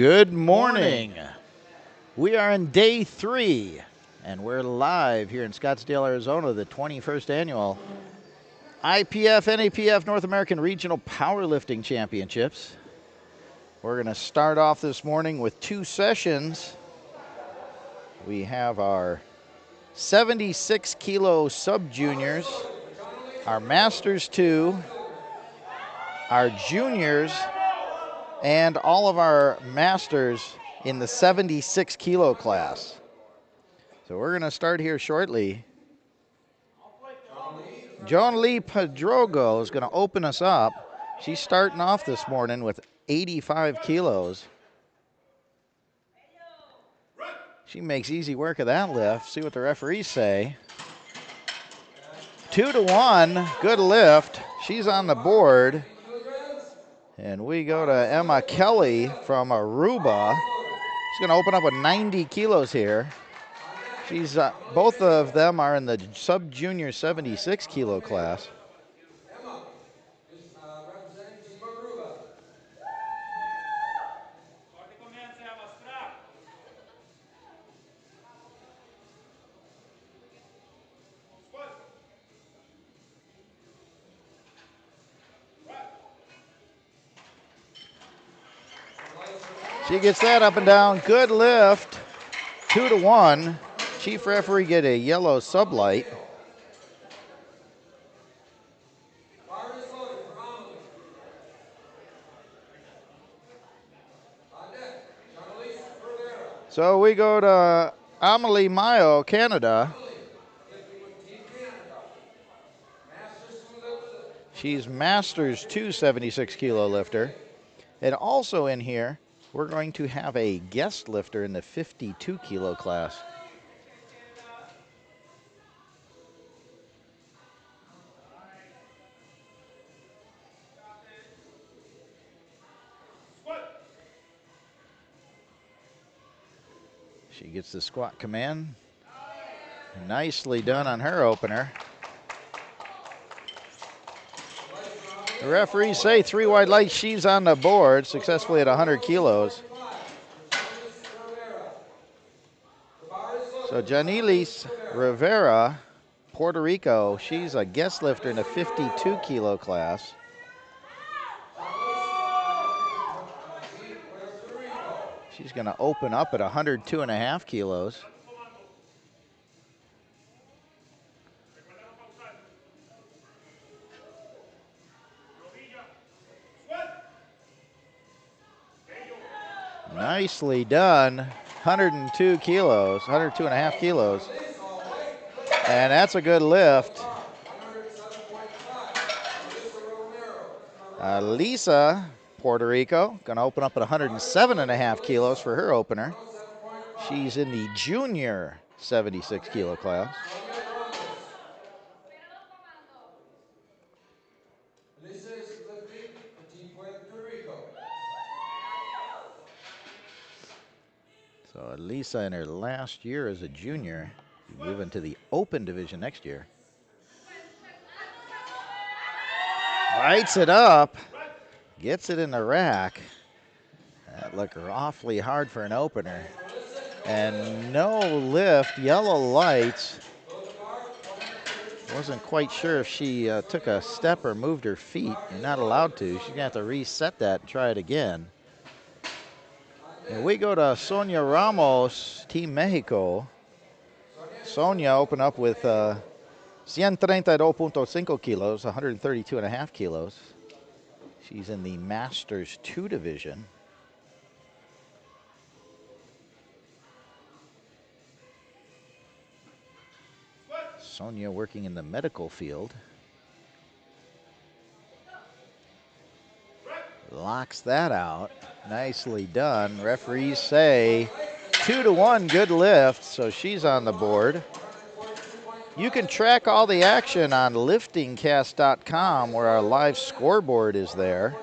Good morning. We are in day 3, and we're live here in Scottsdale, Arizona, the 21st annual IPF, NAPF North American Regional Powerlifting Championships. We're going to start off this morning with 2 sessions. We have our 76 kilo sub-juniors, our Masters 2, our juniors, and all of our masters in the 76 kilo class. So we're going to start here shortly. Joan Lee Pedrogo is going to open us up. She's starting off this morning with 85 kilos. She makes easy work of that lift. See what the referees say. 2-1, good lift. She's on the board. And we go to Emma Kelly from Aruba. She's going to open up with 90 kilos here. She's both of them are in the sub-junior 76 kilo class. Emma is representing Team Aruba. She gets that up and down. Good lift. 2-1. Chief referee get a yellow sublight. So we go to Amelie Mayo, Canada. She's Masters 2 76 kilo lifter. And also in here, we're going to have a guest lifter in the 52 kilo class. She gets the squat command. Nicely done on her opener. The referees say 3 wide lights. She's on the board successfully at 100 kilos. So Janilis Rivera, Puerto Rico, she's a guest lifter in the 52 kilo class. She's going to open up at 102.5 kilos. Nicely done. 102 kilos, 102.5 kilos. And that's a good lift. Lisa, Puerto Rico, going to open up at 107.5 kilos for her opener. She's in the junior 76 kilo class. So Lisa in her last year as a junior, moving to the open division next year. Lights it up, gets it in the rack. That looked awfully hard for an opener. And no lift, yellow lights. Wasn't quite sure if she took a step or moved her feet. You're not allowed to. She's gonna have to reset that and try it again. And we go to Sonia Ramos, Team Mexico. Sonia opened up with 132.5 kilos, 132.5 kilos. She's in the Masters 2 division. Sonia working in the medical field. Locks that out. Nicely done. Referees say 2-1, good lift, so she's on the board. You can track all the action on liftingcast.com where our live scoreboard is there.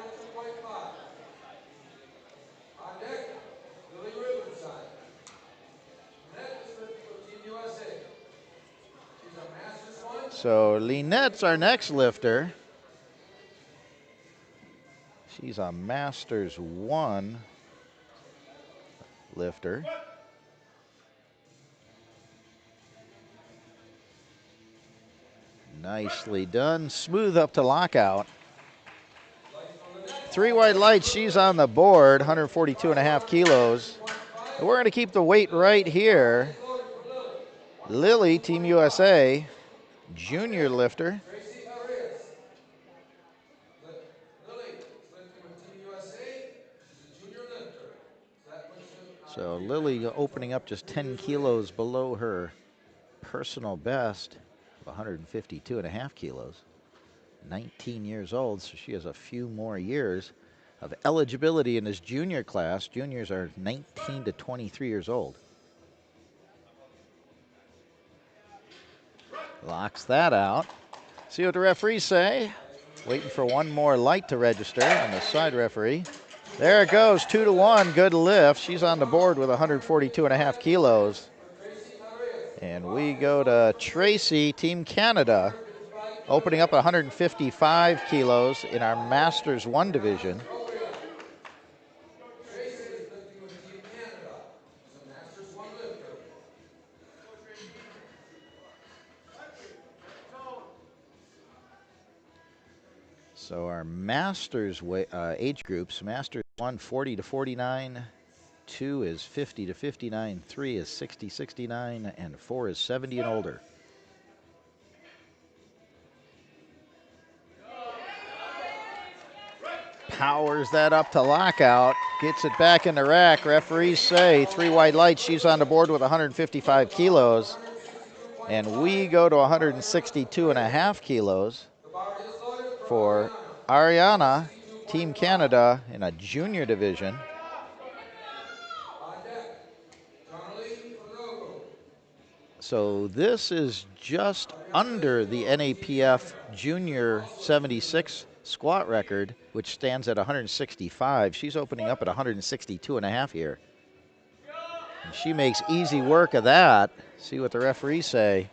So Lynette's our next lifter. She's a Masters 1. lifter. Nicely done. Smooth up to lockout. 3 white lights, she's on the board, 142.5 kilos. And we're going to keep the weight right here. Lily, Team USA, junior lifter. So Lily opening up just 10 kilos below her personal best of 152.5 kilos. 19 years old, so she has a few more years of eligibility in this junior class. Juniors are 19 to 23 years old. Locks that out. See what the referees say. Waiting for one more light to register on the side referee. There it goes, 2-1, good lift. She's on the board with 142.5 kilos. And we go to Tracy, Team Canada, opening up 155 kilos in our Masters 1 division. So our Masters age groups, Masters 1, 40 to 49, 2 is 50 to 59, 3 is 60, 69, and 4 is 70 and older. Powers that up to lockout, gets it back in the rack. Referees say 3 white lights, she's on the board with 155 kilos. And we go to 162.5 kilos for Ariana, Team Canada, in a junior division. So this is just under the NAPF Junior 76 squat record, which stands at 165. She's opening up at 162.5 here. And she makes easy work of that. See what the referees say.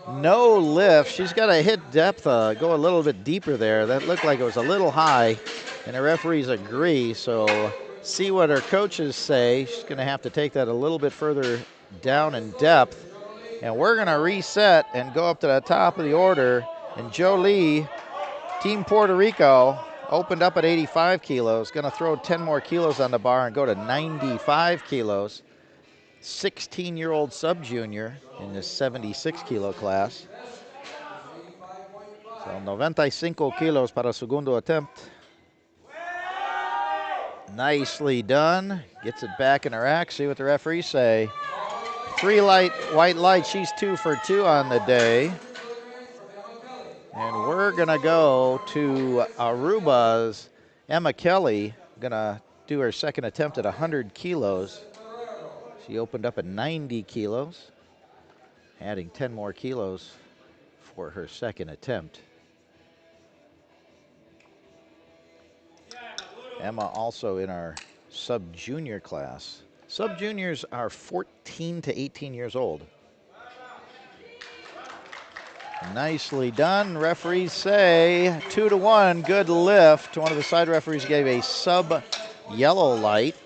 No lift. She's got to hit depth, go a little bit deeper there. That looked like it was a little high, and the referees agree. So see what her coaches say. She's going to have to take that a little bit further down in depth. And we're going to reset and go up to the top of the order. And Jolie, Team Puerto Rico, opened up at 85 kilos. Going to throw 10 more kilos on the bar and go to 95 kilos. 16-year-old sub-junior in this 76 kilo class. So 95 kilos para segundo attempt. Nicely done. Gets it back in the rack. See what the referees say. 3 white lights. She's 2 for 2 on the day. And we're going to go to Aruba's Emma Kelly. Going to do her second attempt at 100 kilos. She opened up at 90 kilos, adding 10 more kilos for her second attempt. Emma also in our sub-junior class. Sub-juniors are 14 to 18 years old. Nicely done. Referees say 2-1, good lift. One of the side referees gave a sub-yellow light,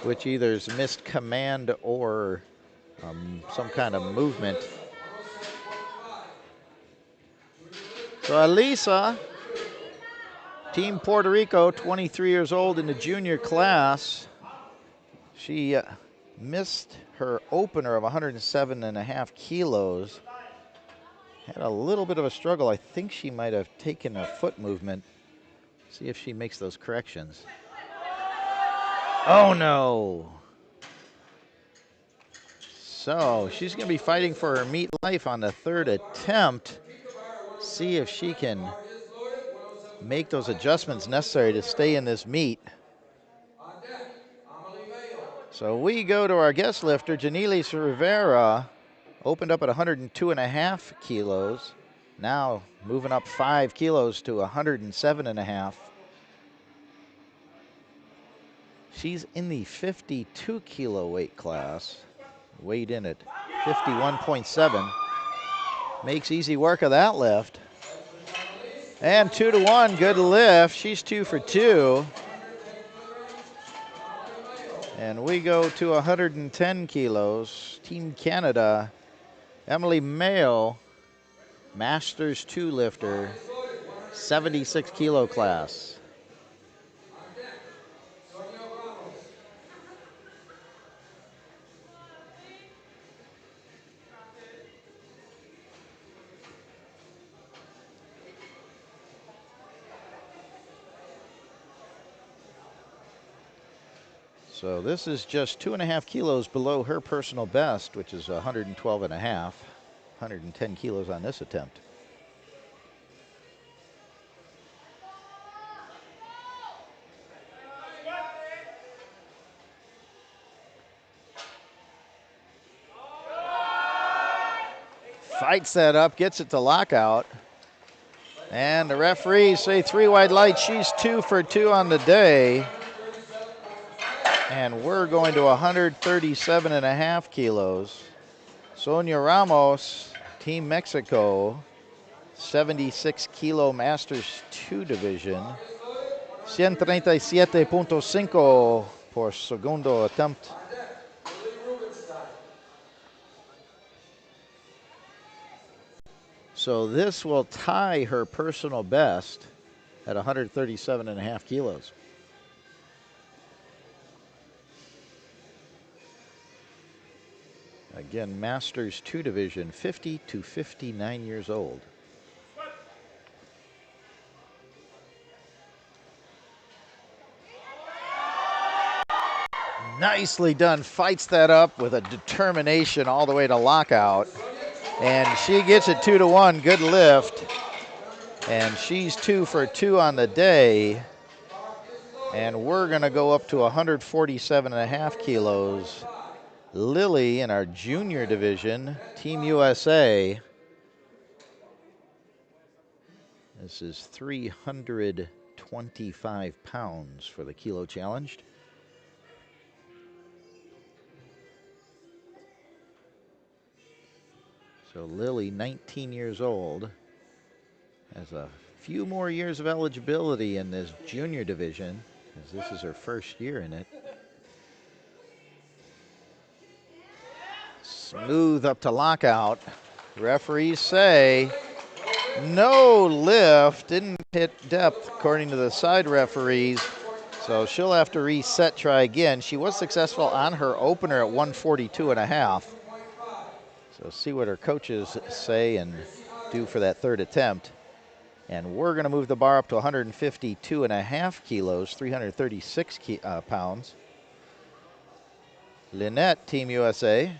which either is missed command or some kind of movement. So Elisa, Team Puerto Rico, 23 years old in the junior class. She missed her opener of 107.5 kilos. Had a little bit of a struggle. I think she might have taken a foot movement. See if she makes those corrections. Oh no. So she's going to be fighting for her meet life on the third attempt. See if she can make those adjustments necessary to stay in this meet. So we go to our guest lifter, Janilis Rivera, opened up at 102.5 kilos. Now moving up 5 kilos to 107.5. She's in the 52 kilo weight class. Weighed in at 51.7. Makes easy work of that lift. And 2-1, good lift. She's 2 for 2. And we go to 110 kilos. Team Canada, Emily Mayo, Masters 2 lifter, 76 kilo class. So this is just 2.5 kilos below her personal best, which is 112 and a half. 110 kilos on this attempt. Fights that up, gets it to lockout. And the referees say 3 wide lights. She's 2 for 2 on the day. And we're going to 137 and a half kilos. Sonia Ramos, Team Mexico, 76 kilo Masters 2 division. 137.5 por segundo attempt. So this will tie her personal best at 137 and a half kilos. Again, Masters 2 division, 50 to 59 years old. Nicely done, fights that up with a determination all the way to lockout. And she gets it 2-1, good lift. And she's 2 for 2 on the day. And we're gonna go up to 147 and a half kilos. Lily in our junior division, Team USA. This is 325 pounds for the kilo challenged. So Lily, 19 years old, has a few more years of eligibility in this junior division, as this is her first year in it. Smooth up to lockout. Referees say no lift, didn't hit depth according to the side referees. So she'll have to reset, try again. She was successful on her opener at 142 and a half. So see what her coaches say and do for that third attempt. And we're gonna move the bar up to 152 and a half kilos, 336 pounds. Lynette, Team USA.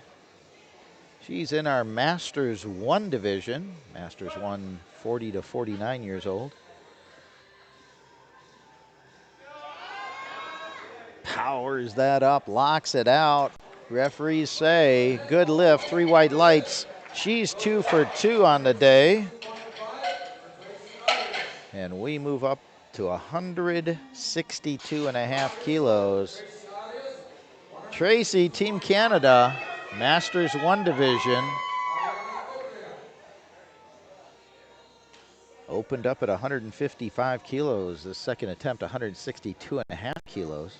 She's in our Masters 1 division. Masters 1, 40 to 49 years old. Powers that up, locks it out. Referees say good lift, 3 white lights. She's 2 for 2 on the day. And we move up to 162 and a half kilos. Tracy, Team Canada, Masters 1 division. Opened up at 155 kilos. The second attempt, 162 and a half kilos.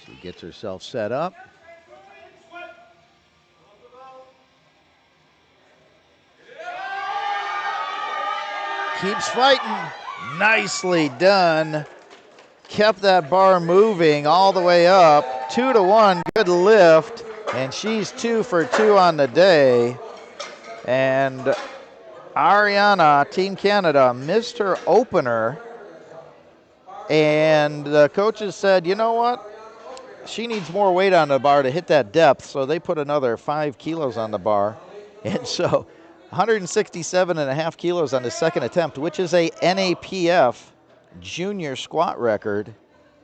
She gets herself set up. Keeps fighting. Nicely done. Kept that bar moving all the way up. 2-1, good lift. And she's 2 for 2 on the day. And Ariana, Team Canada, missed her opener. And the coaches said, you know what? She needs more weight on the bar to hit that depth. So they put another 5 kilos on the bar. And so 167 and a half kilos on the second attempt, which is a NAPF junior squat record.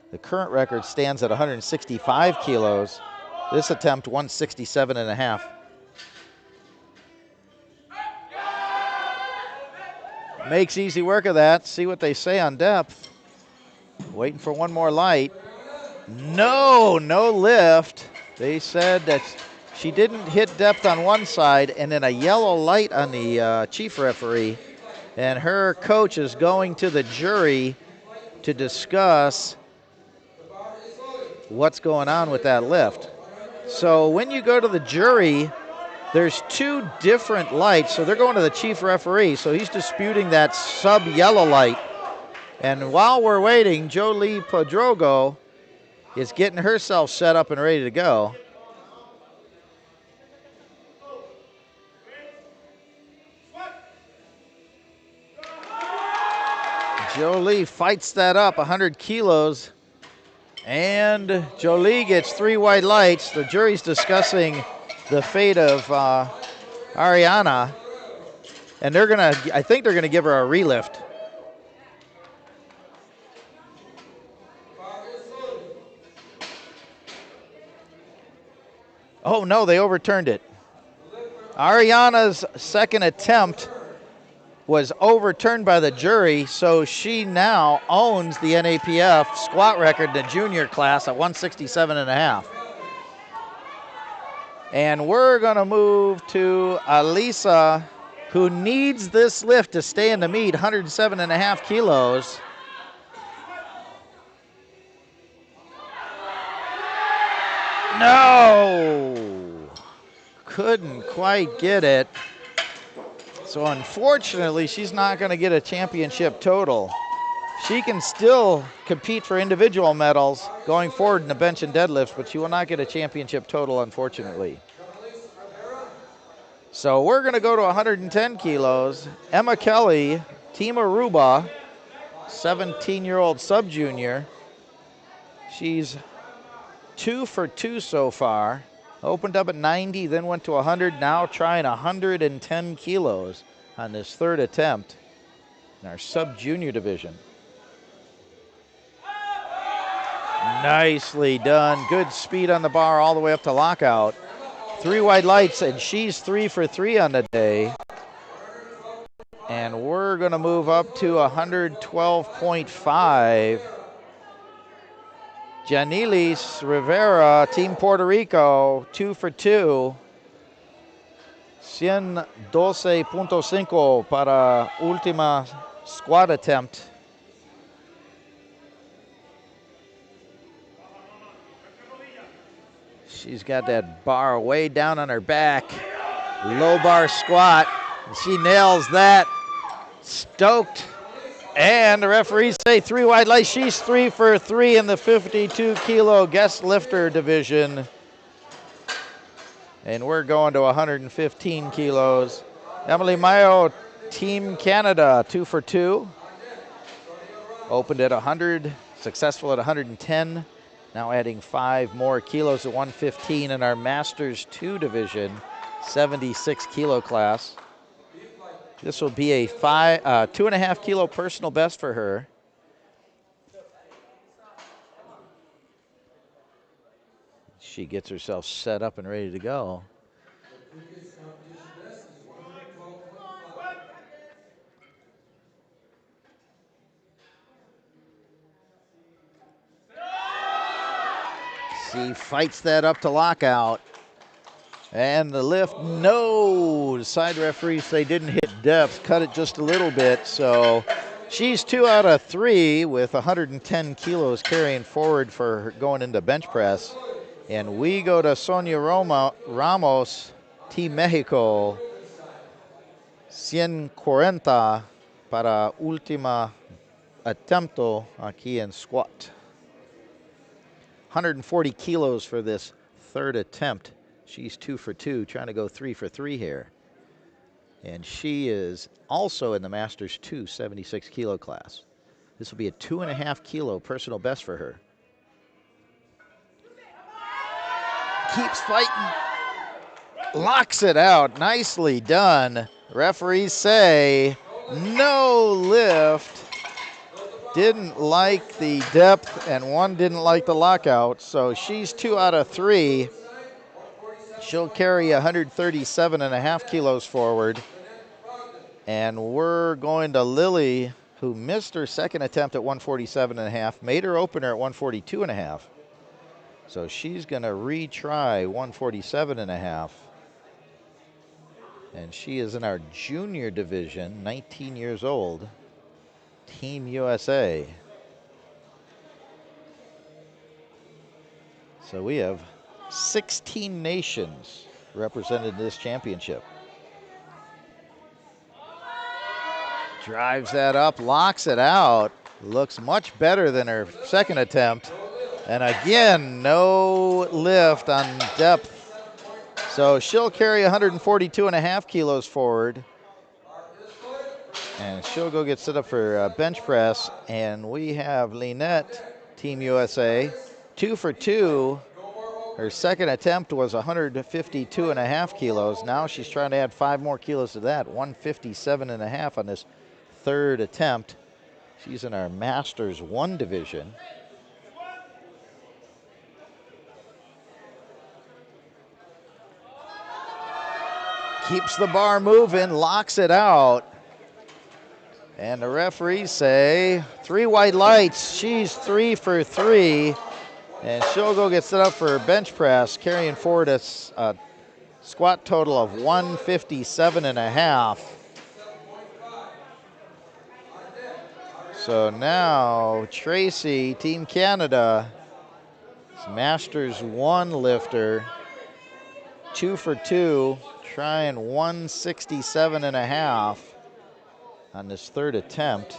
The current record stands at 165 kilos. This attempt, 167 and a half. Makes easy work of that. See what they say on depth. Waiting for one more light. No lift. They said that she didn't hit depth on one side and then a yellow light on the chief referee. And her coach is going to the jury to discuss what's going on with that lift. So when you go to the jury, there's two different lights. So they're going to the chief referee. So he's disputing that sub-yellow light. And while we're waiting, Jolie Podrogo is getting herself set up and ready to go. Jolie fights that up, 100 kilos. And Jolie gets 3 white lights. The jury's discussing the fate of Ariana. And I think they're gonna give her a relift. Oh no, they overturned it. Ariana's second attempt was overturned by the jury, so she now owns the NAPF squat record in the junior class at 167.5. And we're gonna move to Alisa, who needs this lift to stay in the meet, 107.5 kilos. No! Couldn't quite get it. So unfortunately, she's not going to get a championship total. She can still compete for individual medals going forward in the bench and deadlifts, but she will not get a championship total, unfortunately. So we're going to go to 110 kilos. Emma Kelly, Team Aruba, 17-year-old sub-junior. She's 2 for 2 so far. Opened up at 90, then went to 100, now trying 110 kilos on this third attempt in our sub-junior division. Nicely done. Good speed on the bar all the way up to lockout. 3 white lights, and she's 3 for 3 on the day. And we're going to move up to 112.5. Janilis Rivera, Team Puerto Rico, 2 for 2. 112.5 para última squat attempt. She's got that bar way down on her back. Low bar squat. She nails that. Stoked. And the referees say 3 white lights. She's 3 for 3 in the 52-kilo guest lifter division. And we're going to 115 kilos. Emily Mayo, Team Canada, 2 for 2. Opened at 100, successful at 110. Now adding 5 more kilos to 115 in our Masters 2 division, 76-kilo class. This will be a 2.5 kilo personal best for her. She gets herself set up and ready to go. She fights that up to lockout. And the lift, no. The side referees say didn't hit depth, cut it just a little bit. So she's 2 out of 3 with 110 kilos carrying forward for her going into bench press. And we go to Sonia Ramos, Team Mexico, 140 para última attempt aquí en squat. 140 kilos for this third attempt. She's 2 for 2, trying to go 3 for 3 here. And she is also in the Masters 2 76-kilo class. This will be a 2.5 kilo personal best for her. Keeps fighting. Locks it out. Nicely done. Referees say no lift. Didn't like the depth, and one didn't like the lockout. So she's 2 out of 3. She'll carry 137.5 kilos forward. And we're going to Lily, who missed her second attempt at 147.5, made her opener at 142.5. So she's going to retry 147.5. And she is in our junior division, 19 years old, Team USA. So we have 16 nations represented in this championship. Drives that up, locks it out. Looks much better than her second attempt. And again, no lift on depth. So she'll carry 142.5 kilos forward. And she'll go get set up for bench press. And we have Lynette, Team USA, 2 for 2. Her second attempt was 152.5 kilos. Now she's trying to add 5 more kilos to that, 157.5 on this third attempt. She's in our Masters 1 division. Keeps the bar moving, locks it out. And the referees say 3 white lights. She's 3 for 3. And she'll go get set up for bench press, carrying forward a squat total of 157.5. So now Tracy, Team Canada, Masters 1 lifter, 2 for 2, trying 167.5 on this third attempt.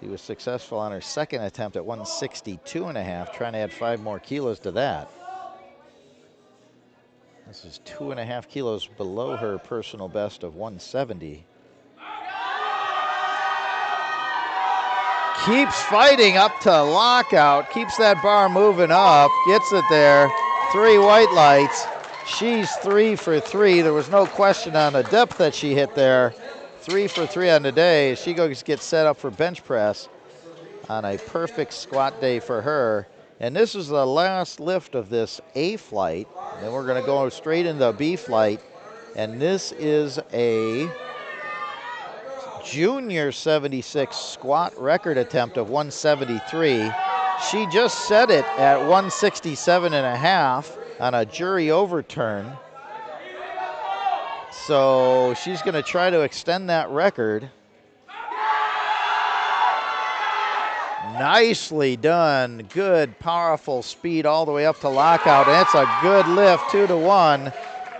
She was successful on her second attempt at 162.5, trying to add 5 more kilos to that. This is 2.5 kilos below her personal best of 170. Keeps fighting up to lockout, keeps that bar moving up, gets it there. 3 white lights. She's 3 for 3. There was no question on the depth that she hit there. 3 for 3 on the day. She goes get set up for bench press on a perfect squat day for her. And this is the last lift of this A flight. Then we're going to go straight into the B flight. And this is a junior 76 squat record attempt of 173. She just set it at 167.5 on a jury overturn. So she's going to try to extend that record. Nicely done. Good, powerful speed all the way up to lockout. And it's a good lift, 2-1.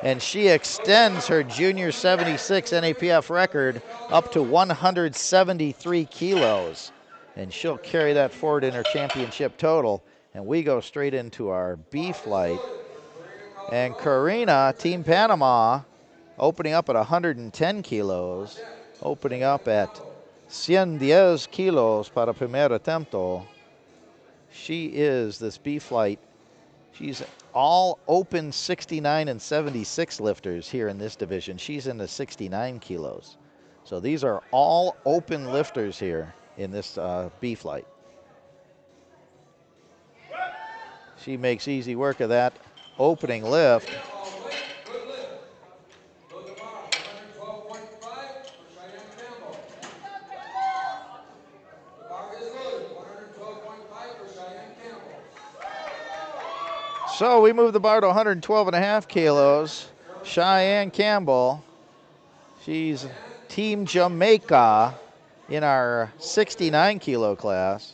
And she extends her junior 76 NAPF record up to 173 kilos. And she'll carry that forward in her championship total. And we go straight into our B flight. And Karina, Team Panama, opening up at 110 kilos, opening up at 110 kilos para primer attempo. She is this B flight. She's all open 69 and 76 lifters here in this division. She's in the 69 kilos. So these are all open lifters here in this B flight. She makes easy work of that opening lift. So we move the bar to 112.5 kilos. Cheyenne Campbell, she's Team Jamaica in our 69 kilo class.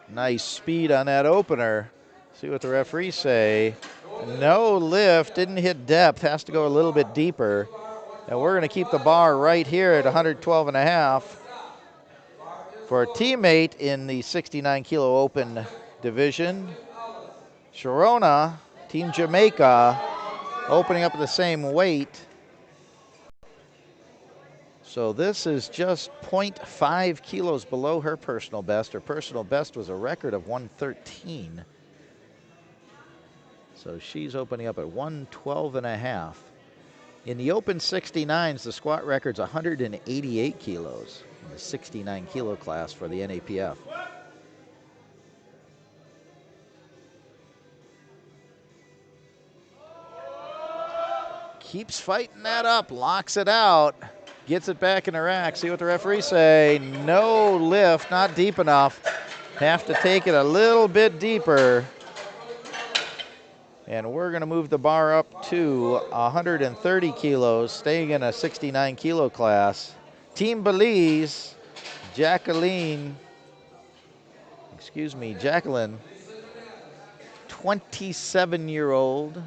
Nice speed on that opener. See what the referees say. No lift, didn't hit depth, has to go a little bit deeper. And we're going to keep the bar right here at 112.5. For a teammate in the 69 kilo open division, Sharona, Team Jamaica, opening up at the same weight. So this is just 0.5 kilos below her personal best. Her personal best was a record of 113. So she's opening up at 112.5. In the open 69s, the squat record's 188 kilos in the 69 kilo class for the NAPF. Keeps fighting that up, locks it out. Gets it back in the rack. See what the referees say. No lift, not deep enough. Have to take it a little bit deeper. And we're going to move the bar up to 130 kilos, staying in a 69 kilo class. Team Belize, Jacqueline, 27-year-old,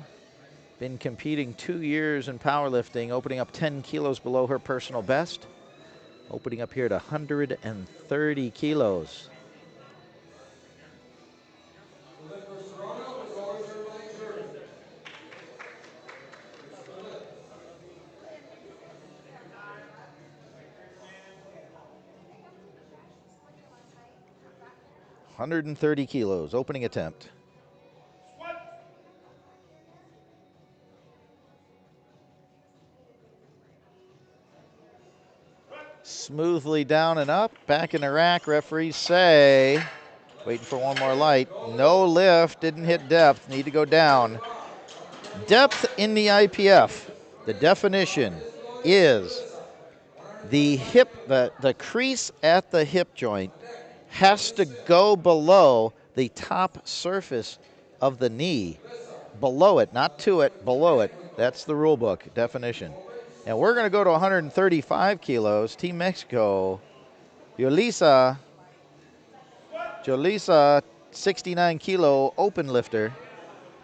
been competing 2 years in powerlifting, opening up 10 kilos below her personal best, opening up here at 130 kilos. $130 kilos, opening attempt. Smoothly down and up, back in the rack. Referees say, waiting for one more light. No lift, didn't hit depth, need to go down. Depth in the IPF, the definition is the hip, the crease at the hip joint has to go below the top surface of the knee. Below it, not to it, below it. That's the rule book definition. And we're going to go to 135 kilos. Team Mexico, Yolisa, 69 kilo open lifter.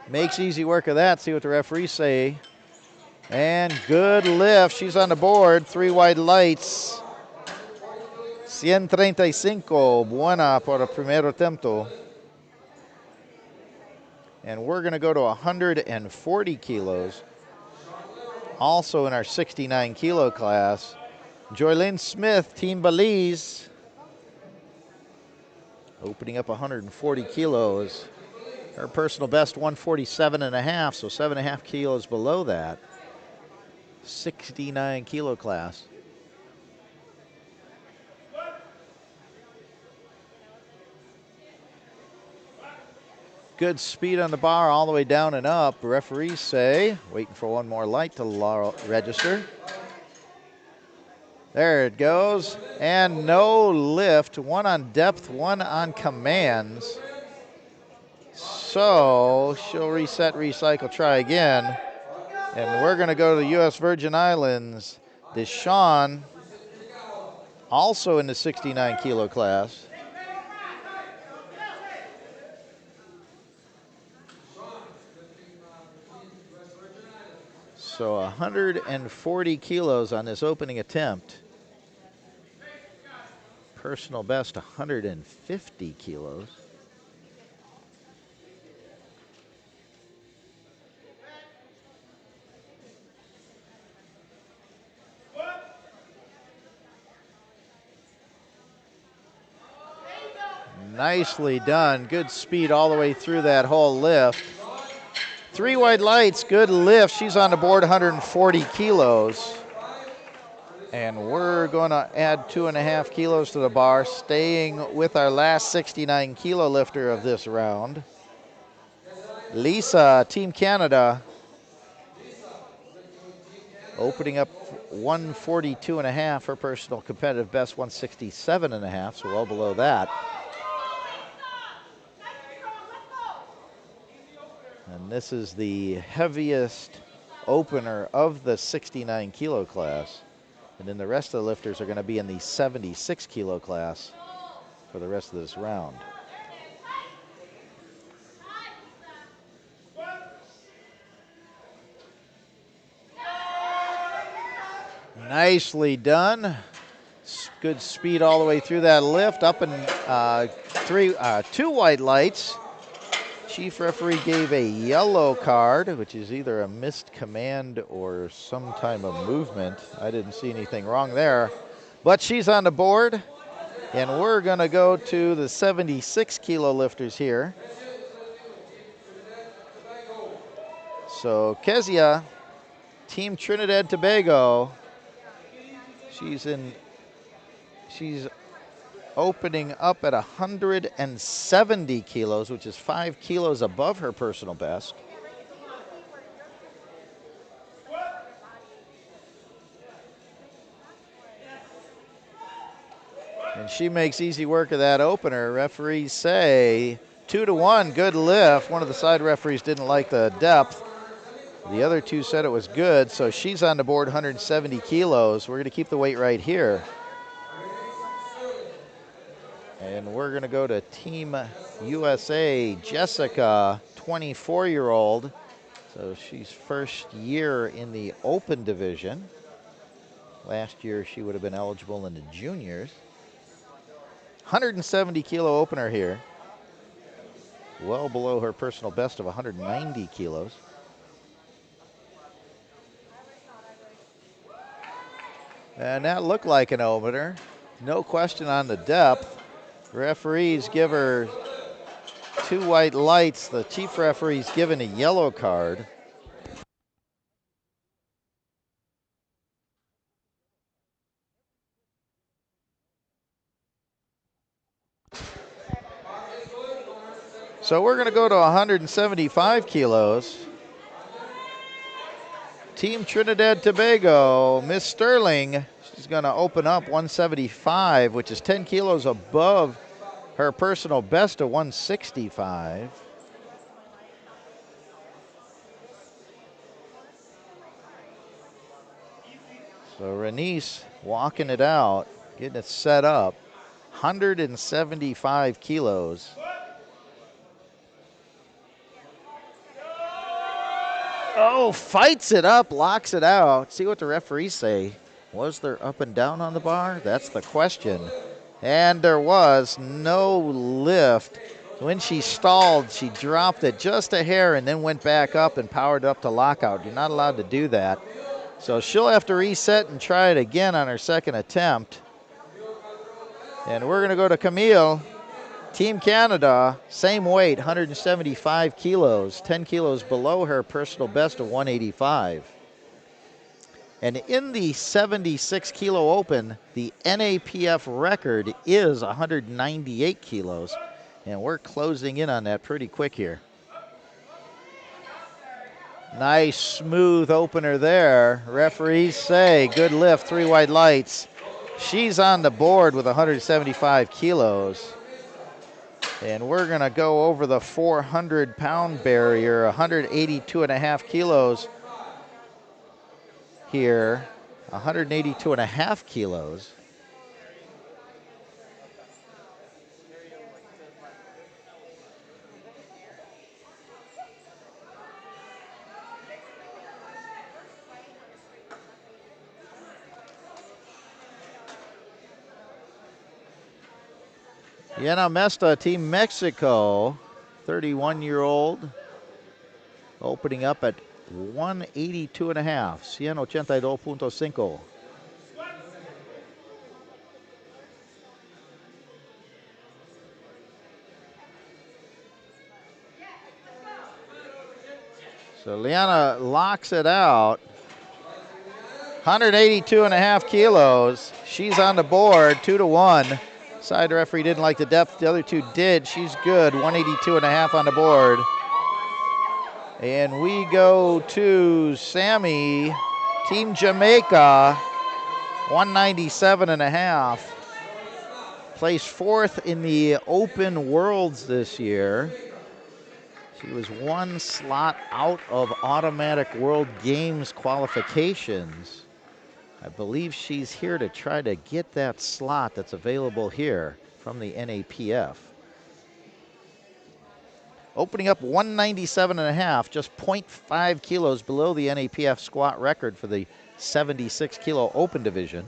Makes easy work of that. See what the referees say. And good lift. She's on the board. 3 wide lights. 135. Buena por el primero attempo. And we're going to go to 140 kilos. Also in our 69 kilo class. Joylyn Smith, Team Belize. Opening up 140 kilos. Her personal best 147.5, so 7.5 kilos below that. 69 kilo class. Good speed on the bar all the way down and up. Referees say, waiting for one more light to register. There it goes. And no lift. One on depth, one on commands. So she'll reset, recycle, try again. And we're going to go to the U.S. Virgin Islands. Deshawn, also in the 69 kilo class. So 140 kilos on this opening attempt. Personal best 150 kilos. Nicely done. Good speed all the way through that whole lift. 3 wide lights, good lift. She's on the board 140 kilos. And we're going to add 2.5 kilos to the bar, staying with our last 69 kilo lifter of this round. Lisa, Team Canada, opening up 142.5. Her personal competitive best 167.5, so well below that. And this is the heaviest opener of the 69 kilo class. And then the rest of the lifters are going to be in the 76 kilo class for the rest of this round. Nicely done. Good speed all the way through that lift. Up in 2 white lights. Chief referee gave a yellow card, which is either a missed command or some type of movement. I didn't see anything wrong there. But she's on the board, and we're going to go to the 76 kilo lifters here. So Kezia, Team Trinidad Tobago, she's opening up at 170 kilos, which is 5 kilos above her personal best. And she makes easy work of that opener. Referees say 2-1, good lift. One of the side referees didn't like the depth. The other two said it was good, so she's on the board 170 kilos. We're going to keep the weight right here. And we're going to go to Team USA, Jessica, 24-year-old. So she's first year in the open division. Last year she would have been eligible in the juniors. 170 kilo opener here. Well below her personal best of 190 kilos. And that looked like an opener. No question on the depth. Referees give her 2 white lights. The chief referee's given a yellow card. So we're going to go to 175 kilos. Team Trinidad Tobago, Miss Sterling, she's going to open up 175, which is 10 kilos above her personal best of 165. So Renice walking it out, getting it set up. 175 kilos. Oh, fights it up, locks it out. See what the referees say. Was there up and down on the bar? That's the question. And there was no lift. When she stalled, she dropped it just a hair and then went back up and powered up to lockout. You're not allowed to do that. So she'll have to reset and try it again on her second attempt. And we're going to go to Camille. Team Canada, same weight, 175 kilos, 10 kilos below her personal best of 185. And in the 76 kilo open, the NAPF record is 198 kilos. And we're closing in on that pretty quick here. Nice smooth opener there. Referees say good lift, 3 white lights. She's on the board with 175 kilos. And we're going to go over the 400-pound barrier, 182.5 kilos here, 182.5 kilos. Yana Mesta, Team Mexico, 31-year-old, opening up at 182.5, 182.5. So Liana locks it out. 182.5 kilos. She's on the board, 2-1. Side referee didn't like the depth. The other two did. She's good. 182.5 on the board. And we go to Sammy, Team Jamaica, 197.5. Placed fourth in the Open Worlds this year. She was 1 slot out of automatic World Games qualifications. I believe she's here to try to get that slot that's available here from the NAPF. Opening up 197.5, just 0.5 kilos below the NAPF squat record for the 76 kilo open division.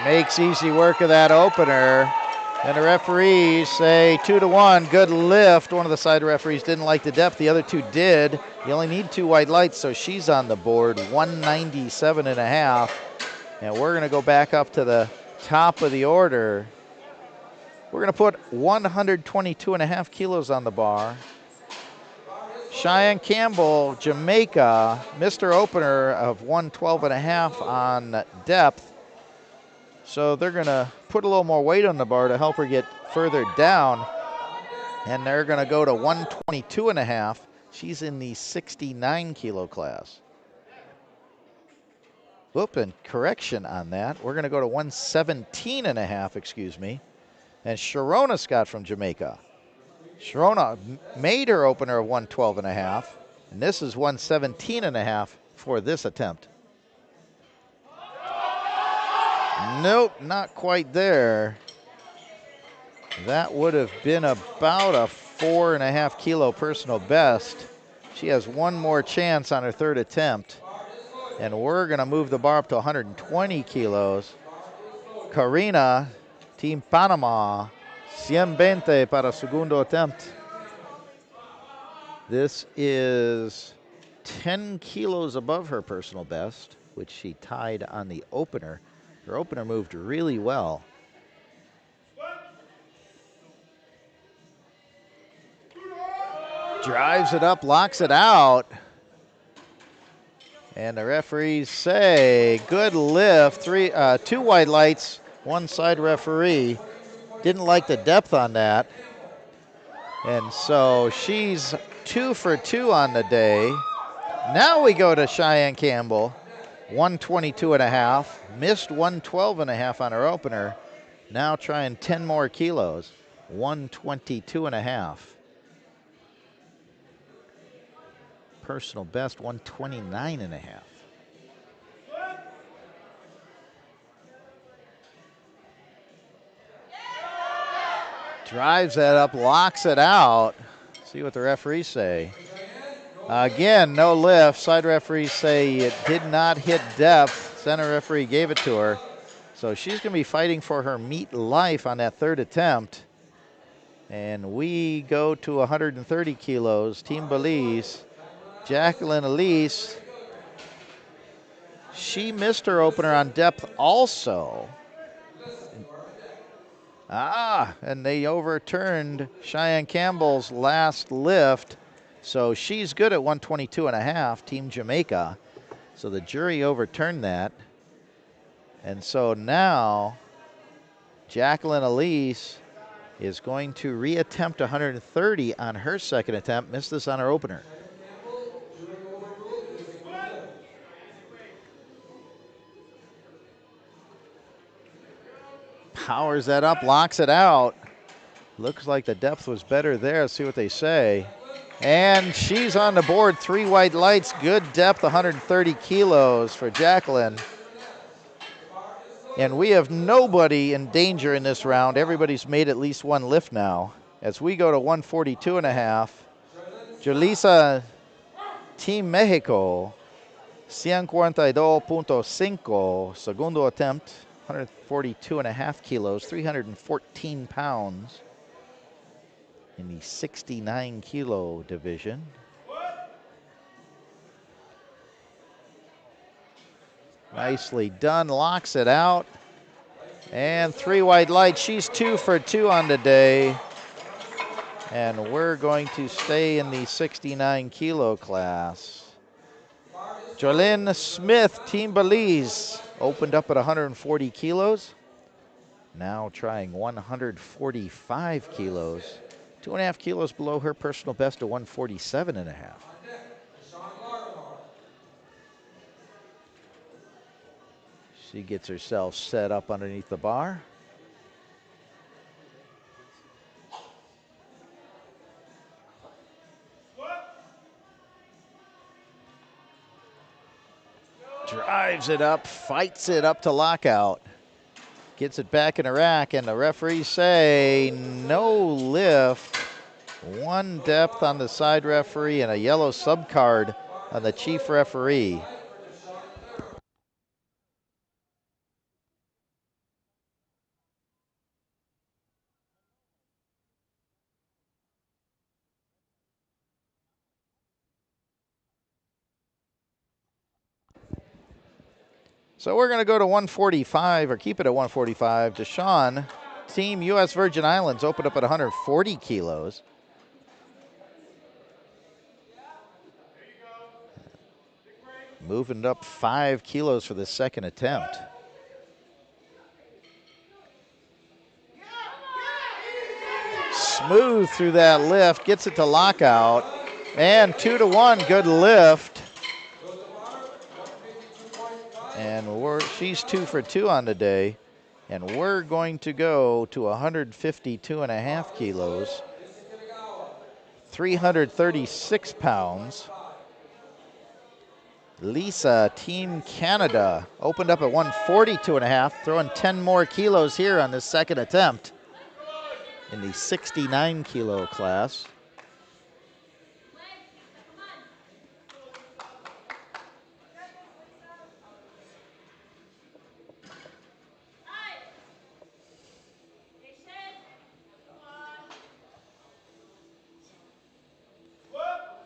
Makes easy work of that opener. And the referees say 2-1, good lift. One of the side referees didn't like the depth. The other two did. You only need 2 white lights, so she's on the board, 197.5. And we're going to go back up to the top of the order. We're going to put 122.5 kilos on the bar. Cheyenne Campbell, Jamaica, Mr. Opener of 112.5 on depth. So they're going to put a little more weight on the bar to help her get further down. And they're going to go to 122 and a half. She's in the 69 kilo class. Whoop, and correction on that. We're going to go to 117 and a half, excuse me. And Sharona Scott from Jamaica. Sharona made her opener of 112 and a half. And this is 117 and a half for this attempt. Nope, not quite there. That would have been about a 4.5 kilo personal best. She has one more chance on her third attempt. And we're going to move the bar up to 120 kilos. Karina, Team Panama, 120 para segundo attempt. This is 10 kilos above her personal best, which she tied on the opener. Her opener moved really well. Drives it up, locks it out. And the referees say, good lift. Two white lights, one side referee. Didn't like the depth on that. And so she's 2 for 2 on the day. Now we go to Cheyenne Campbell, 122 and a half. Missed 112 and a half on her opener. Now trying 10 more kilos, 122 and a half. Personal best, 129 and a half. Drives that up, locks it out. See what the referees say. Again, no lift. Side referees say it did not hit depth. Center referee gave it to her. So she's going to be fighting for her meet life on that third attempt. And we go to 130 kilos. Team Belize. Jacqueline Elise. She missed her opener on depth also. And they overturned Cheyenne Campbell's last lift. So she's good at 122 and a half, Team Jamaica. So the jury overturned that. And so now Jacqueline Elise is going to reattempt 130 on her second attempt. Missed this on her opener. Powers that up, locks it out. Looks like the depth was better there. Let's see what they say. And she's on the board. 3 white lights. Good depth, 130 kilos for Jacqueline. And we have nobody in danger in this round. Everybody's made at least one lift now. As we go to 142 and a half. Julissa, Team Mexico, 142.5, segundo attempt. 142 and a half kilos, 314 pounds in the 69 kilo division. Nicely done, locks it out. And 3 white lights. She's 2 for 2 on the day. And we're going to stay in the 69 kilo class. Jolene Smith, Team Belize, opened up at 140 kilos. Now trying 145 kilos. 2.5 kilos below her personal best of 147 and a half. She gets herself set up underneath the bar. Drives it up, fights it up to lockout. Gets it back in the rack, and the referees say no lift. 1 depth on the side referee and a yellow subcard on the chief referee. So we're going to go to 145, or keep it at 145. Deshawn, Team U.S. Virgin Islands, opened up at 140 kilos. Moving it up 5 kilos for the second attempt. smooth through that lift, gets it to lockout, and 2-1, good lift. And she's 2 for 2 on the day, and we're going to go to 152.5 kilos, 336 pounds. Lisa, Team Canada, opened up at 142.5, throwing 10 more kilos here on this second attempt in the 69 kilo class.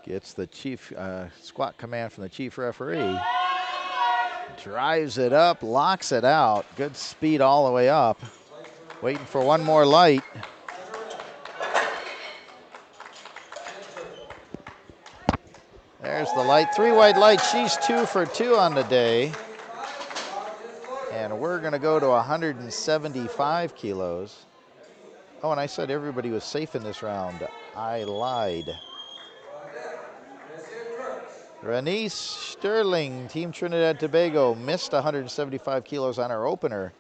Gets the chief squat command from the chief referee. Drives it up, locks it out. Good speed all the way up. Waiting for one more light. There's the light, 3 white lights. She's 2 for 2 on the day. And we're gonna go to 175 kilos. Oh, and I said everybody was safe in this round. I lied. Renice Sterling, Team Trinidad Tobago, missed 175 kilos on her opener,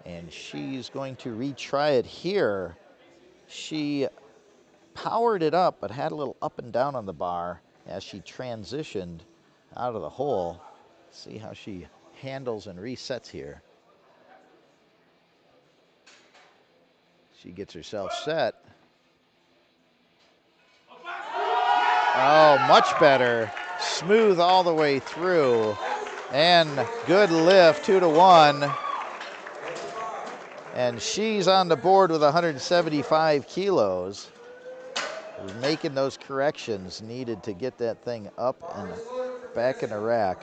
and she's going to retry it here. She powered it up, but had a little up and down on the bar as she transitioned out of the hole. See how she handles and resets here. She gets herself set. Oh, much better. Smooth all the way through. And good lift, 2-1. And she's on the board with 175 kilos. Making those corrections needed to get that thing up and back in the rack.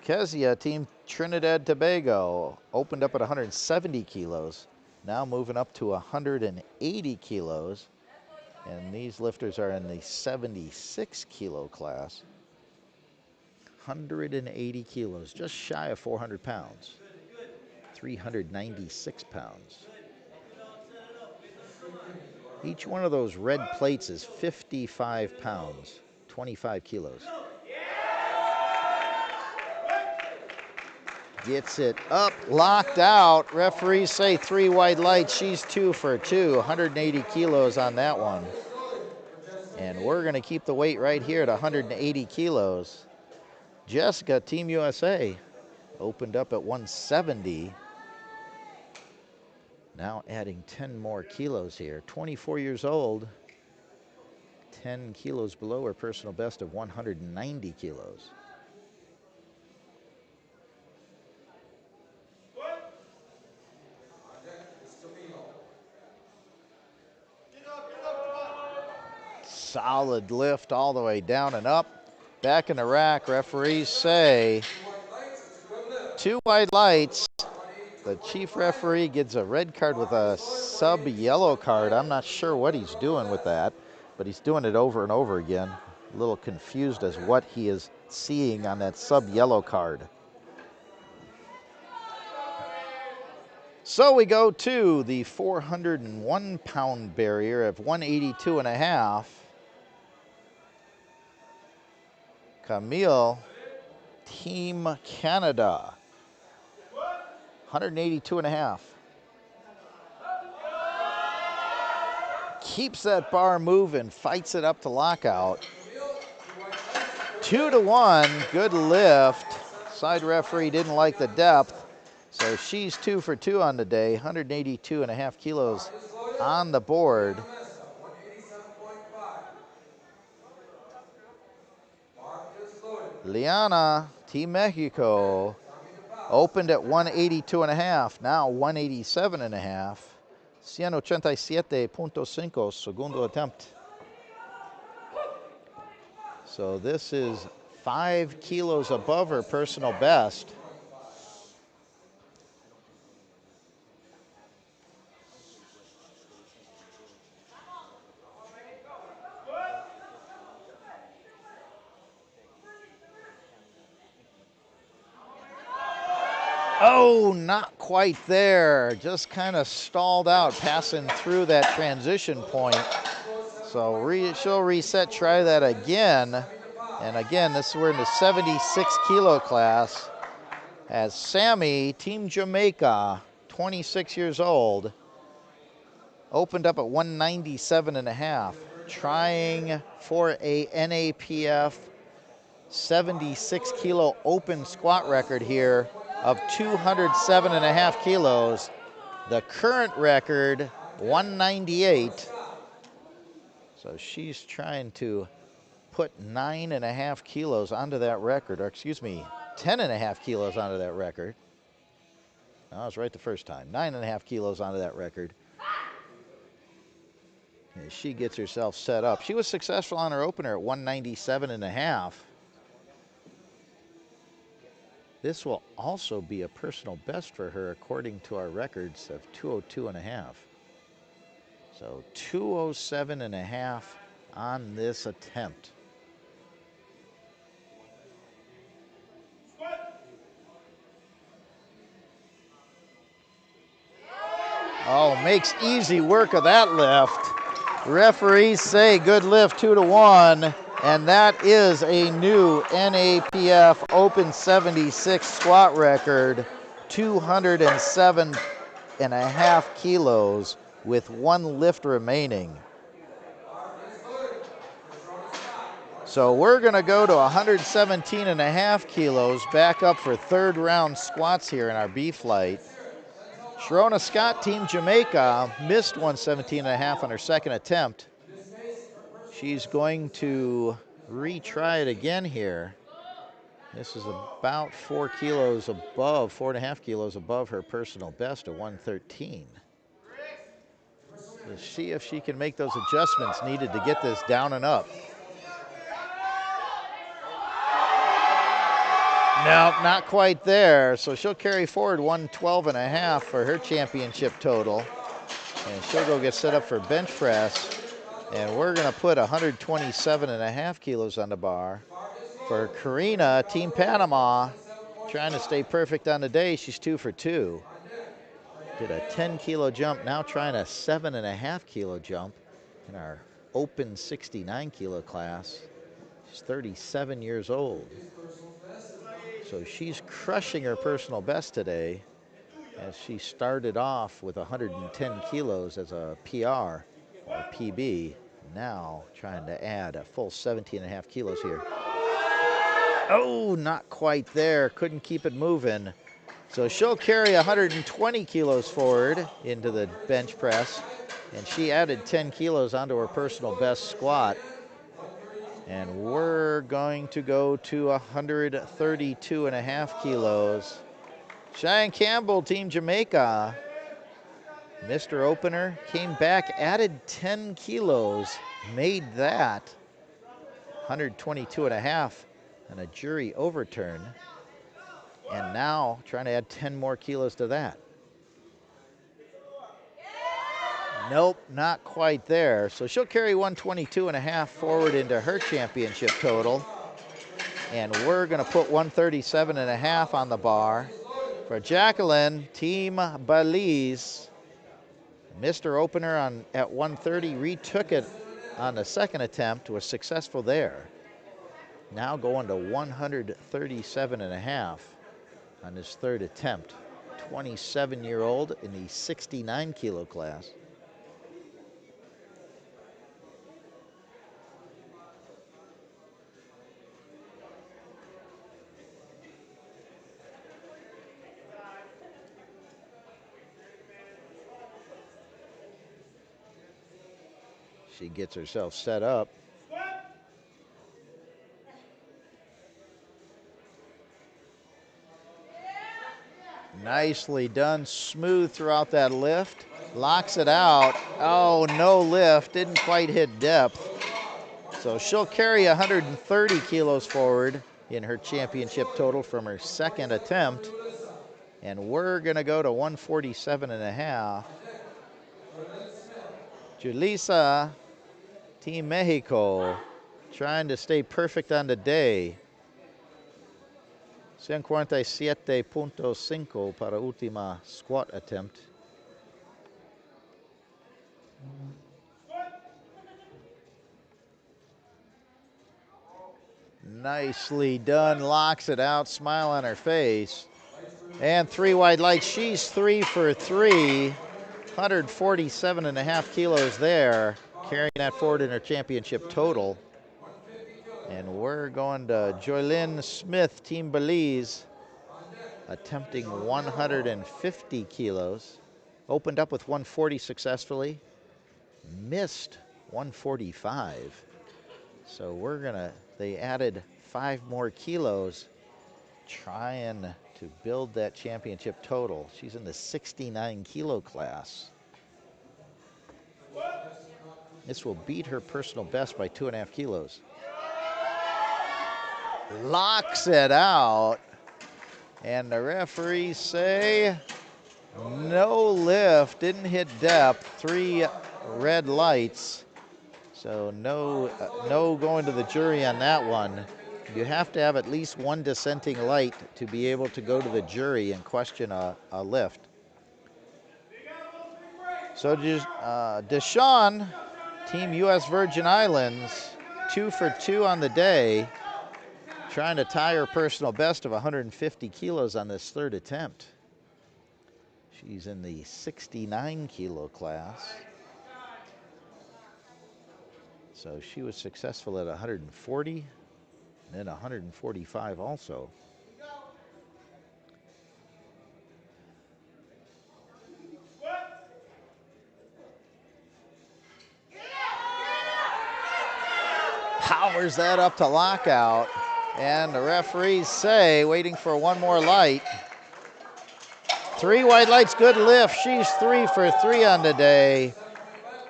Kezia, Team Trinidad Tobago, opened up at 170 kilos. Now moving up to 180 kilos. And these lifters are in the 76 kilo class. 180 kilos, just shy of 400 pounds. 396 pounds. Each one of those red plates is 55 pounds, 25 kilos. Gets it up, locked out. Referees say 3 white lights. She's 2 for 2, 180 kilos on that one. And we're gonna keep the weight right here at 180 kilos. Jessica, Team USA, opened up at 170. Now adding 10 more kilos here. 24 years old, 10 kilos below her personal best of 190 kilos. Solid lift all the way down and up. Back in the rack, referees say 2 white lights. The chief referee gets a red card with a sub-yellow card. I'm not sure what he's doing with that, but he's doing it over and over again. A little confused as what he is seeing on that sub-yellow card. So we go to the 401-pound barrier of 182.5. Camille, Team Canada, 182.5. Keeps that bar moving, fights it up to lockout. 2-1, good lift. Side referee didn't like the depth, so she's 2 for 2 on the day, 182.5 kilos on the board. Liana, Team Mexico, opened at 182.5, now 187.5. 187.5, segundo attempt. So this is 5 kilos above her personal best. Oh, not quite there. Just kind of stalled out, passing through that transition point. So she'll reset, try that again. And again, we're in the 76 kilo class as Sammy, Team Jamaica, 26 years old, opened up at 197.5, trying for a NAPF 76 kilo open squat record here of 207.5 kilos. The current record, 198. So she's trying to put 9.5 kilos onto that record, or excuse me, 10.5 kilos onto that record. I was right the first time. 9.5 kilos onto that record. As she gets herself set up. She was successful on her opener at 197.5. This will also be a personal best for her according to our records of 202.5. So 207.5 on this attempt. Oh, makes easy work of that lift. Referees say good lift, 2-1, and that is a new NAPF Open 76 squat record, 207.5 kilos with one lift remaining. So we're gonna go to 117.5 kilos, back up for third round squats here in our B flight. Sharona Scott, Team Jamaica, missed 117.5 on her second attempt. She's going to retry it again here. This is about 4 kilos above, 4.5 kilos above her personal best of 113. Let's see if she can make those adjustments needed to get this down and up. Nope, not quite there. So she'll carry forward 112.5 for her championship total. And she'll go get set up for bench press. And we're gonna put 127.5 kilos on the bar. For Karina, Team Panama, trying to stay perfect on the day. She's 2 for 2. Did a 10 kilo jump, now trying a 7.5 kilo jump in our open 69 kilo class. She's 37 years old. So she's crushing her personal best today as she started off with 110 kilos as a PR or PB. Now trying to add a full 17.5 kilos here. Oh, not quite there. Couldn't keep it moving. So she'll carry 120 kilos forward into the bench press, and she added 10 kilos onto her personal best squat. And we're going to go to 132.5 kilos. Cheyenne Campbell, Team Jamaica, missed her opener, came back, added 10 kilos, made that 122.5 and a jury overturn. And now trying to add 10 more kilos to that. Nope, not quite there. So she'll carry 122.5 forward into her championship total. And we're gonna put 137.5 on the bar. For Jacqueline, Team Belize, missed her opener at 130, retook it on the second attempt, was successful there. Now going to 137.5 on his third attempt. 27-year-old in the 69 kilo class. She gets herself set up. Nicely done, smooth throughout that lift. Locks it out. Oh, no lift, didn't quite hit depth. So she'll carry 130 kilos forward in her championship total from her second attempt. And we're gonna go to 147.5. Julissa, Team Mexico, trying to stay perfect on the day. 147.5 para última squat attempt. Nicely done, locks it out, smile on her face. And 3 wide lights, she's 3 for 3, 147.5 kilos there, carrying that forward in her championship total. And we're going to Joylyn Smith, Team Belize, attempting 150 kilos. Opened up with 140 successfully, missed 145. So they added 5 more kilos, trying to build that championship total. She's in the 69 kilo class. This will beat her personal best by 2.5 kilos. Locks it out, and the referees say no lift, didn't hit depth, 3 red lights. So no going to the jury on that one. You have to have at least 1 dissenting light to be able to go to the jury and question a lift. So Deshawn, Team U.S. Virgin Islands, 2 for 2 on the day, trying to tie her personal best of 150 kilos on this 3rd attempt. She's in the 69 kilo class. So she was successful at 140 and then 145 also. Powers that up to lockout, and the referees say, waiting for 1 more light. 3 wide lights, good lift. She's 3 for 3 on the day.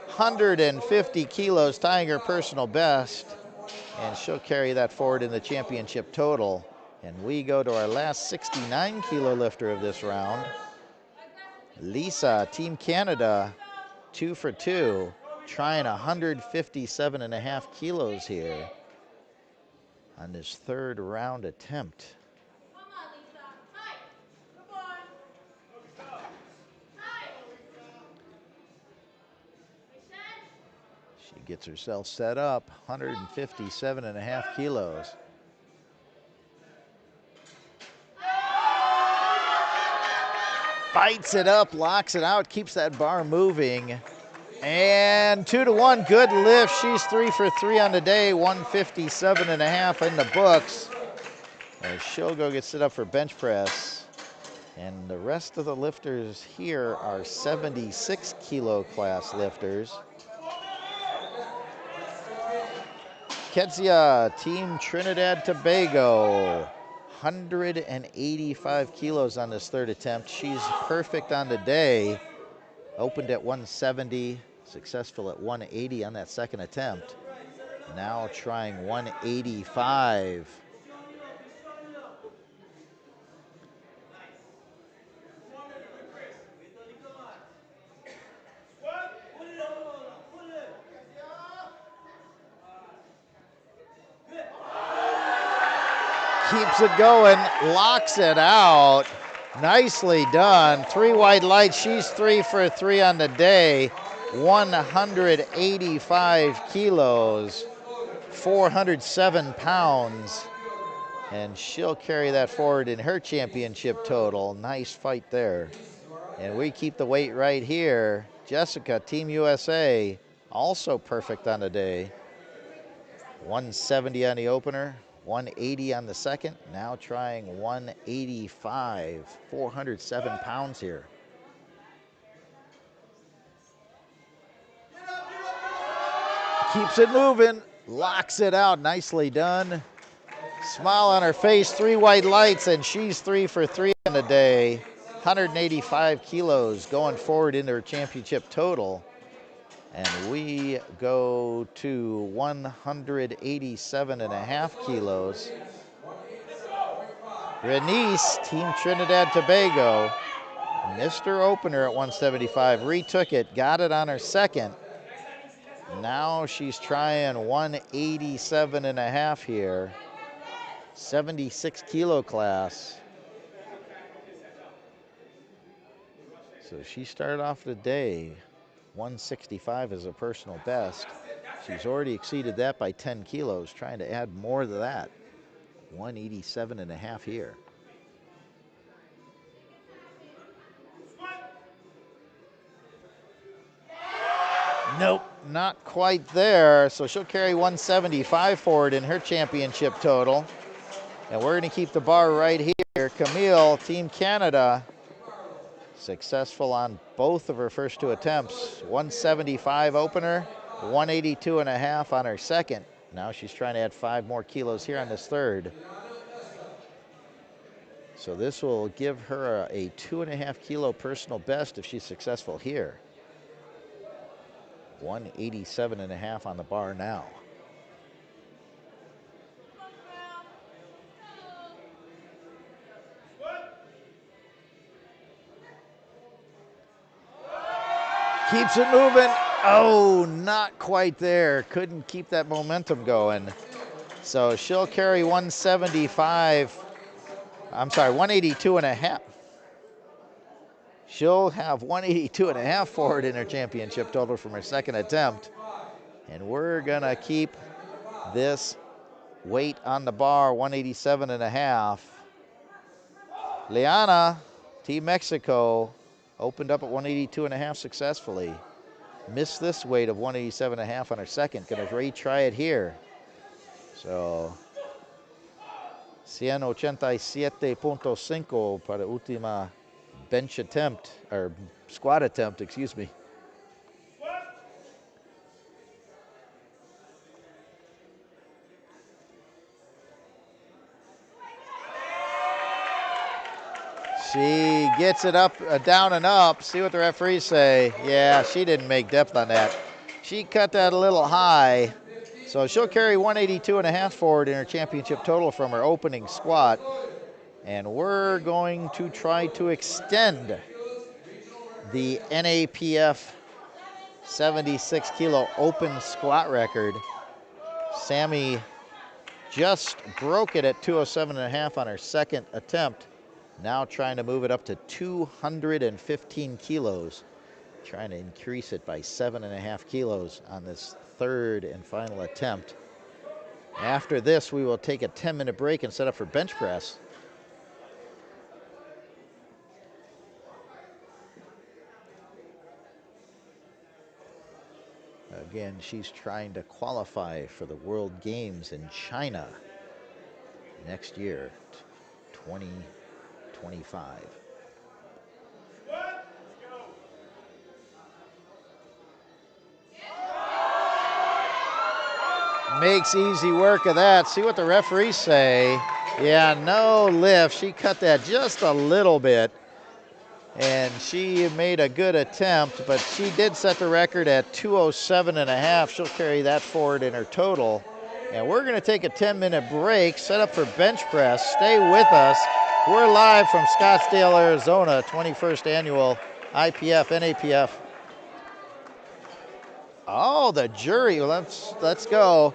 150 kilos, tying her personal best, and she'll carry that forward in the championship total. And we go to our last 69 kilo lifter of this round. Lisa, Team Canada, 2 for 2, trying 157.5 kilos here on this 3rd round attempt. She gets herself set up, 157.5 kilos. Fights it up, locks it out, keeps that bar moving. And 2-1, good lift. She's 3 for 3 on the day, 157.5 in the books. As she'll go get set up for bench press. And the rest of the lifters here are 76 kilo class lifters. Kezia, Team Trinidad Tobago, 185 kilos on this 3rd attempt. She's perfect on the day. Opened at 170, successful at 180 on that 2nd attempt. Now trying 185. Keeps it going, locks it out. Nicely done. 3 wide lights. She's 3 for 3 on the day. 185 kilos, 407 pounds. And she'll carry that forward in her championship total. Nice fight there. And we keep the weight right here. Jessica, Team USA, also perfect on the day. 170 on the opener, 180 on the 2nd, now trying 185, 407 pounds here. Keeps it moving, locks it out, nicely done. Smile on her face, 3 white lights, and she's 3 for 3 on the day. 185 kilos going forward into her championship total. And we go to 187.5 kilos. Renice, Team Trinidad Tobago, missed her opener at 175, retook it, got it on her 2nd. Now she's trying 187.5 here. 76 kilo class. So she started off the day 165 as a personal best. She's already exceeded that by 10 kilos, trying to add more to that. 187 and a half here. Nope, not quite there. So she'll carry 175 forward in her championship total. And we're going to keep the bar right here. Camille, Team Canada, successful on both of her first two attempts. 175 opener, 182 and a half on her second. Now she's trying to add 5 more kilos here on this third. So this will give her a 2.5 kilo personal best if she's successful here. 187 and a half on the bar now. Keeps it moving. Oh, not quite there. Couldn't keep that momentum going. So she'll carry 175. I'm sorry, 182 and a half. She'll have 182 and a half forward in her championship total from her second attempt. And we're gonna keep this weight on the bar, 187 and a half. Liana, Team Mexico, opened up at 182 and a half successfully. Missed this weight of 187 and a half on her second. Gonna retry it here. So 187.5 para última bench attempt, or squat attempt, excuse me. She gets it up, down and up. See what the referees say. Yeah, she didn't make depth on that. She cut that a little high. So she'll carry 182 and a half forward in her championship total from her opening squat. And we're going to try to extend the NAPF 76 kilo open squat record. Sammy just broke it at 207 and a half on her second attempt. Now trying to move it up to 215 kilos. Trying to increase it by 7.5 kilos on this third and final attempt. After this, we will take a 10-minute break and set up for bench press. Again, she's trying to qualify for the World Games in China next year, 2025. Makes easy work of that. See what the referees say. Yeah, no lift. She cut that just a little bit. And she made a good attempt, but she did set the record at 207 and a half. She'll carry that forward in her total. And we're going to take a 10-minute break, set up for bench press. Stay with us. We're live from Scottsdale, Arizona, 21st annual IPF, NAPF. Oh, the jury, let's go.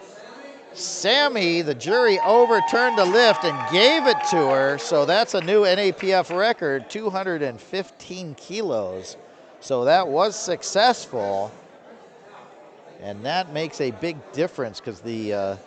Sammy, the jury overturned the lift and gave it to her, so that's a new NAPF record, 215 kilos. So that was successful, and that makes a big difference because the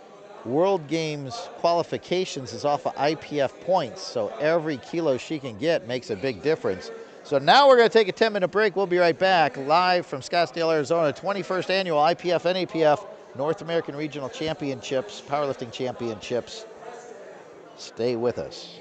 World Games qualifications is off of IPF points, so every kilo she can get makes a big difference. So now we're going to take a 10-minute break. We'll be right back, live from Scottsdale, Arizona, 21st annual IPF, NAPF North American Regional Championships, Powerlifting Championships. Stay with us.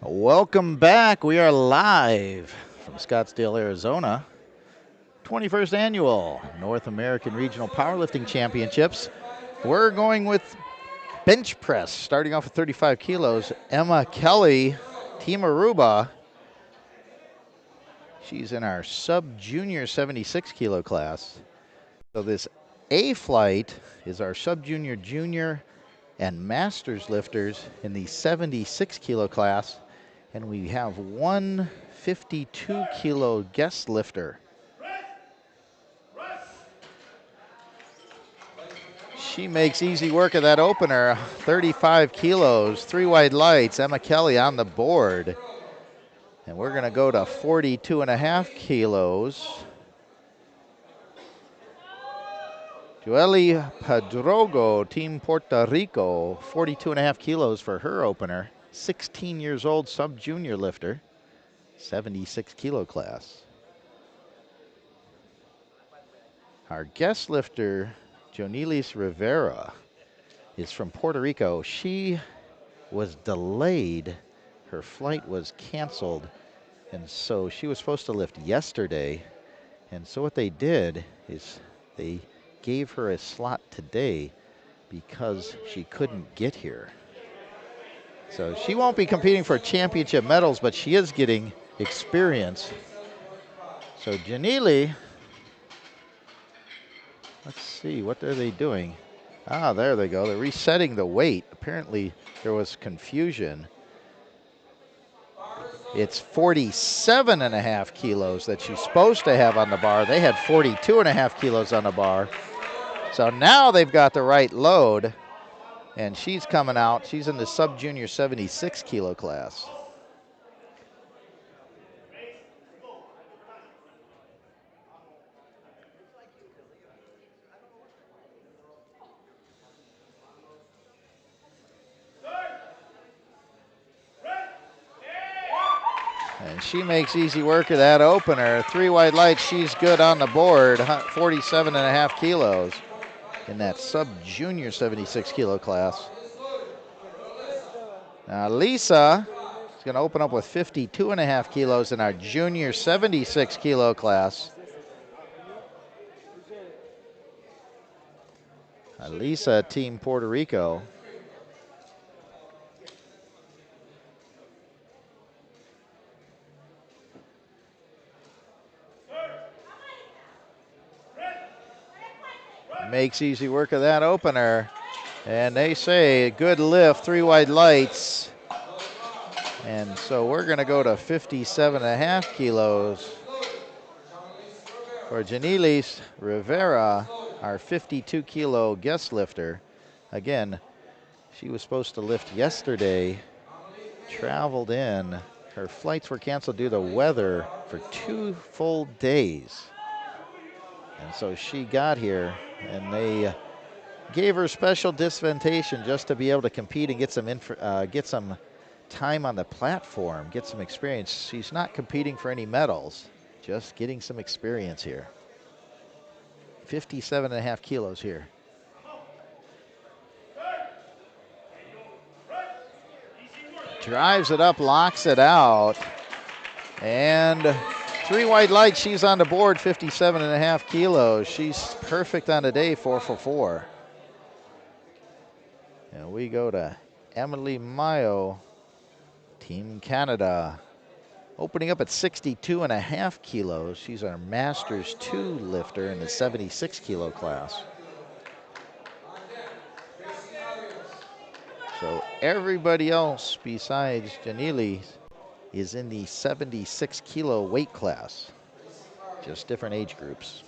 Welcome back. We are live from Scottsdale, Arizona. 21st Annual North American Regional Powerlifting Championships. We're going with bench press, starting off with 35 kilos. Emma Kelly, Team Aruba. She's in our sub-junior 76 kilo class. So this A flight is our sub-junior, junior, and masters lifters in the 76 kilo class. And we have one 52 kilo guest lifter. She makes easy work of that opener, 35 kilos, 3 wide lights, Emma Kelly on the board. And we're gonna go to 42.5 kilos. Joely Padrogo, Team Puerto Rico, 42.5 kilos for her opener. 16 years old, sub-junior lifter, 76 kilo class. Our guest lifter, Jonilis Rivera, is from Puerto Rico. She was delayed. Her flight was canceled, and so she was supposed to lift yesterday. And so what they did is they gave her a slot today because she couldn't get here. So she won't be competing for championship medals, but she is getting experience. So Janili, let's see, what are they doing? Ah, there they go. They're resetting the weight. Apparently there was confusion. It's 47.5 kilos that she's supposed to have on the bar. They had 42.5 kilos on the bar. So now they've got the right load, and she's coming out. She's in the sub-junior 76 kilo class. And she makes easy work of that opener. 3 wide lights, she's good on the board. 47.5 kilos in that sub-junior 76 kilo class. Now Lisa is going to open up with 52.5 kilos in our junior 76 kilo class. Lisa, Team Puerto Rico. Makes easy work of that opener. And they say good lift, 3 wide lights. And so we're going to go to 57.5 kilos for Janilis Rivera, our 52 kilo guest lifter. Again, she was supposed to lift yesterday, traveled in. Her flights were canceled due to weather for 2 full days. And so she got here, and they gave her special dispensation just to be able to compete and get some time on the platform, get some experience. She's not competing for any medals, just getting some experience here. 57.5 kilos here. Drives it up, locks it out, and 3 wide lights, she's on the board, 57.5 kilos. She's perfect on the day, 4 for 4. And we go to Emily Mayo, Team Canada. Opening up at 62.5 kilos. She's our Masters 2 lifter in the 76 kilo class. So everybody else besides Janili is in the 76 kilo weight class. Just different age groups.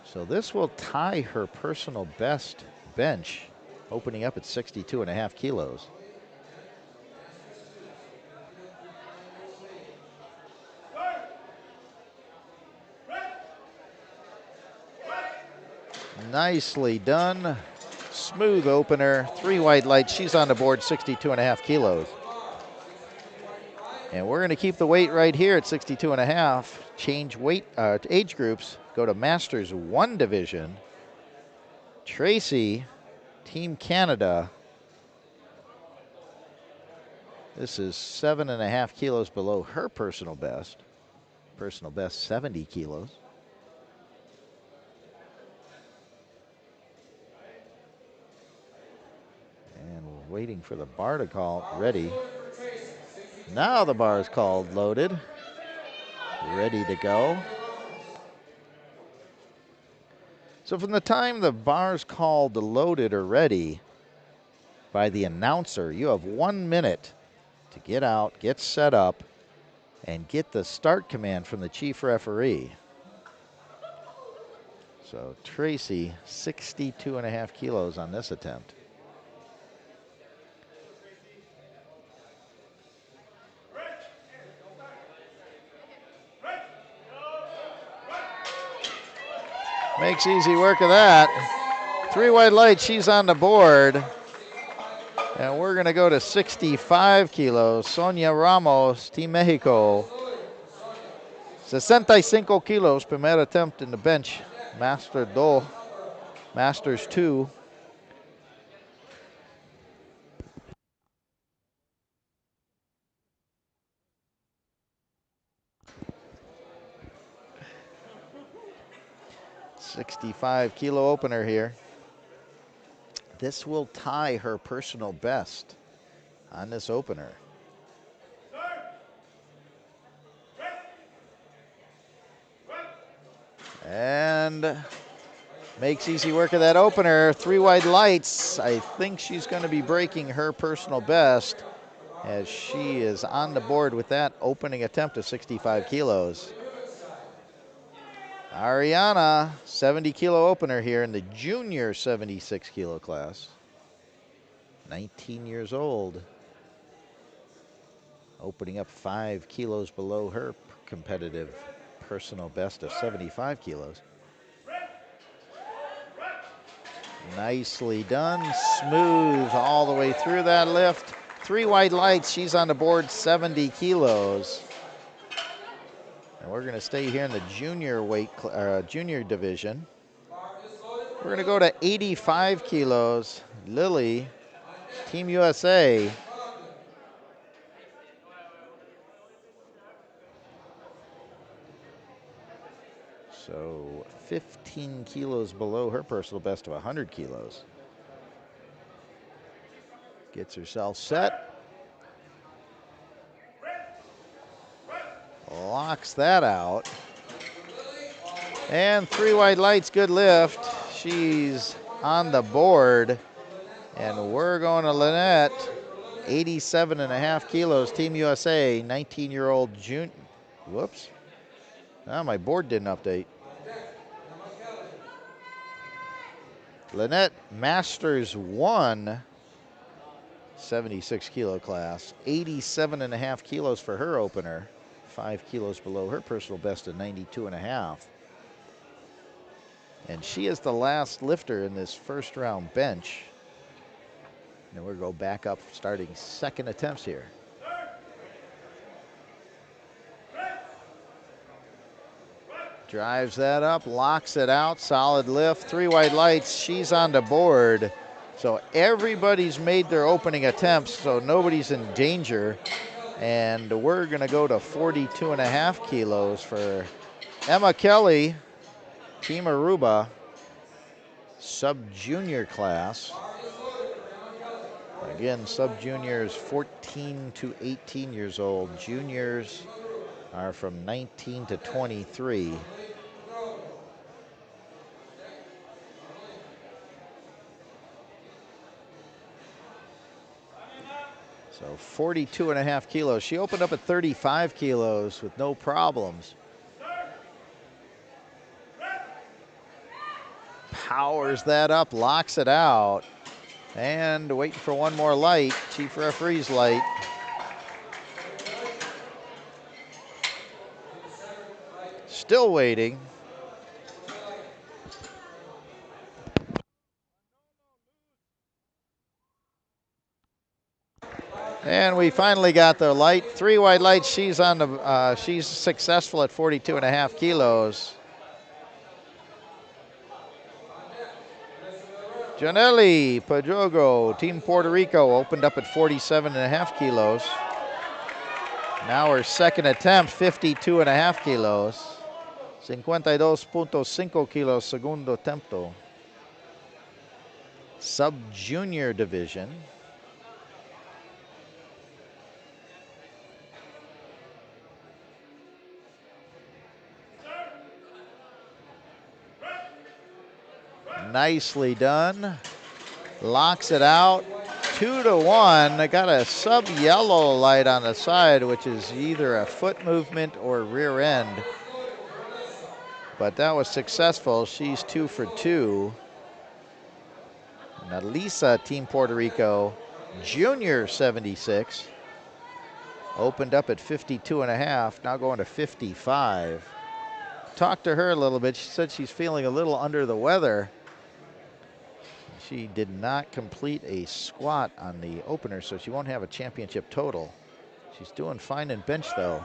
So this will tie her personal best bench, opening up at 62.5 kilos. Nicely done. Smooth opener, 3 wide lights. She's on the board, 62.5 kilos. And we're going to keep the weight right here at 62.5. Change weight age groups. Go to Masters 1 division. Tracy, Team Canada. This is 7.5 kilos below her personal best. Personal best 70 kilos. And we're waiting for the bar to call. Ready. Now the bar is called, loaded. Ready to go. So from the time the bar's called, loaded, or ready by the announcer, you have 1 minute to get out, get set up, and get the start command from the chief referee. So Tracy, 62.5 kilos on this attempt. Makes easy work of that. 3 white lights, she's on the board. And we're going to go to 65 kilos. Sonia Ramos, Team Mexico. 65 kilos, primer attempt in the bench. Masters 2. $65-kilo opener here. This will tie her personal best on this opener. And makes easy work of that opener. 3 wide lights. I think she's going to be breaking her personal best as she is on the board with that opening attempt of 65 kilos. Ariana, 70-kilo opener here in the junior 76-kilo class. 19 years old. Opening up 5 kilos below her competitive personal best of 75 kilos. Nicely done, smooth all the way through that lift. 3 wide lights, she's on the board 70 kilos. And we're gonna stay here in the junior division. We're gonna go to 85 kilos. Lily, Team USA. So 15 kilos below her personal best of 100 kilos. Gets herself set. Locks that out. And 3 wide lights, good lift. She's on the board. And we're going to Lynette, 87.5 kilos, Team USA, 19-year-old June. Whoops. Oh, my board didn't update. Lynette, Masters 1, 76-kilo class, 87.5 kilos for her opener, 5 kilos below her personal best of 92.5. And she is the last lifter in this first round bench. And we're going to go back up, starting second attempts here. Drives that up, locks it out, solid lift, 3 wide lights, she's on the board. So everybody's made their opening attempts, so nobody's in danger. And we're gonna go to 42.5 kilos for Emma Kelly, Team Aruba, sub-junior class. Again, sub-juniors 14 to 18 years old. Juniors are from 19 to 23. So 42.5 kilos. She opened up at 35 kilos with no problems. Powers that up, locks it out. And waiting for one more light, chief referee's light. Still waiting. And we finally got the light. 3 wide lights, she's on the, she's successful at 42.5 kilos. Janelli Pajogo, Team Puerto Rico, opened up at 47.5 kilos. Now her second attempt, 52.5 kilos. 52.5 kilos, segundo attempo. Sub-junior division. Nicely done. Locks it out. 2-1. I got a sub-yellow light on the side, which is either a foot movement or rear end. But that was successful. She's 2 for 2. And Elisa, Team Puerto Rico, junior 76. Opened up at 52.5, now going to 55. Talked to her a little bit. She said she's feeling a little under the weather. She did not complete a squat on the opener, so she won't have a championship total. She's doing fine in bench, though.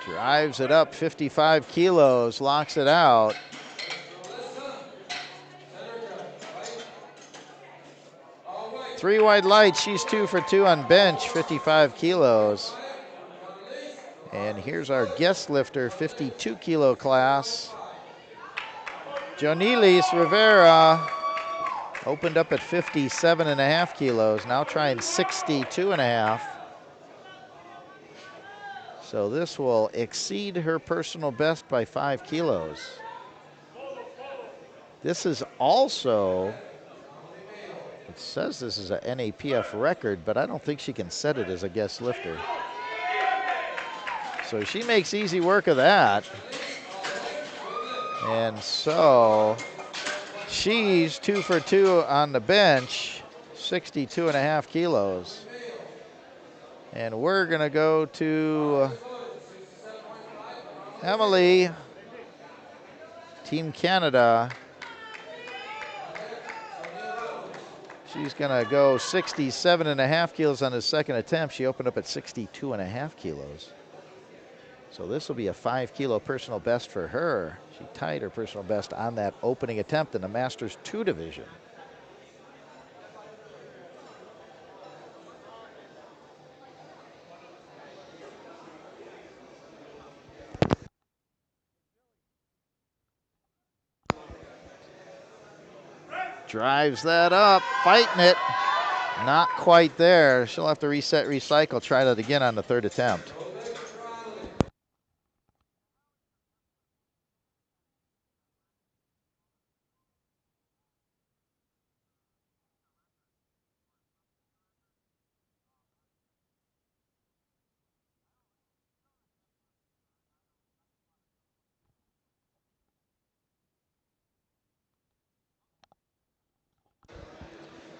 Drives it up 55 kilos, locks it out. Three wide lights, she's 2 for 2 on bench, 55 kilos. And here's our guest lifter, 52 kilo class. Jonilis Rivera opened up at 57.5 kilos, now trying 62.5. So this will exceed her personal best by 5 kilos. This is also, it says this is a NAPF record, but I don't think she can set it as a guest lifter. So she makes easy work of that. And so she's 2 for 2 on the bench, 62.5 kilos. And we're gonna go to Emily, Team Canada. She's gonna go 67.5 kilos on his second attempt. She opened up at 62.5 kilos. So this will be a 5 kilo personal best for her. She tied her personal best on that opening attempt in the Masters 2 division. Drives that up, fighting it. Not quite there. She'll have to reset, recycle, try that again on the third attempt.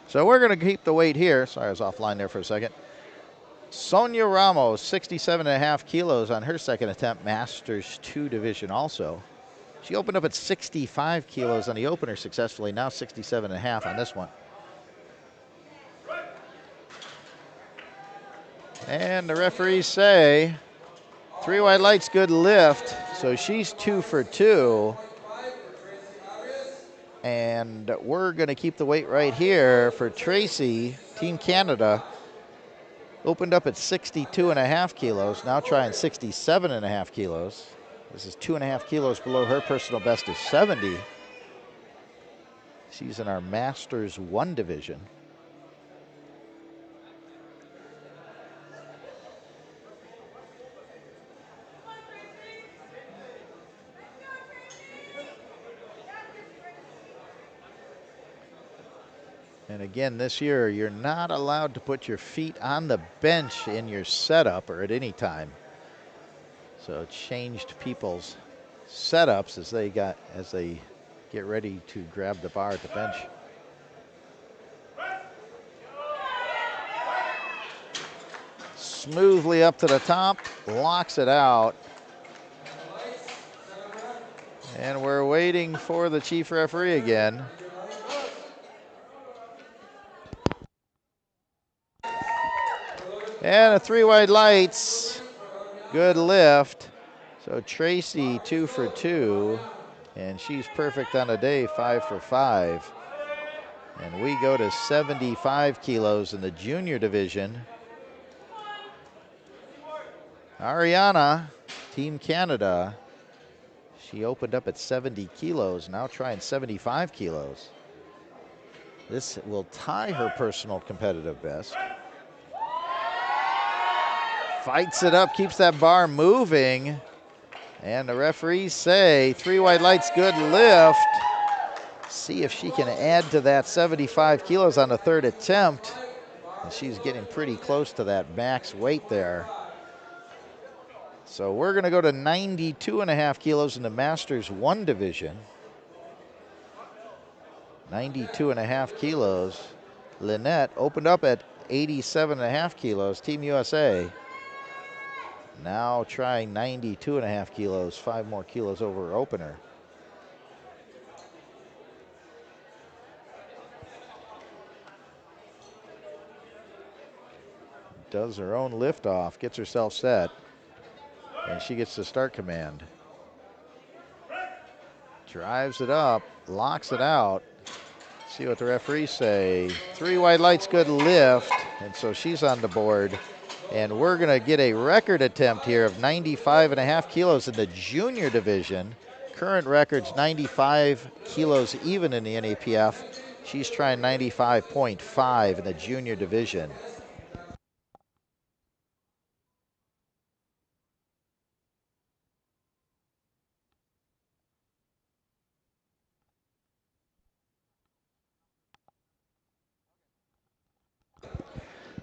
So we're going to keep the weight here. Sorry, I was offline there for a second. Sonia Ramos, 67.5 kilos on her second attempt, Masters 2 division also. She opened up at 65 kilos on the opener successfully, now 67.5 on this one. And the referees say 3 wide lights, good lift. So she's 2 for 2. And we're going to keep the weight right here for Tracy, Team Canada. Opened up at 62.5 kilos, now trying 67.5 kilos. This is 2.5 kilos below her personal best of 70. She's in our Masters 1 division. And again, this year, you're not allowed to put your feet on the bench in your setup or at any time. So it changed people's setups as they get ready to grab the bar at the bench. Smoothly up to the top, locks it out. And we're waiting for the chief referee again. And a 3 wide lights, good lift. So Tracy 2 for 2. And she's perfect on the day, 5 for 5. And we go to 75 kilos in the junior division. Ariana, Team Canada, she opened up at 70 kilos, now trying 75 kilos. This will tie her personal competitive best. Fights it up, keeps that bar moving. And the referees say 3 white lights, good lift. See if she can add to that 75 kilos on the third attempt. And she's getting pretty close to that max weight there. So we're going to go to 92.5 kilos in the Masters 1 division. 92.5 kilos. Lynette opened up at 87.5 kilos, Team USA. Now trying 92.5 kilos, 5 more kilos over her opener. Does her own lift off, gets herself set, and she gets the start command. Drives it up, locks it out. See what the referees say. 3 white lights, good lift, and so she's on the board. And we're gonna get a record attempt here of 95.5 kilos in the junior division. Current record's 95 kilos even in the NAPF. She's trying 95.5 in the junior division.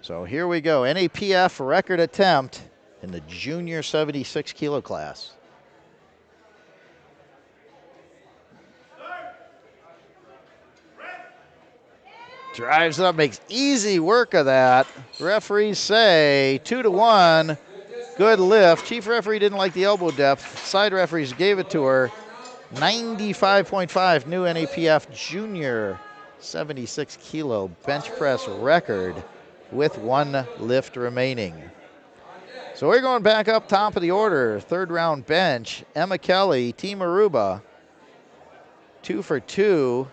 So here we go, NAPF record attempt in the junior 76 kilo class. Drives it up, makes easy work of that. Referees say 2-1, good lift. Chief referee didn't like the elbow depth. Side referees gave it to her. 95.5, new NAPF junior 76 kilo bench press record with 1 lift remaining. So we're going back up top of the order. Third round bench, Emma Kelly, Team Aruba, 2 for 2.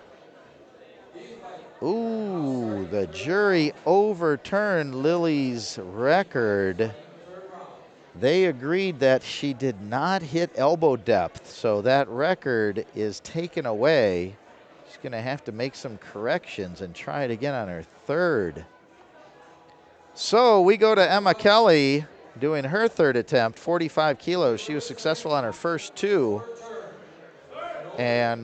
Ooh, the jury overturned Lily's record. They agreed that she did not hit elbow depth, so that record is taken away. She's gonna have to make some corrections and try it again on her third. So we go to Emma Kelly doing her third attempt, 45 kilos. She was successful on her first 2. And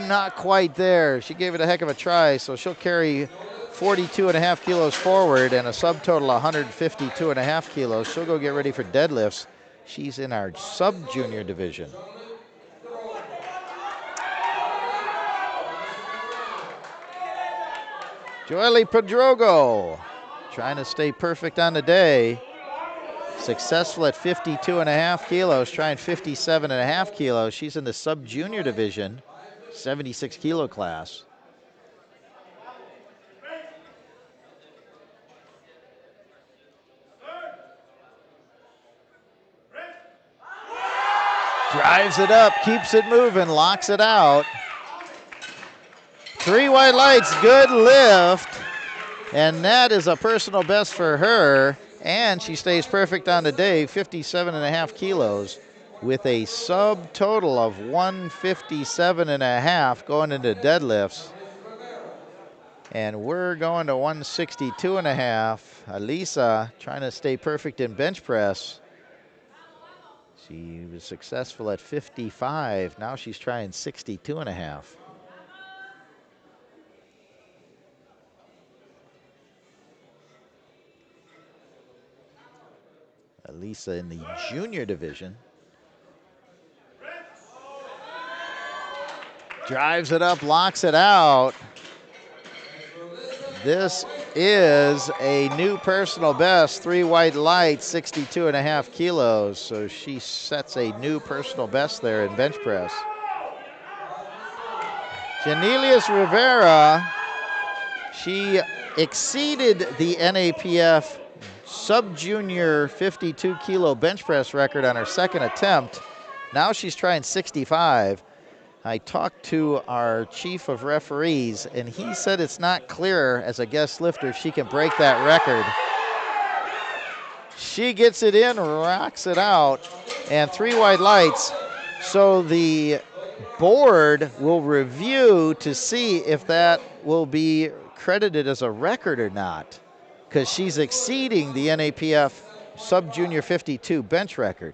not quite there. She gave it a heck of a try, so she'll carry 42.5 kilos forward and a subtotal of 152.5 kilos. She'll go get ready for deadlifts. She's in our sub-junior division. Joely Pedrogo trying to stay perfect on the day. Successful at 52.5 kilos, trying 57.5 kilos. She's in the sub-junior division, 76 kilo class. Drives it up, keeps it moving, locks it out. 3 white lights, good lift. And that is a personal best for her. And she stays perfect on the day, 57.5 kilos, with a subtotal of 157.5 going into deadlifts. And we're going to 162.5. Alisa trying to stay perfect in bench press. She was successful at 55. Now she's trying 62.5. Alisa in the junior division. Drives it up, locks it out. This is a new personal best, 3 white lights, 62.5 kilos. So she sets a new personal best there in bench press. Janelius Rivera, she exceeded the NAPF sub-junior 52 kilo bench press record on her second attempt. Now she's trying 65. I talked to our chief of referees, and he said it's not clear as a guest lifter if she can break that record. She gets it in, rocks it out, and 3 white lights. So the board will review to see if that will be credited as a record or not, because she's exceeding the NAPF sub-junior 52 bench record.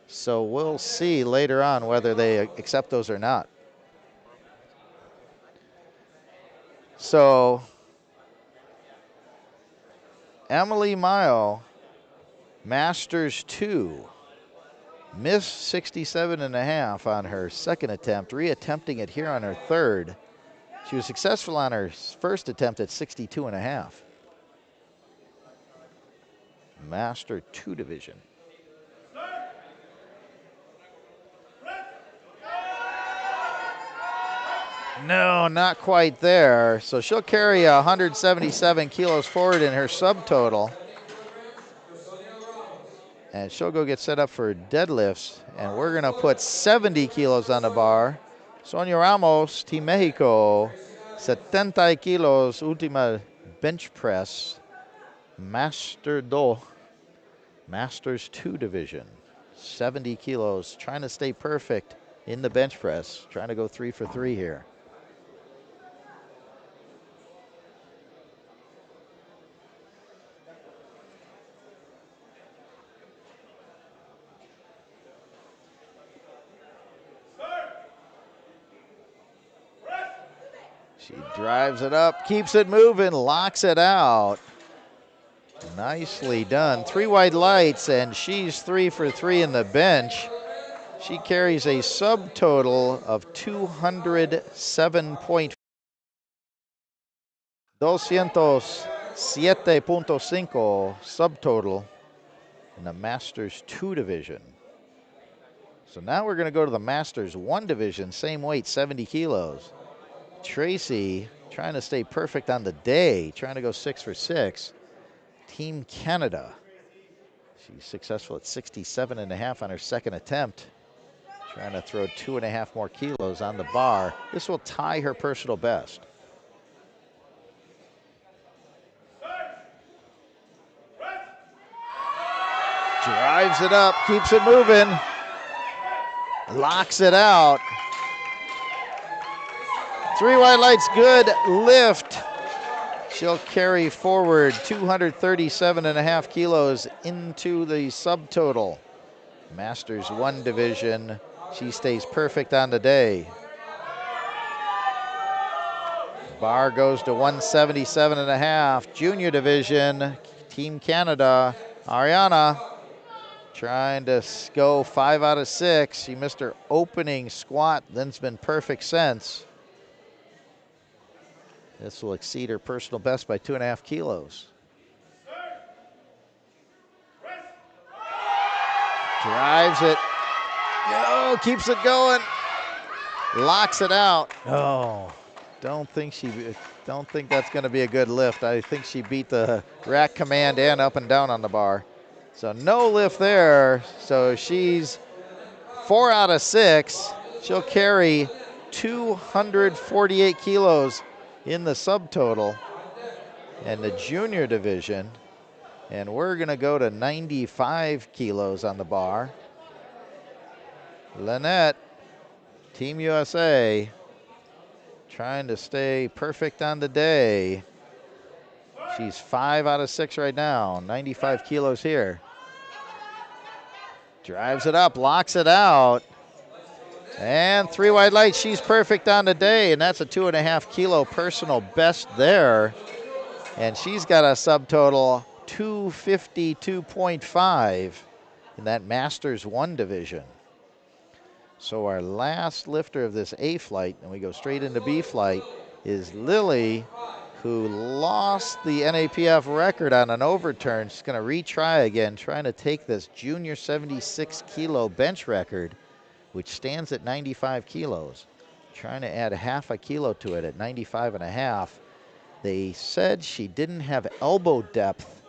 So we'll see later on whether they accept those or not. So Emily Mayo, Masters 2, missed 67.5 on her second attempt, reattempting it here on her third. She was successful on her first attempt at 62.5. Master 2 division. No, not quite there. So she'll carry 177 kilos forward in her subtotal. And she'll go get set up for deadlifts. And we're going to put 70 kilos on the bar. Sonia Ramos, Team Mexico, 70 kilos, última bench press, Master 2, Masters 2 division. 70 kilos, trying to stay perfect in the bench press, trying to go 3 for 3 here. She drives it up, keeps it moving, locks it out. Nicely done. 3 white lights, and she's 3 for 3 in the bench. She carries a subtotal of 207.5. 207.5 subtotal in the Masters 2 division. So now we're going to go to the Masters 1 division, same weight, 70 kilos. Tracy trying to stay perfect on the day, trying to go 6 for 6. Team Canada. She's successful at 67.5 on her second attempt. Trying to throw 2.5 more kilos on the bar. This will tie her personal best. Drives it up, keeps it moving. Locks it out. 3 white lights, good lift. She'll carry forward 237.5 kilos into the subtotal. Masters 1 division. She stays perfect on the day. Bar goes to 177.5. Junior division, Team Canada. Ariana trying to go 5 out of 6. She missed her opening squat, then's been perfect since. This will exceed her personal best by 2.5 kilos. Drives it. Oh, keeps it going. Locks it out. Oh, don't think that's going to be a good lift. I think she beat the rack command and up and down on the bar. So no lift there. So she's 4 out of 6. She'll carry 248 kilos in the subtotal and the junior division. And we're going to go to 95 kilos on the bar. Lynette, Team USA, trying to stay perfect on the day. She's 5 out of 6 right now, 95 kilos here. Drives it up, locks it out. And 3 white lights, she's perfect on the day, and that's a 2.5 kilo personal best there. And she's got a subtotal 252.5 in that Masters 1 division. So our last lifter of this A flight, and we go straight into B flight, is Lily, who lost the NAPF record on an overturn. She's going to retry again, trying to take this junior 76 kilo bench record, which stands at 95 kilos. Trying to add 0.5 kilo to it at 95.5. They said she didn't have elbow depth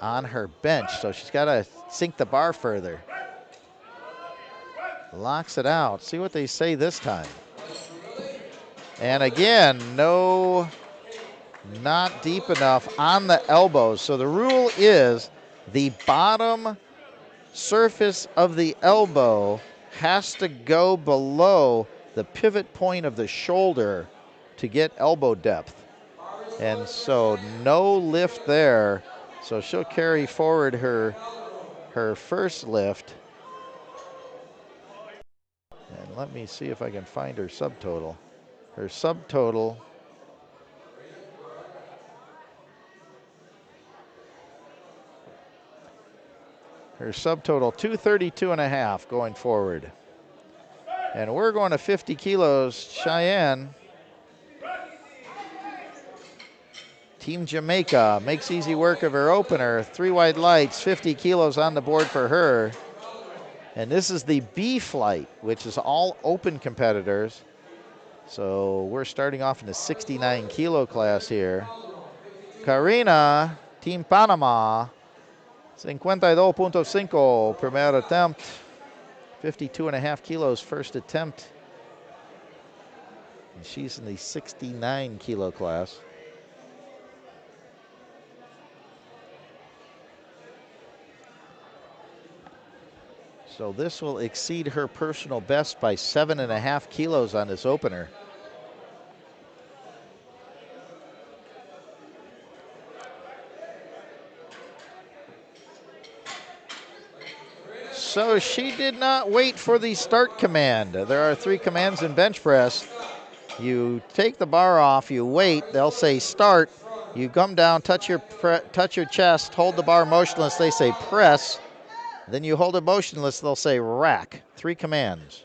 on her bench, so she's got to sink the bar further. Locks it out. See what they say this time. And again, no, not deep enough on the elbows. So the rule is the bottom surface of the elbow has to go below the pivot point of the shoulder to get elbow depth. And so no lift there. So she'll carry forward her first lift. And let me see if I can find her subtotal. Her subtotal Her subtotal 232.5 going forward. And we're going to 50 kilos. Cheyenne, Team Jamaica, makes easy work of her opener. 3 wide lights, 50 kilos on the board for her. And this is the B flight, which is all open competitors. So we're starting off in the 69 kilo class here. Karina, Team Panama, 52.5 primer attempt. 52.5 kilos first attempt. And she's in the 69 kilo class. So this will exceed her personal best by 7.5 kilos on this opener. So she did not wait for the start command. There are 3 commands in bench press. You take the bar off, you wait, they'll say start. You come down, touch your chest, hold the bar motionless, they say press. Then you hold it motionless, they'll say rack. 3 commands.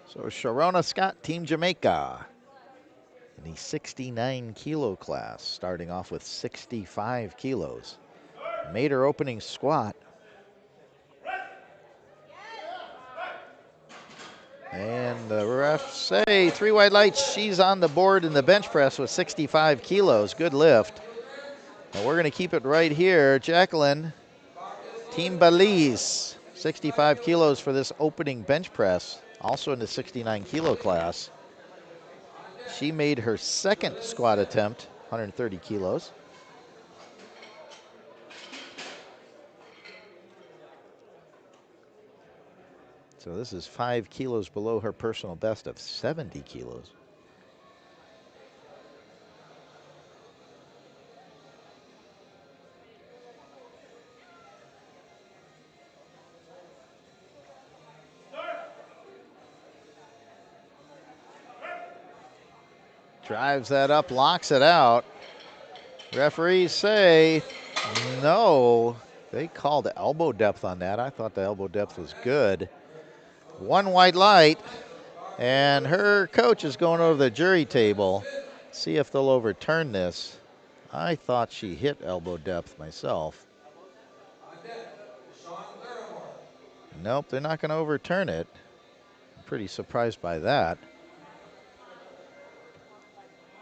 So Sharona Scott, Team Jamaica, in the 69 kilo class, starting off with 65 kilos. Made her opening squat. And the refs say 3 wide lights. She's on the board in the bench press with 65 kilos. Good lift. And we're going to keep it right here. Jacqueline, Team Belize, 65 kilos for this opening bench press. Also in the 69 kilo class. She made her second squat attempt, 130 kilos. So this is 5 kilos below her personal best of 70 kilos. Drives that up, locks it out. Referees say no. They called elbow depth on that. I thought the elbow depth was good. 1 white light, and her coach is going over the jury table. See if they'll overturn this. I thought she hit elbow depth myself. Nope, they're not going to overturn it. I'm pretty surprised by that.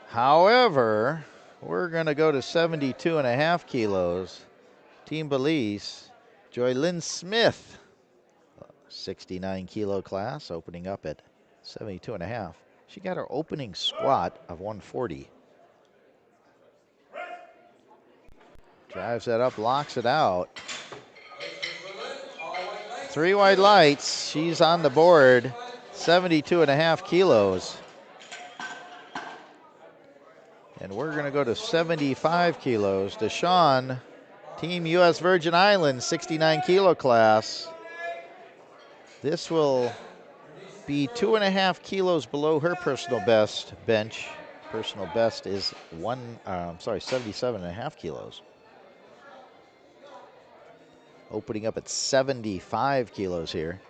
However, we're going to go to 72.5 kilos. Team Belize, Joylyn Smith, 69 kilo class, opening up at 72.5. She got her opening squat of 140. Drives that up, locks it out. 3 wide lights. She's on the board, 72.5 kilos. And we're going to go to 75 kilos. Deshawn, Team U.S. Virgin Islands, 69 kilo class. This will be 2.5 kilos below her personal best bench. Personal best is 77.5 kilos. Opening up at 75 kilos here.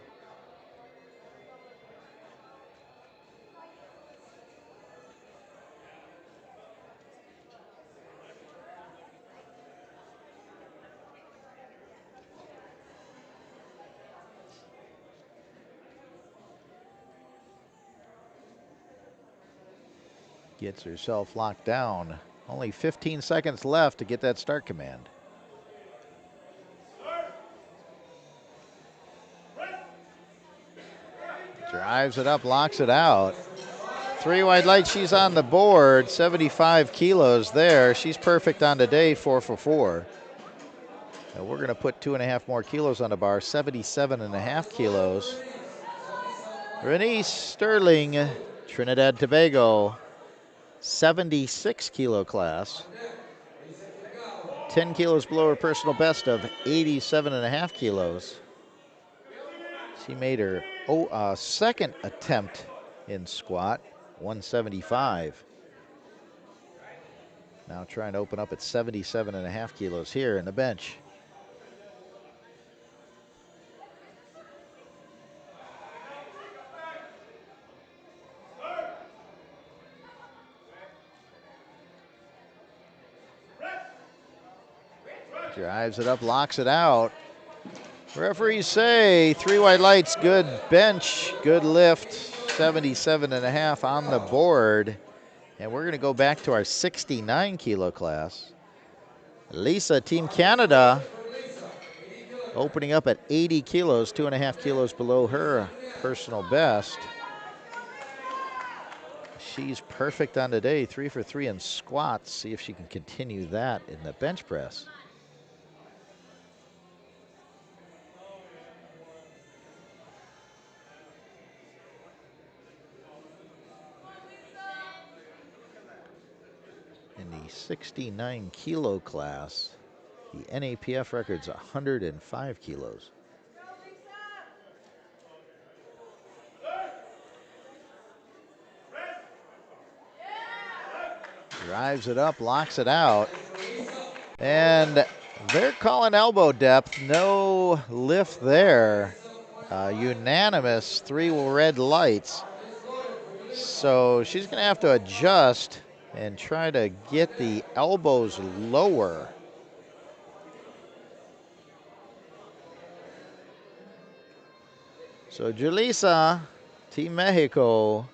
Gets herself locked down. Only 15 seconds left to get that start command. Drives it up, locks it out. 3 wide lights, she's on the board. 75 kilos there. She's perfect on the day, 4 for 4. And we're gonna put 2.5 more kilos on the bar, 77.5 kilos. Renee Sterling, Trinidad Tobago, 76 kilo class. 10 kilos below her personal best of 87.5 kilos. She made her second attempt in squat, 175. Now trying to open up at 77.5 kilos here in the bench. Drives it up, locks it out. Referees say 3 wide lights, good bench, good lift, 77.5 on the board. And we're gonna go back to our 69 kilo class. Lisa, Team Canada, opening up at 80 kilos, 2.5 kilos below her personal best. She's perfect on the day, 3 for 3 in squats. See if she can continue that in the bench press. In the 69 kilo class, the NAPF record's 105 kilos. Drives it up, locks it out. And they're calling elbow depth. No lift there. Unanimous 3 red lights. So she's going to have to adjust and try to get the elbows lower. So Julissa, Team Mexico,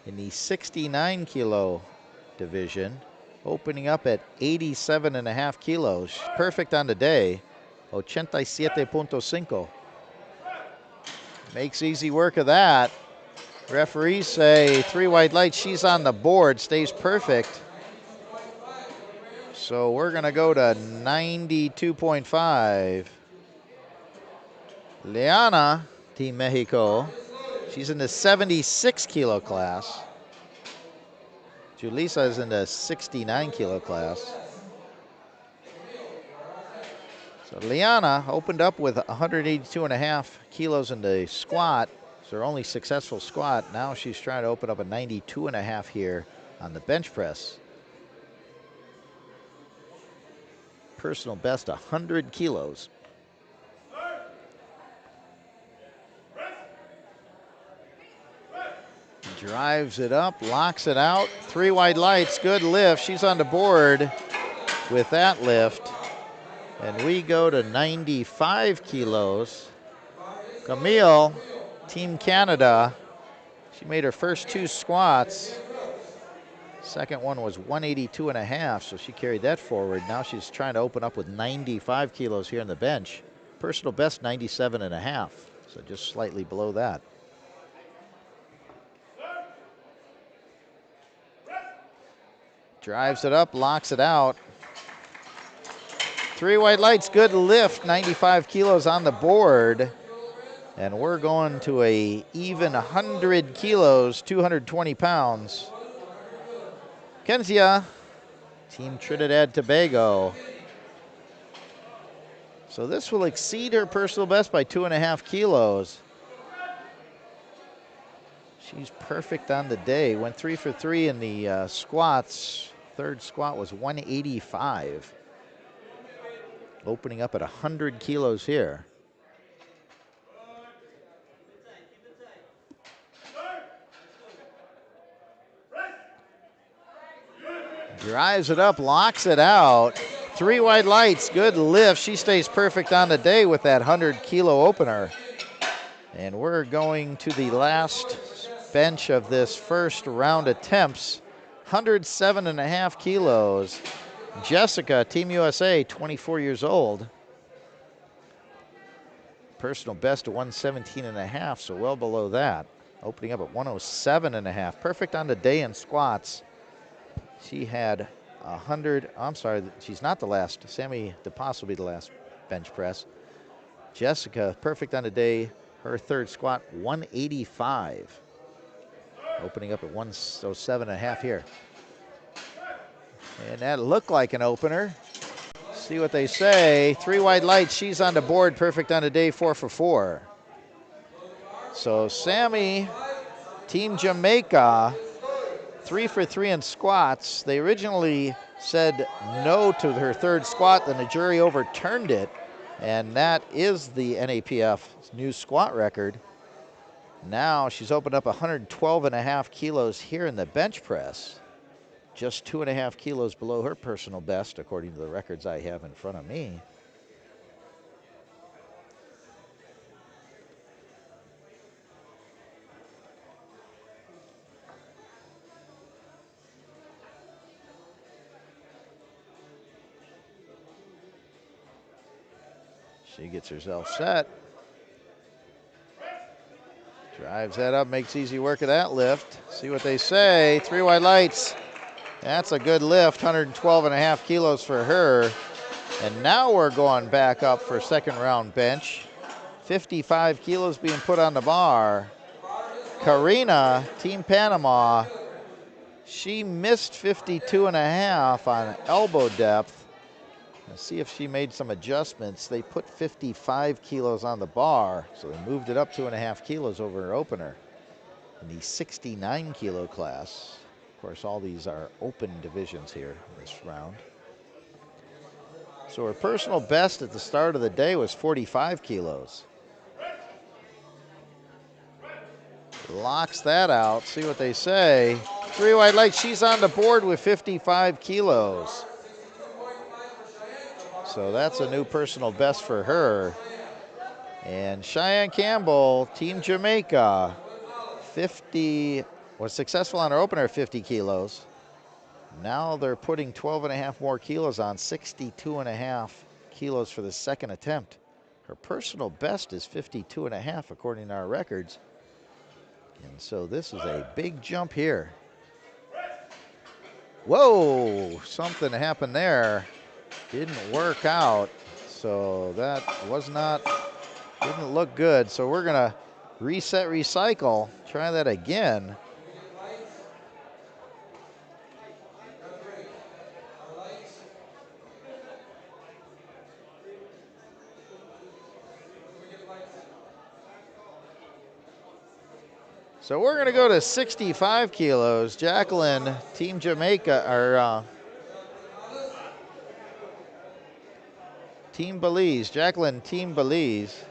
in the 69 kilo division, opening up at 87.5 kilos. Perfect on the day, 87.5. Makes easy work of that. Referees say 3 white lights, she's on the board, stays perfect. So we're gonna go to 92.5. Liana, Team Mexico, she's in the 76 kilo class. Julissa is in the 69 kilo class. So Liana opened up with 182.5 kilos in the squat. It's her only successful squat. Now she's trying to open up a 92.5 here on the bench press. Personal best 100 kilos. Drives it up, locks it out. 3 wide lights, good lift. She's on the board with that lift. And we go to 95 kilos. Camille, Team Canada, she made her first 2 squats. Second one was 182.5, so she carried that forward. Now she's trying to open up with 95 kilos here on the bench. Personal best 97.5, so just slightly below that. Drives it up, locks it out. 3 white lights, good lift, 95 kilos on the board. And we're going to a even 100 kilos, 220 pounds. Kenzia, Team Trinidad Tobago. So this will exceed her personal best by 2.5 kilos. She's perfect on the day. Went 3 for 3 in the squats. Third squat was 185. Opening up at 100 kilos here. Drives it up, locks it out. 3 wide lights, good lift. She stays perfect on the day with that 100 kilo opener. And we're going to the last bench of this first round attempts. 107.5 kilos. Jessica, Team USA, 24 years old. Personal best of 117.5, so well below that. Opening up at 107.5. Perfect on the day in squats. She had 100, I'm sorry, she's not the last. Sammy DePass will be the last bench press. Jessica, perfect on the day. Her third squat, 185. Opening up at 107.5 here. And that looked like an opener. See what they say. 3 wide lights, she's on the board, perfect on the day, 4 for 4. So Sammy, Team Jamaica, 3 for 3 in squats. They originally said no to her third squat, then the jury overturned it, and that is the NAPF new squat record. Now she's opened up 112.5 kilos here in the bench press, just 2.5 kilos below her personal best, according to the records I have in front of me. She gets herself set. Drives that up, makes easy work of that lift. See what they say. 3 wide lights. That's a good lift, 112.5 kilos for her. And now we're going back up for second round bench. 55 kilos being put on the bar. Karina, Team Panama, she missed 52.5 on elbow depth. Let's see if she made some adjustments. They put 55 kilos on the bar, so they moved it up 2.5 kilos over her opener in the 69 kilo class. Of course, all these are open divisions here in this round. So her personal best at the start of the day was 45 kilos. Locks that out. See what they say. 3 wide lights. She's on the board with 55 kilos. So that's a new personal best for her. And Cheyenne Campbell, Team Jamaica, 50, was successful on her opener at 50 kilos. Now they're putting 12.5 more kilos on, 62.5 kilos for the second attempt. Her personal best is 52.5 according to our records. And so this is a big jump here. Whoa, something happened there. Didn't work out. So that didn't look good. So we're gonna reset, recycle, try that again. So we're gonna go to 65 kilos. Jacqueline, Team Jamaica, or Team Belize. Jacqueline, Team Belize.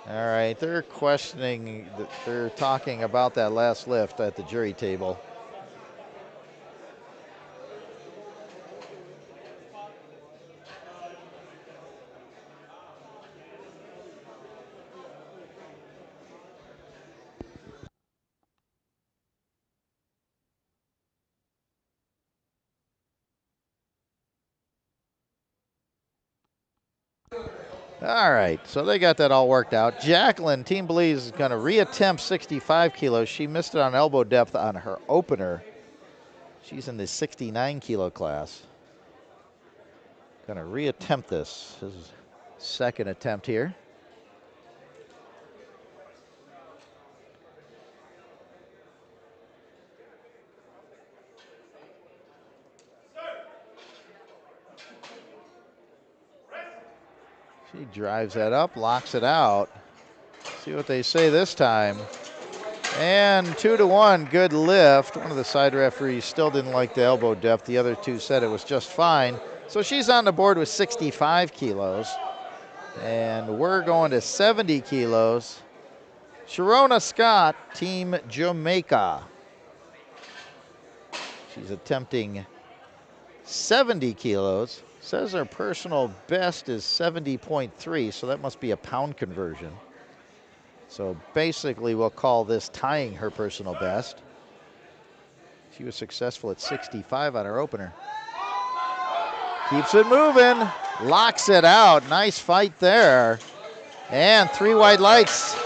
All right, they're questioning, they're talking about that last lift at the jury table. All right, so they got that all worked out. Jacqueline, Team Belize, is going to reattempt 65 kilos. She missed it on elbow depth on her opener. She's in the 69 kilo class. Going to reattempt this. This is second attempt here. She drives that up, locks it out. See what they say this time. And 2-1, good lift. One of the side referees still didn't like the elbow depth. The other two said it was just fine. So she's on the board with 65 kilos. And we're going to 70 kilos. Sharona Scott, Team Jamaica. She's attempting 70 kilos. Says her personal best is 70.3, so that must be a pound conversion. So basically we'll call this tying her personal best. She was successful at 65 on her opener. Keeps it moving, locks it out. Nice fight there. And 3 wide lights.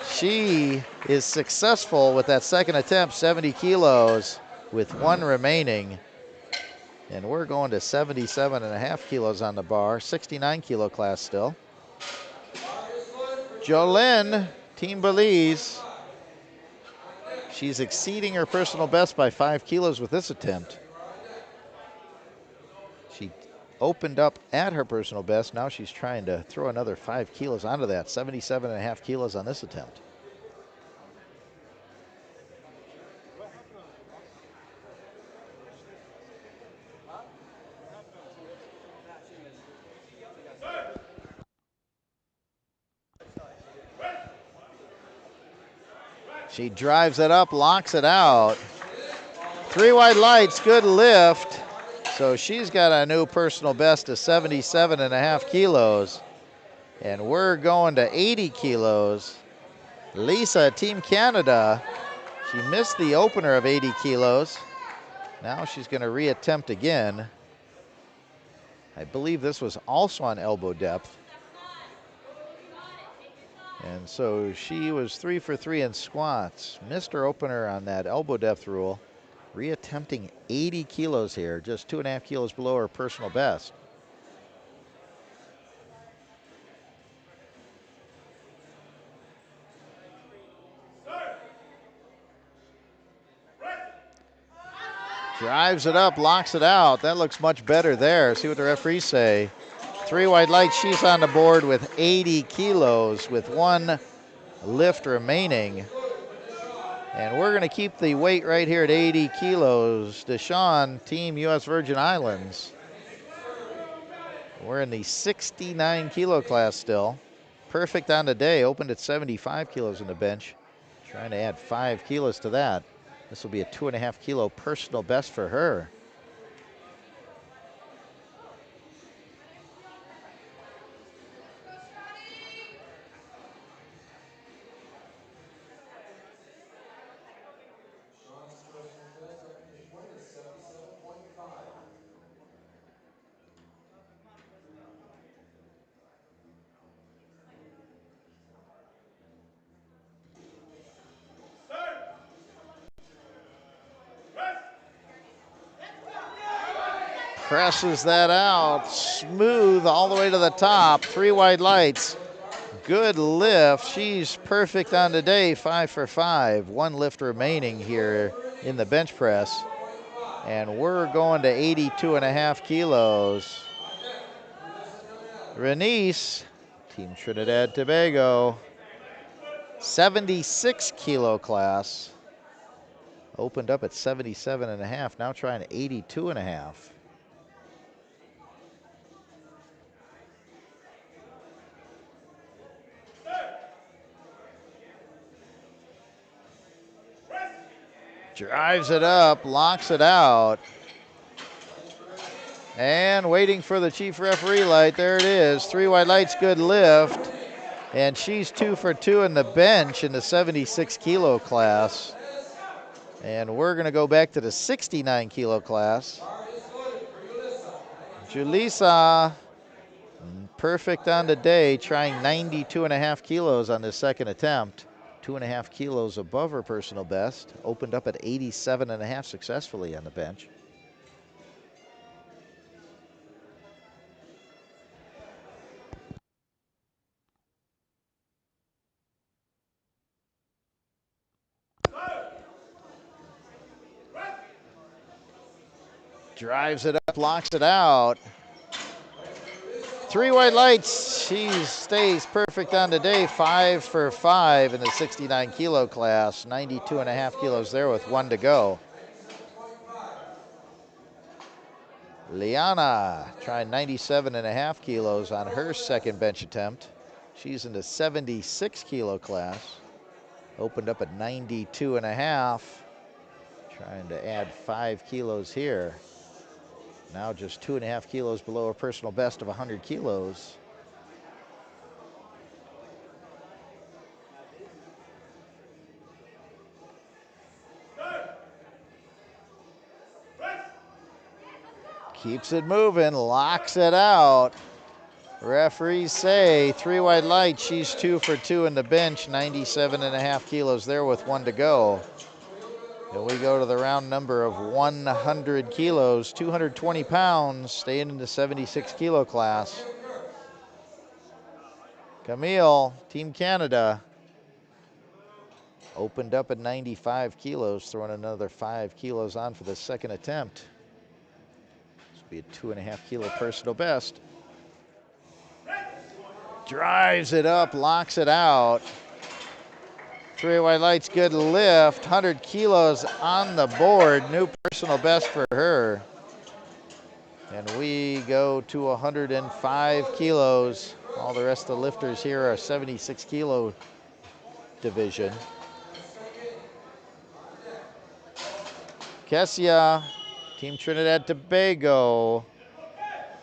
She is successful with that second attempt, 70 kilos with 1 remaining. And we're going to 77.5 kilos on the bar, 69 kilo class still. Jolene, Team Belize. She's exceeding her personal best by 5 kilos with this attempt. She opened up at her personal best. Now she's trying to throw another 5 kilos onto that, 77.5 kilos on this attempt. She drives it up, locks it out. 3 wide lights, good lift. So she's got a new personal best of 77.5 kilos. And we're going to 80 kilos. Lisa, Team Canada, she missed the opener of 80 kilos. Now she's going to reattempt again. I believe this was also on elbow depth. And so she was 3 for 3 in squats. Missed her opener on that elbow depth rule. Reattempting 80 kilos here, just 2.5 kilos below her personal best. Drives it up, locks it out. That looks much better there. See what the referees say. 3 wide lights, she's on the board with 80 kilos with 1 lift remaining. And we're gonna keep the weight right here at 80 kilos. Deshawn, Team U.S. Virgin Islands. We're in the 69 kilo class still. Perfect on the day, opened at 75 kilos on the bench. Trying to add 5 kilos to that. This will be a 2.5 kilo personal best for her. Sean's personal best at this point is 77.5. Presses that out, smooth all the way to the top. 3 wide lights, good lift. She's perfect on the day, 5 for 5. 1 lift remaining here in the bench press. And we're going to 82.5 kilos. Renice, Team Trinidad Tobago, 76 kilo class. Opened up at 77.5, now trying 82.5. Drives it up, locks it out. And waiting for the chief referee light, there it is. 3 wide lights, good lift. And she's 2 for 2 in the bench in the 76 kilo class. And we're gonna go back to the 69 kilo class. Julissa, perfect on the day, trying 92.5 kilos on this second attempt. 2.5 kilos above her personal best. Opened up at 87.5 successfully on the bench. Drives it up, locks it out. 3 wide lights, she stays perfect on the day, 5 for 5 in the 69 kilo class, 92.5 kilos there with 1 to go. Liana trying 97.5 kilos on her second bench attempt. She's in the 76 kilo class, opened up at 92.5, trying to add 5 kilos here. Now just 2.5 kilos below her personal best of 100 kilos. Keeps it moving, locks it out. Referees say 3 white lights. She's 2 for 2 in the bench, 97.5 kilos there with 1 to go. And we go to the round number of 100 kilos, 220 pounds, staying in the 76 kilo class. Camille, Team Canada, opened up at 95 kilos, throwing another 5 kilos on for the second attempt. This will be a 2.5 kilo personal best. Drives it up, locks it out. 3 white lights, good lift. 100 kilos on the board. New personal best for her. And we go to 105 kilos. All the rest of the lifters here are 76 kilo division. Kessia, Team Trinidad Tobago.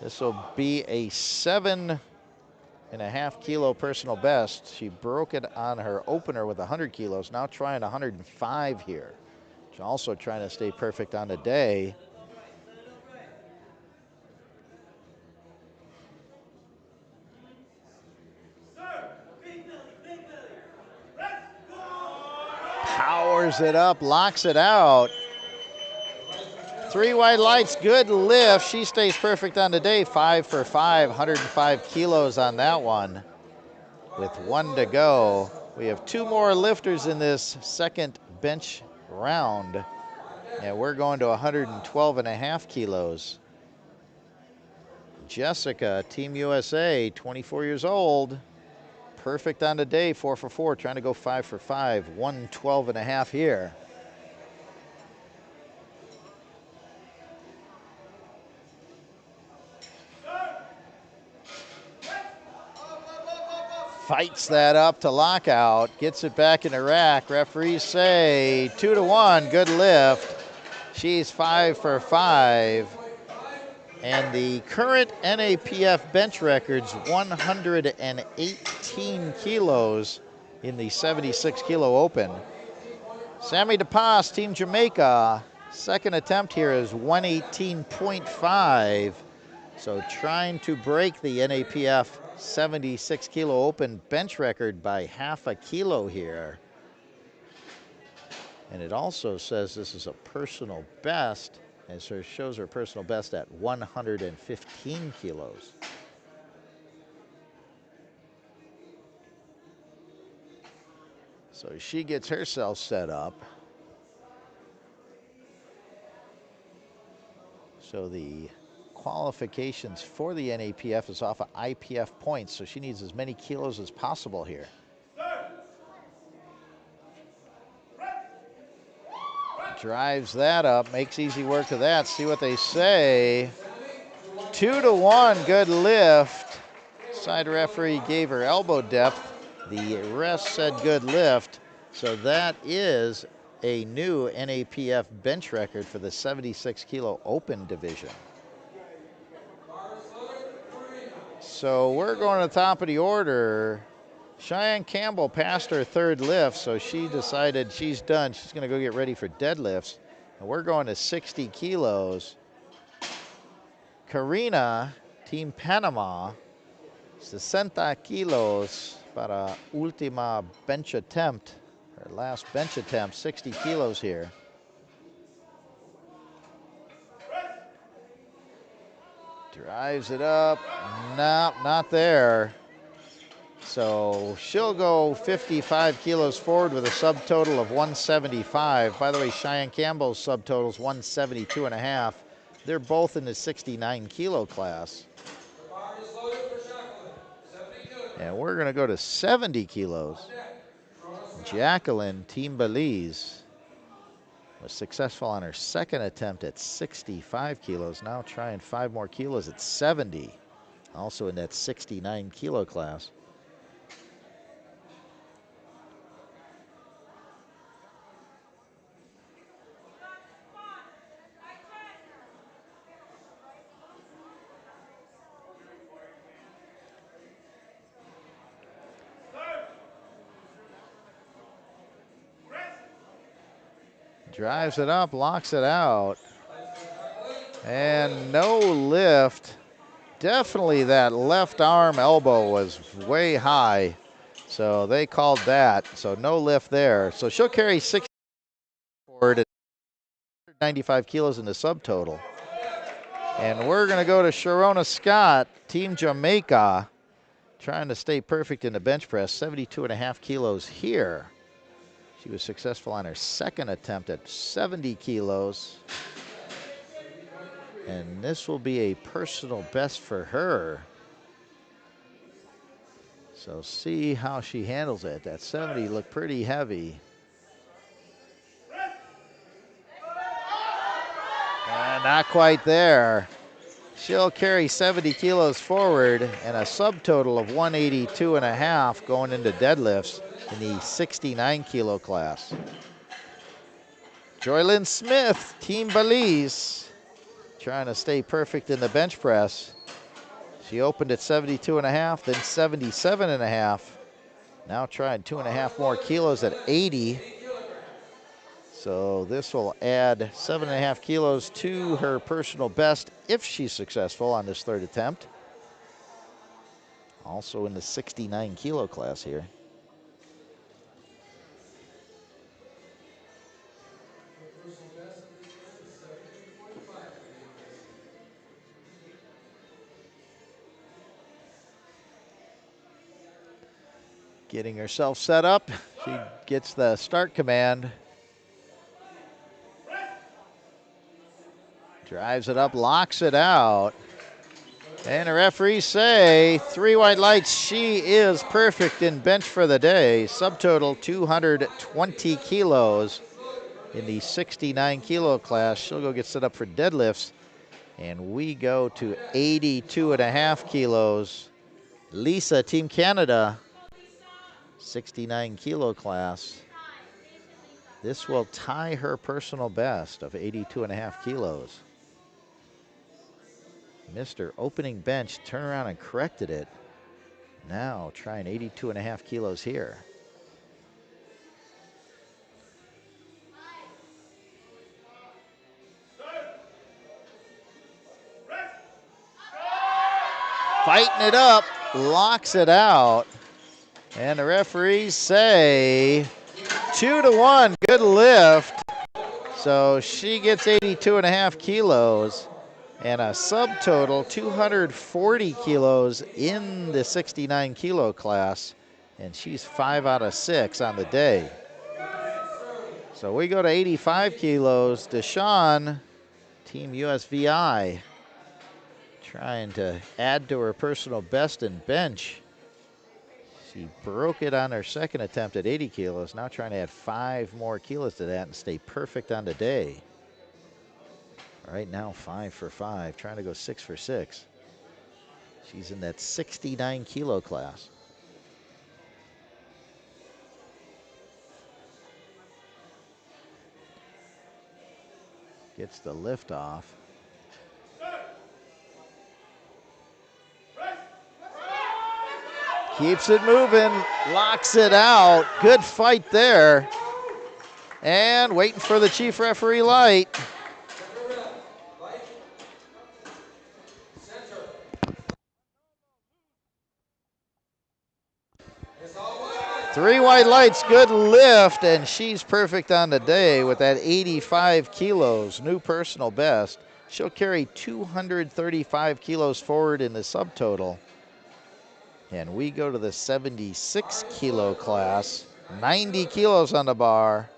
This will be a 7.5 kilo personal best. She broke it on her opener with 100 kilos, now trying 105 here. She's also trying to stay perfect on the day. Powers it up, locks it out. 3 white lights, good lift. She stays perfect on the day, 5 for 5, 105 kilos on that one. With 1 to go. We have 2 more lifters in this second bench round. And we're going to 112.5 kilos. Jessica, Team USA, 24 years old. Perfect on the day, 4 for 4, trying to go 5 for 5, 112.5 here. Fights that up to lockout, gets it back in the rack. Referees say 2 to 1, good lift. She's 5 for 5. And the current NAPF bench record's 118 kilos in the 76 kilo open. Sammy DePass, Team Jamaica, second attempt here is 118.5. So trying to break the NAPF 76 kilo open bench record by half a kilo here. And it also says this is a personal best, and so it shows her personal best at 115 kilos. So she gets herself set up. So the qualifications for the NAPF is off of IPF points, so she needs as many kilos as possible here. Drives that up, makes easy work of that. See what they say. 2 to 1, good lift. Side referee gave her elbow depth. The rest said good lift. So that is a new NAPF bench record for the 76 kilo open division. So we're going to the top of the order. Cheyenne Campbell passed her third lift, so she decided she's done. She's going to go get ready for deadlifts. And we're going to 60 kilos. Karina, Team Panama, 60 kilos para última bench attempt. Her last bench attempt, 60 kilos here. Drives it up. No, not there. So she'll go 55 kilos forward with a subtotal of 175. By the way, Cheyenne Campbell's subtotal is 172.5. They're both in the 69 kilo class. And we're going to go to 70 kilos. Jacqueline, Team Belize, was successful on her second attempt at 65 kilos. Now trying 5 more kilos at 70. Also in that 69 kilo class. Drives it up, locks it out. And no lift. Definitely that left arm elbow was way high. So they called that. So no lift there. So she'll carry 60 forward at 95 kilos in the subtotal. And we're going to go to Sharona Scott, Team Jamaica, trying to stay perfect in the bench press, 72.5 kilos here. She was successful on her second attempt at 70 kilos. And this will be a personal best for her. So see how she handles it. That 70 looked pretty heavy. Not quite there. She'll carry 70 kilos forward and a subtotal of 182.5 going into deadlifts in the 69 kilo class. Joylyn Smith, Team Belize, trying to stay perfect in the bench press. She opened at 72.5, then 77.5. Now trying 2.5 more kilos at 80. So this will add 7.5 kilos to her personal best if she's successful on this third attempt. Also in the 69 kilo class here. Getting herself set up. She gets the start command. Drives it up, locks it out. And the referees say 3 white lights. She is perfect in bench for the day. Subtotal 220 kilos in the 69 kilo class. She'll go get set up for deadlifts. And we go to 82.5 kilos. Lisa, Team Canada, 69 kilo class. This will tie her personal best of 82.5 kilos. Missed her opening bench, turned around and corrected it. Now trying 82.5 kilos here. Fighting it up, locks it out. And the referees say 2-1, good lift. So she gets 82.5 kilos and a subtotal 240 kilos in the 69 kilo class. And she's 5 out of 6 on the day. So we go to 85 kilos. Deshawn, Team USVI, trying to add to her personal best in bench. She broke it on her second attempt at 80 kilos. Now trying to add 5 more kilos to that and stay perfect on the day. Right now, 5 for 5, trying to go 6 for 6. She's in that 69 kilo class. Gets the lift off. Keeps it moving, locks it out. Good fight there. And waiting for the chief referee light. Three white lights, good lift, and she's perfect on the day with that 85 kilos, new personal best. She'll carry 235 kilos forward in the subtotal. And we go to the 76 kilo class, 90 kilos on the bar.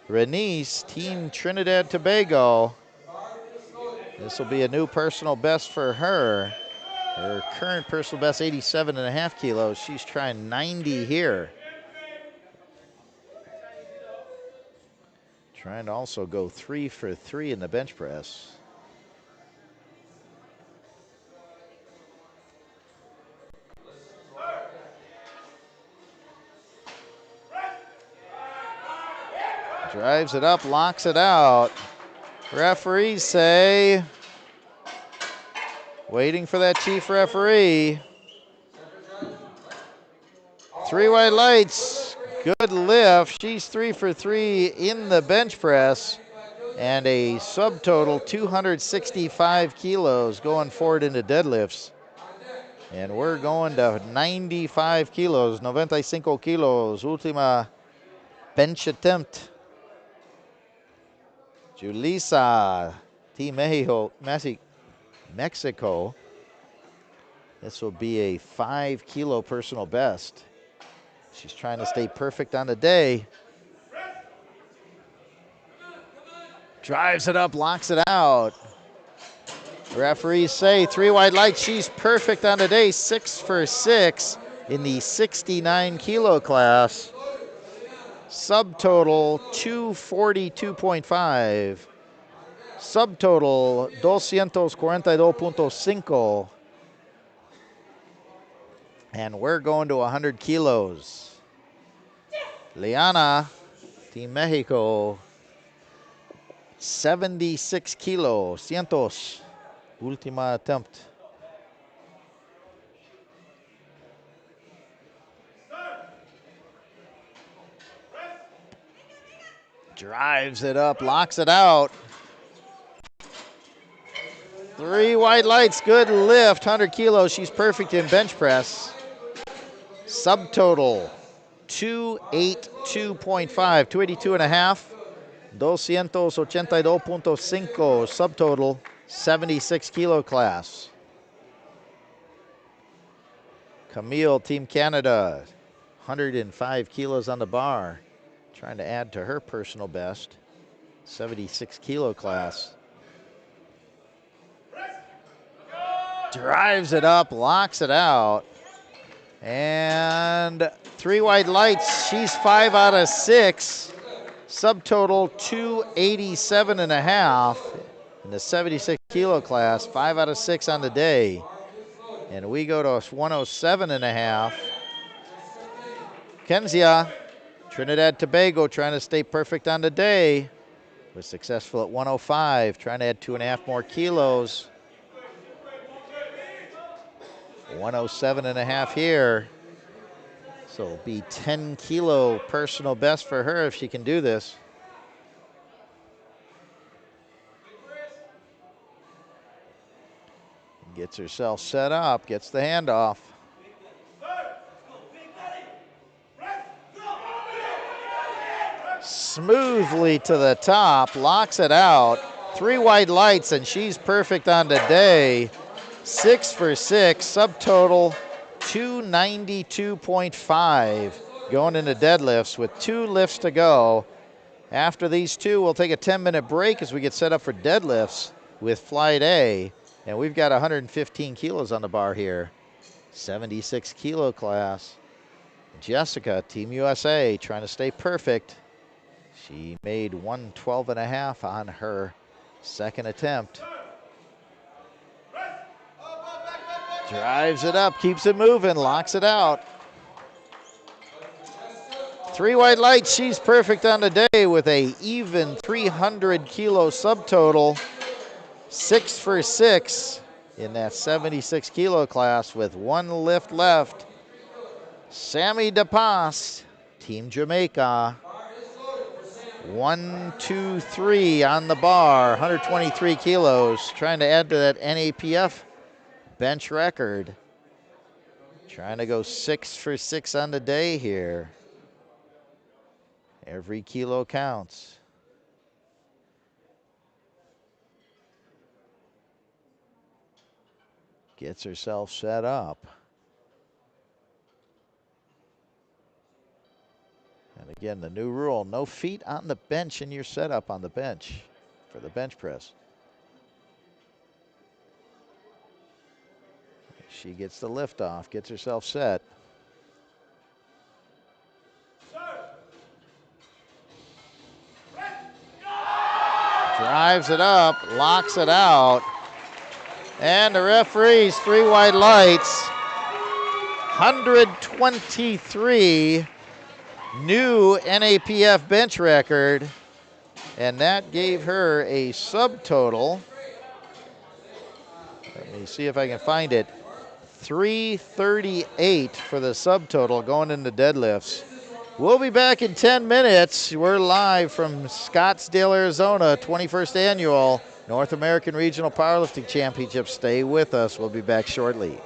Renice, Team Trinidad Tobago. This will be a new personal best for her. Her current personal best, 87.5 kilos. She's trying 90 here. Trying to also go 3 for 3 in the bench press. Drives it up, locks it out. Referees say, waiting for that chief referee. 3 white lights, good lift. She's 3 for 3 in the bench press. and a subtotal 265 kilos going forward into deadlifts. And we're going to 95 kilos, 95 kilos, última bench attempt. Julissa, Team Mexico. This will be a 5 kilo personal best. She's trying to stay perfect on the day. Drives it up, locks it out. Referees say 3 wide lights. She's perfect on the day, 6 for 6 in the 69 kilo class. Subtotal 242.5. Subtotal 242.5. And we're going to 100 kilos. Liana, Team Mexico, 76 kilos, cientos. Última attempt. Drives it up, locks it out. 3 wide lights, good lift, 100 kilos. She's perfect in bench press. Subtotal 282.5, 282.5. 282.5, subtotal 76 kilo class. Camille, Team Canada, 105 kilos on the bar. Trying to add to her personal best, 76 kilo class. Drives it up, locks it out. And 3 wide lights, she's 5 out of 6. Subtotal 287.5 in the 76 kilo class, 5 out of 6 on the day. And we go to 107.5. Kenzia, Trinidad Tobago, trying to stay perfect on the day. Was successful at 105, trying to add 2.5 more kilos. 107.5 here. So it'll be 10 kilo personal best for her if she can do this. Gets herself set up, gets the handoff. Smoothly to the top, locks it out. 3 wide lights, and she's perfect on the day. 6 for 6, subtotal 292.5. Going into deadlifts with 2 lifts to go. After these 2, we'll take a 10-minute break as we get set up for deadlifts with Flight A. And we've got 115 kilos on the bar here. 76 kilo class. Jessica, Team USA, trying to stay perfect. She made 112.5 on her second attempt. Drives it up, keeps it moving, locks it out. 3 wide lights, she's perfect on the day with a even 300 kilo subtotal. 6 for 6 in that 76 kilo class with 1 lift left. Sammy DePass, Team Jamaica. 1, 2, 3 on the bar, 123 kilos. Trying to add to that NAPF bench record. Trying to go 6 for 6 on the day here. Every kilo counts. Gets herself set up. And again, the new rule, no feet on the bench in your setup on the bench for the bench press. She gets the lift off, gets herself set. Drives it up, locks it out. And the referees, 3 wide lights. 123 new NAPF bench record. And that gave her a subtotal. Let me see if I can find it. 338 for the subtotal going into deadlifts. We'll be back in 10 minutes. We're live from Scottsdale, Arizona, 21st Annual North American Regional Powerlifting Championship. Stay with us. We'll be back shortly.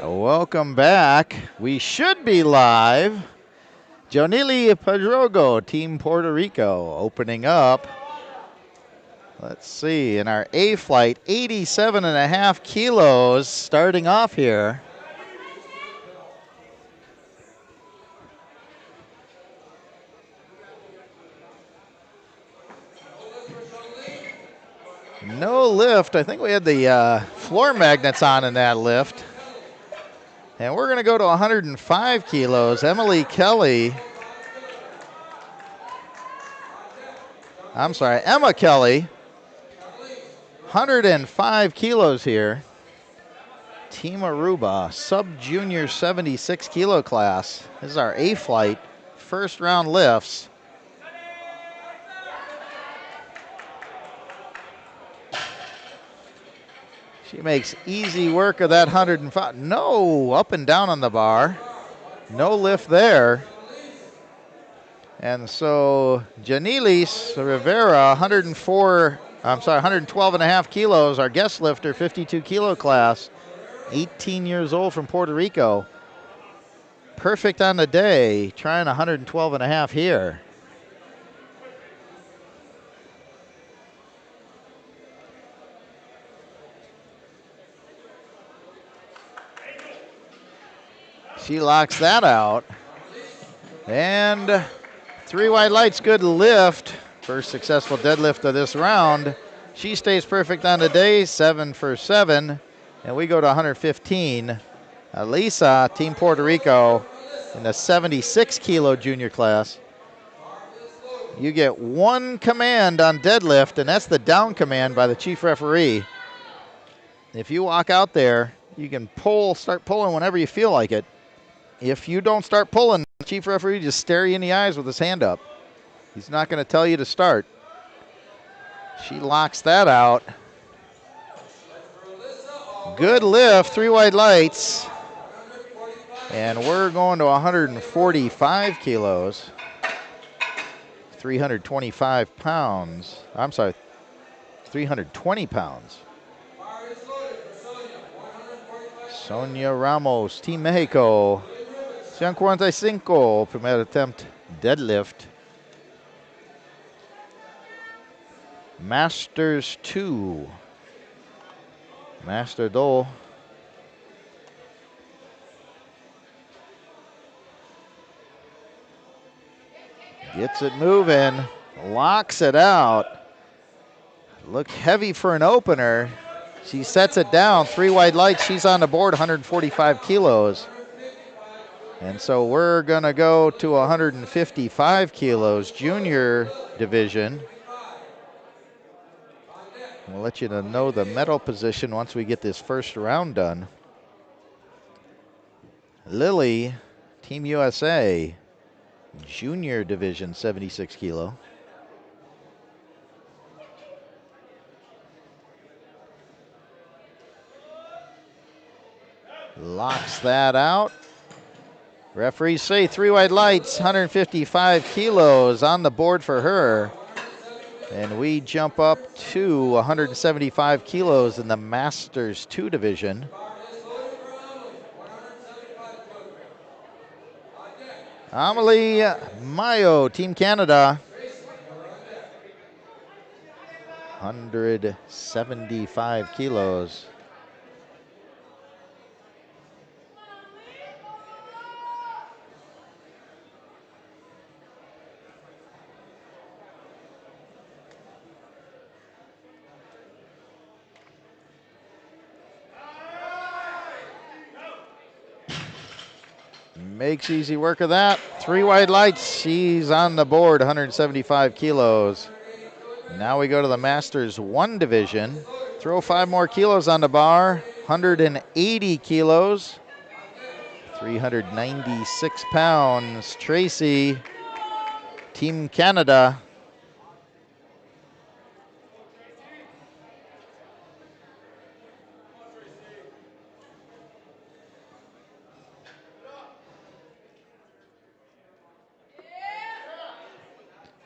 Welcome back. We should be live. Jonili Pedrogo, Team Puerto Rico, opening up. Let's see, in our A flight, 87.5 kilos starting off here. No lift. I think we had the floor magnets on in that lift. And we're going to go to 105 kilos. Emma Kelly, 105 kilos here. Team Aruba, sub-junior 76 kilo class. This is our A flight, first round lifts. She makes easy work of that 105. No, up and down on the bar. No lift there. And so Janilis Rivera, 112.5 kilos, our guest lifter, 52 kilo class, 18 years old from Puerto Rico. Perfect on the day, trying 112.5 here. She locks that out. And 3 wide lights, good lift. First successful deadlift of this round. She stays perfect on the day, 7 for 7. And we go to 115. Elisa, Team Puerto Rico, in the 76 kilo junior class. You get 1 command on deadlift, and that's the down command by the chief referee. If you walk out there, you can start pulling whenever you feel like it. If you don't start pulling, the chief referee just stare you in the eyes with his hand up. He's not going to tell you to start. She locks that out. Good lift, 3 wide lights. And we're going to 145 kilos. 325 pounds. I'm sorry, 320 pounds. Sonia Ramos, Team Mexico. 145, primer attempt, deadlift. Masters 2. Master 2. Gets it moving, locks it out. Look heavy for an opener. She sets it down, 3 wide lights. She's on the board, 145 kilos. And so we're going to go to 155 kilos, junior division. We'll let you know the medal position once we get this first round done. Lily, Team USA, junior division, 76 kilo. Locks that out. Referees say 3 wide lights, 155 kilos on the board for her. And we jump up to 175 kilos in the Masters 2 division. Amelie Mayo, Team Canada. 175 kilos. Makes easy work of that. 3 wide lights. She's on the board, 175 kilos. Now we go to the Masters 1 division. Throw 5 more kilos on the bar. 180 kilos. 396 pounds. Tracy, Team Canada.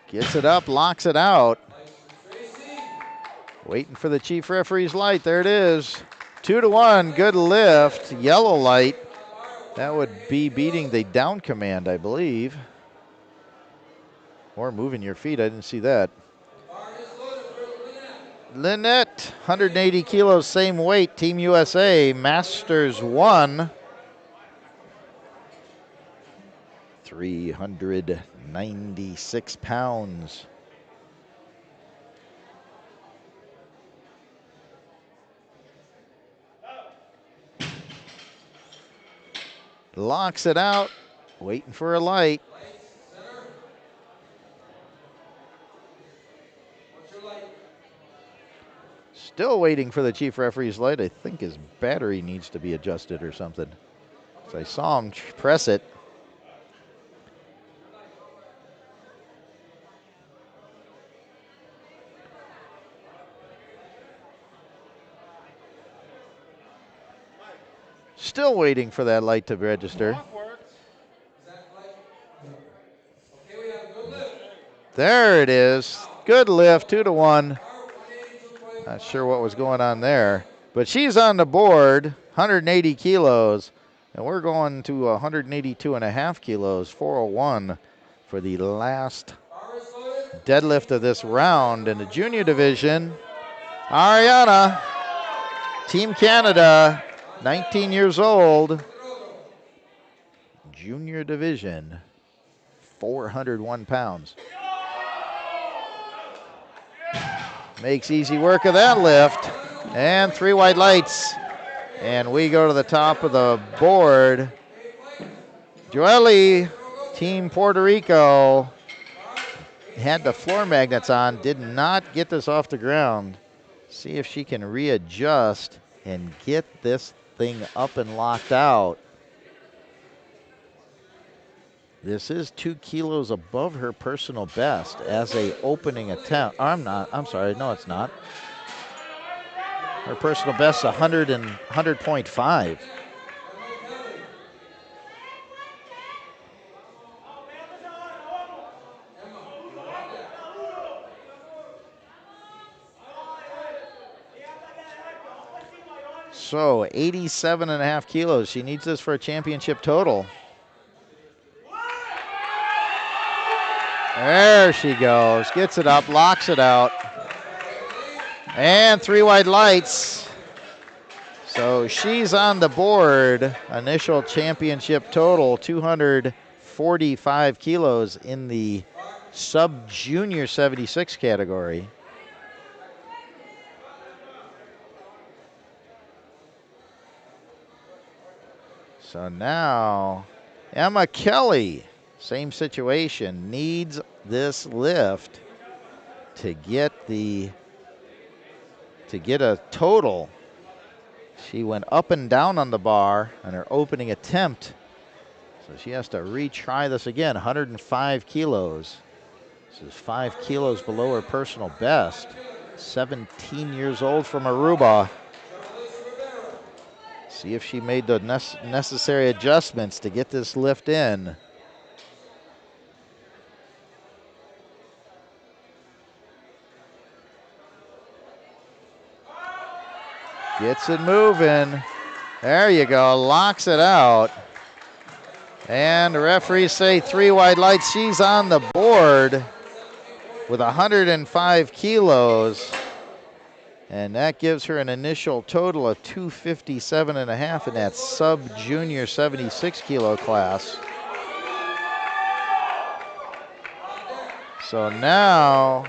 Gets it up, locks it out. Waiting for the chief referee's light. There it is. 2-1, good lift, yellow light. That would be beating the down command, I believe. Or moving your feet, I didn't see that. Lynette, 180 kilos, same weight, Team USA, Masters 1. 396 pounds. Locks it out, waiting for a light. Still waiting for the chief referee's light. I think his battery needs to be adjusted or something. So I saw him press it. Still waiting for that light to register. There it is. Good lift, 2-1. Not sure what was going on there. But she's on the board, 180 kilos. And we're going to 182.5 kilos, 401 for the last deadlift of this round. In the junior division, Ariana, Team Canada, 19 years old. Junior division, 401 pounds. Makes easy work of that lift. And 3 white lights. And we go to the top of the board. Joely, Team Puerto Rico, had the floor magnets on, did not get this off the ground. See if she can readjust and get this thing up and locked out. This is 2 kilos above her personal best as a opening attempt. I'm sorry, no it's not. Her personal best is 100.5. So 87.5 kilos. She needs this for a championship total. There she goes. Gets it up, locks it out. And 3 white lights. So she's on the board. Initial championship total, 245 kilos in the sub-junior 76 category. So now, Emma Kelly, same situation, needs this lift to get a total. She went up and down on the bar on her opening attempt. So she has to retry this again, 105 kilos. This is 5 kilos below her personal best. 17 years old from Aruba. See if she made the necessary adjustments to get this lift in. Gets it moving. There you go, locks it out. And the referees say 3 white lights. She's on the board with 105 kilos. And that gives her an initial total of 257.5 in that sub-junior 76 kilo class. So now,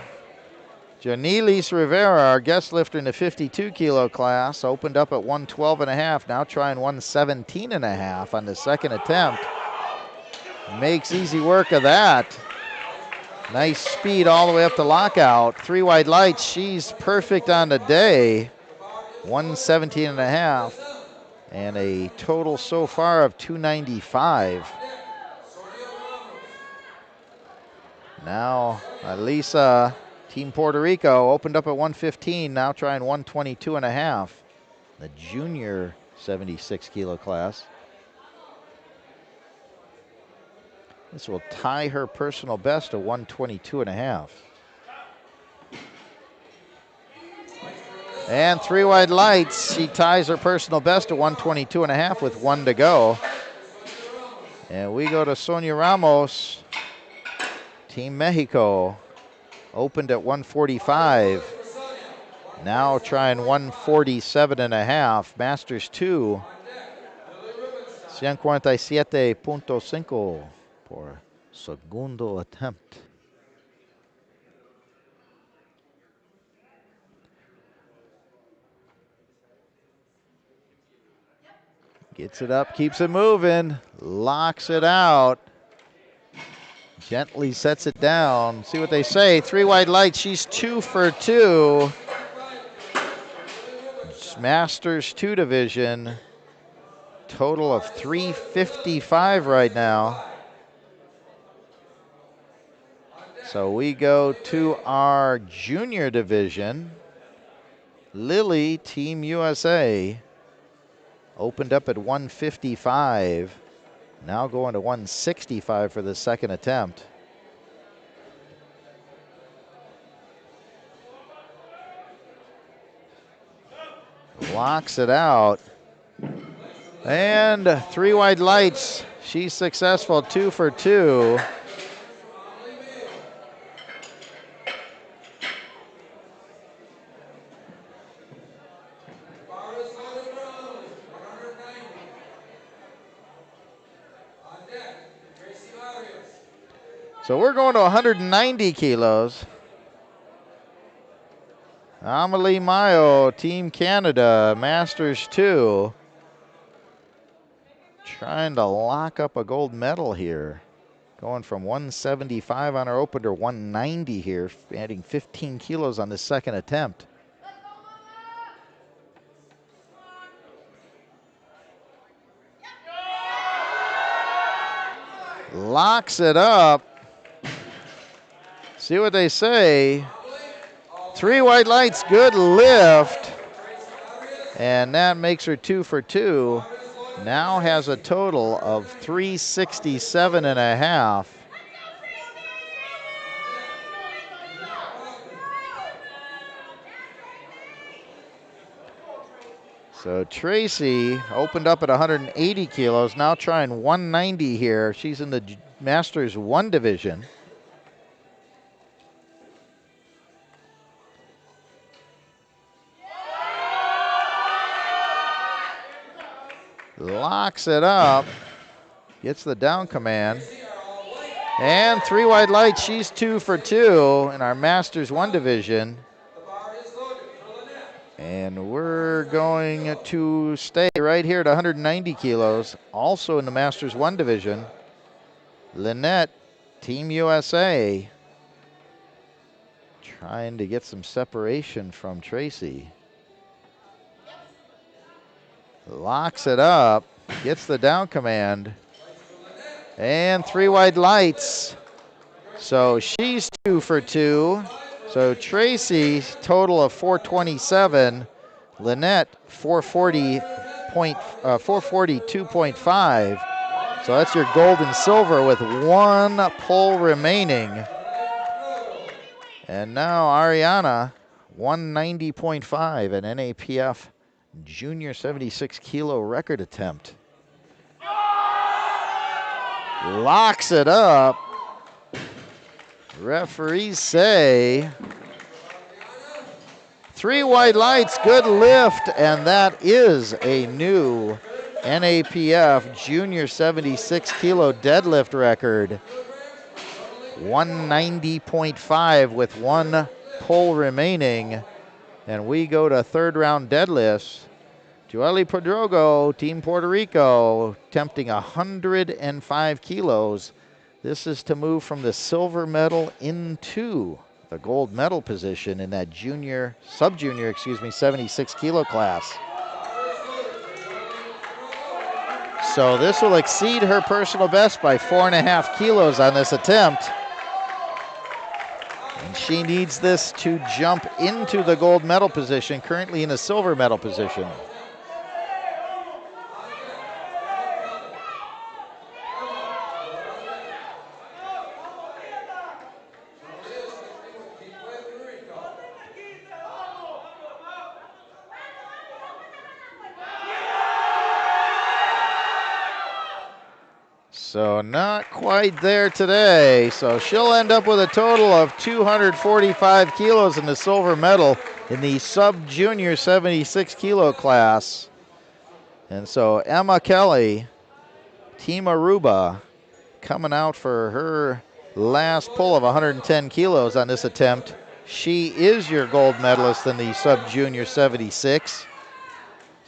Janilis Rivera, our guest lifter in the 52 kilo class, opened up at 112.5, now trying 117.5 on the second attempt. Makes easy work of that. Nice speed all the way up to lockout. 3 white lights, she's perfect on the day. 117.5 and a total so far of 295. Now, Alisa, Team Puerto Rico, opened up at 115, now trying 122.5. The junior 76 kilo class. This will tie her personal best to 122.5. And 3 wide lights. She ties her personal best at 122.5 with 1 to go. And we go to Sonia Ramos. Team Mexico opened at 145. Now trying 147.5. Masters 2. 147.5 por segundo attempt. Gets it up, keeps it moving, locks it out. Gently sets it down. See what they say. 3 wide lights. She's 2 for 2. Masters 2 division. Total of 355 right now. So we go to our junior division. Lily, Team USA, opened up at 155. Now going to 165 for the second attempt. Locks it out. And 3 wide lights. She's successful, 2 for 2. So we're going to 190 kilos. Amelie Mayo, Team Canada, Masters 2. Trying to lock up a gold medal here. Going from 175 on our open to 190 here, adding 15 kilos on the second attempt. Locks it up. See what they say. 3 wide lights, good lift. And that makes her 2 for 2. Now has a total of 367.5. So Tracy opened up at 180 kilos, now trying 190 here. She's in the Masters 1 division. Locks it up, gets the down command. And 3 wide lights, she's 2 for 2 in our Masters 1 division. And we're going to stay right here at 190 kilos, also in the Masters 1 division. Lynette, Team USA, trying to get some separation from Tracy. Locks it up, gets the down command, and 3 wide lights. So she's 2 for 2. So Tracy, total of 427. Lynette, 442.5. So that's your gold and silver with 1 pull remaining. And now Ariana, 190.5, an NAPF junior 76 kilo record attempt. Locks it up. Referees say 3 wide lights, good lift, and that is a new NAPF junior 76 kilo deadlift record. 190.5 with 1 pull remaining. And we go to third round deadlifts. Joely Pedrogo, Team Puerto Rico, attempting 105 kilos. This is to move from the silver medal into the gold medal position in that sub-junior, 76 kilo class. So this will exceed her personal best by 4.5 kilos on this attempt. And she needs this to jump into the gold medal position, currently in the silver medal position. So not quite there today. So she'll end up with a total of 245 kilos in the silver medal in the sub-junior 76 kilo class. And so Emma Kelly, Team Aruba, coming out for her last pull of 110 kilos on this attempt. She is your gold medalist in the sub-junior 76.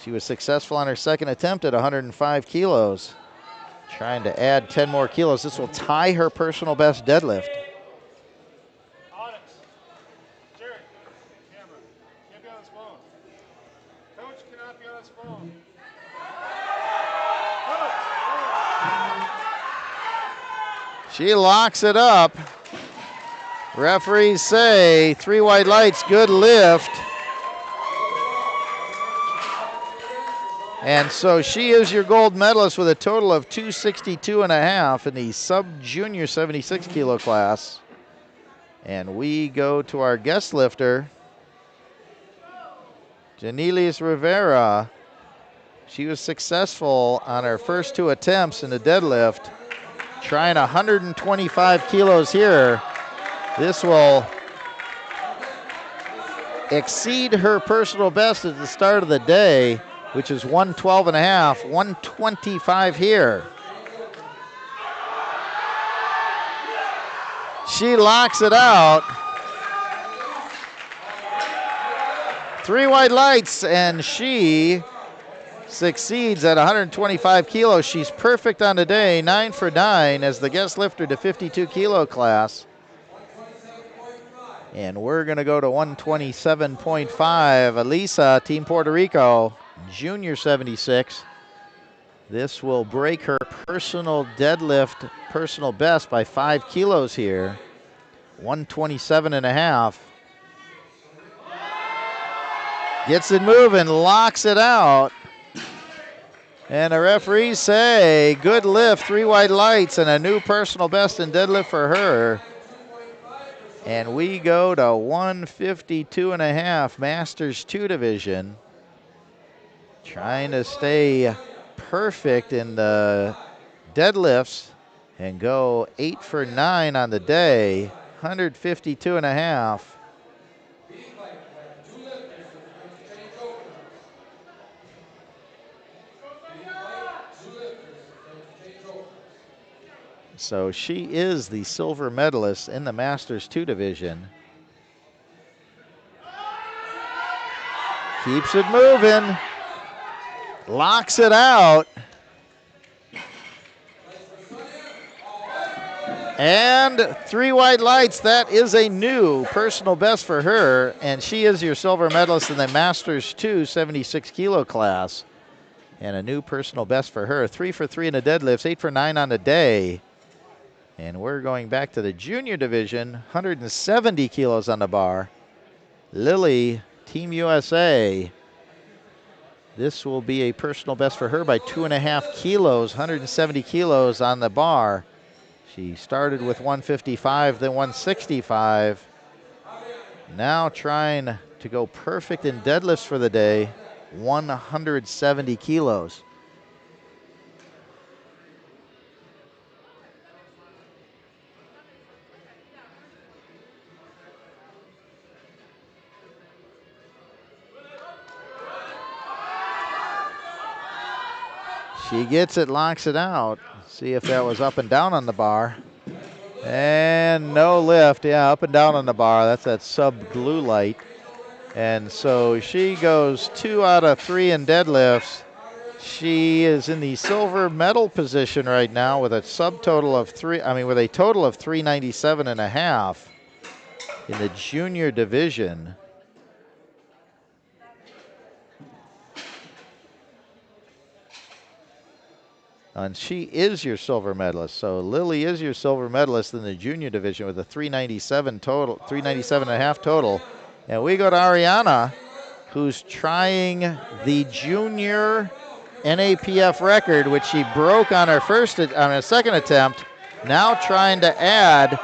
She was successful on her second attempt at 105 kilos. Trying to add 10 more kilos. This will tie her personal best deadlift. Onyx. Jerry, camera. Can't be on his phone. Coach cannot be on his phone. She locks it up. Referees say 3 white lights, good lift. And so she is your gold medalist with a total of 262.5 in the sub-junior 76 kilo class. And we go to our guest lifter, Janelius Rivera. She was successful on her first 2 attempts in the deadlift, trying 125 kilos here. This will exceed her personal best at the start of the day, which is 112.5, 125 here. She locks it out. 3 white lights, and she succeeds at 125 kilos. She's perfect on the day, 9 for 9 as the guest lifter to 52 kilo class. And we're gonna go to 127.5. Elisa, Team Puerto Rico, junior 76. This will break her personal deadlift personal best by 5 kilos here. 127.5. Gets it moving, locks it out. And the referees say, good lift, 3 white lights, and a new personal best in deadlift for her. And we go to 152.5, Masters 2 division. Trying to stay perfect in the deadlifts and go 8 for 9 on the day, 152.5. So she is the silver medalist in the Masters 2 division. Keeps it moving. Locks it out. And 3 white lights. That is a new personal best for her. And she is your silver medalist in the Masters 2 76 kilo class. And a new personal best for her. 3 for 3 in the deadlifts, 8 for 9 on the day. And we're going back to the junior division, 170 kilos on the bar. Lily, Team USA. This will be a personal best for her by 2.5 kilos, 170 kilos on the bar. She started with 155, then 165. Now trying to go perfect in deadlifts for the day, 170 kilos. She gets it, locks it out. See if that was up and down on the bar. And no lift. Yeah, up and down on the bar. That's that sub glue light. And so she goes 2 out of 3 in deadlifts. She is in the silver medal position right now with a subtotal of with a total of 397.5 in the junior division. And she is your silver medalist. So Lily is your silver medalist in the junior division with a 397 total, 397.5 total. And we go to Ariana, who's trying the junior NAPF record, which she broke on her second attempt. Now trying to add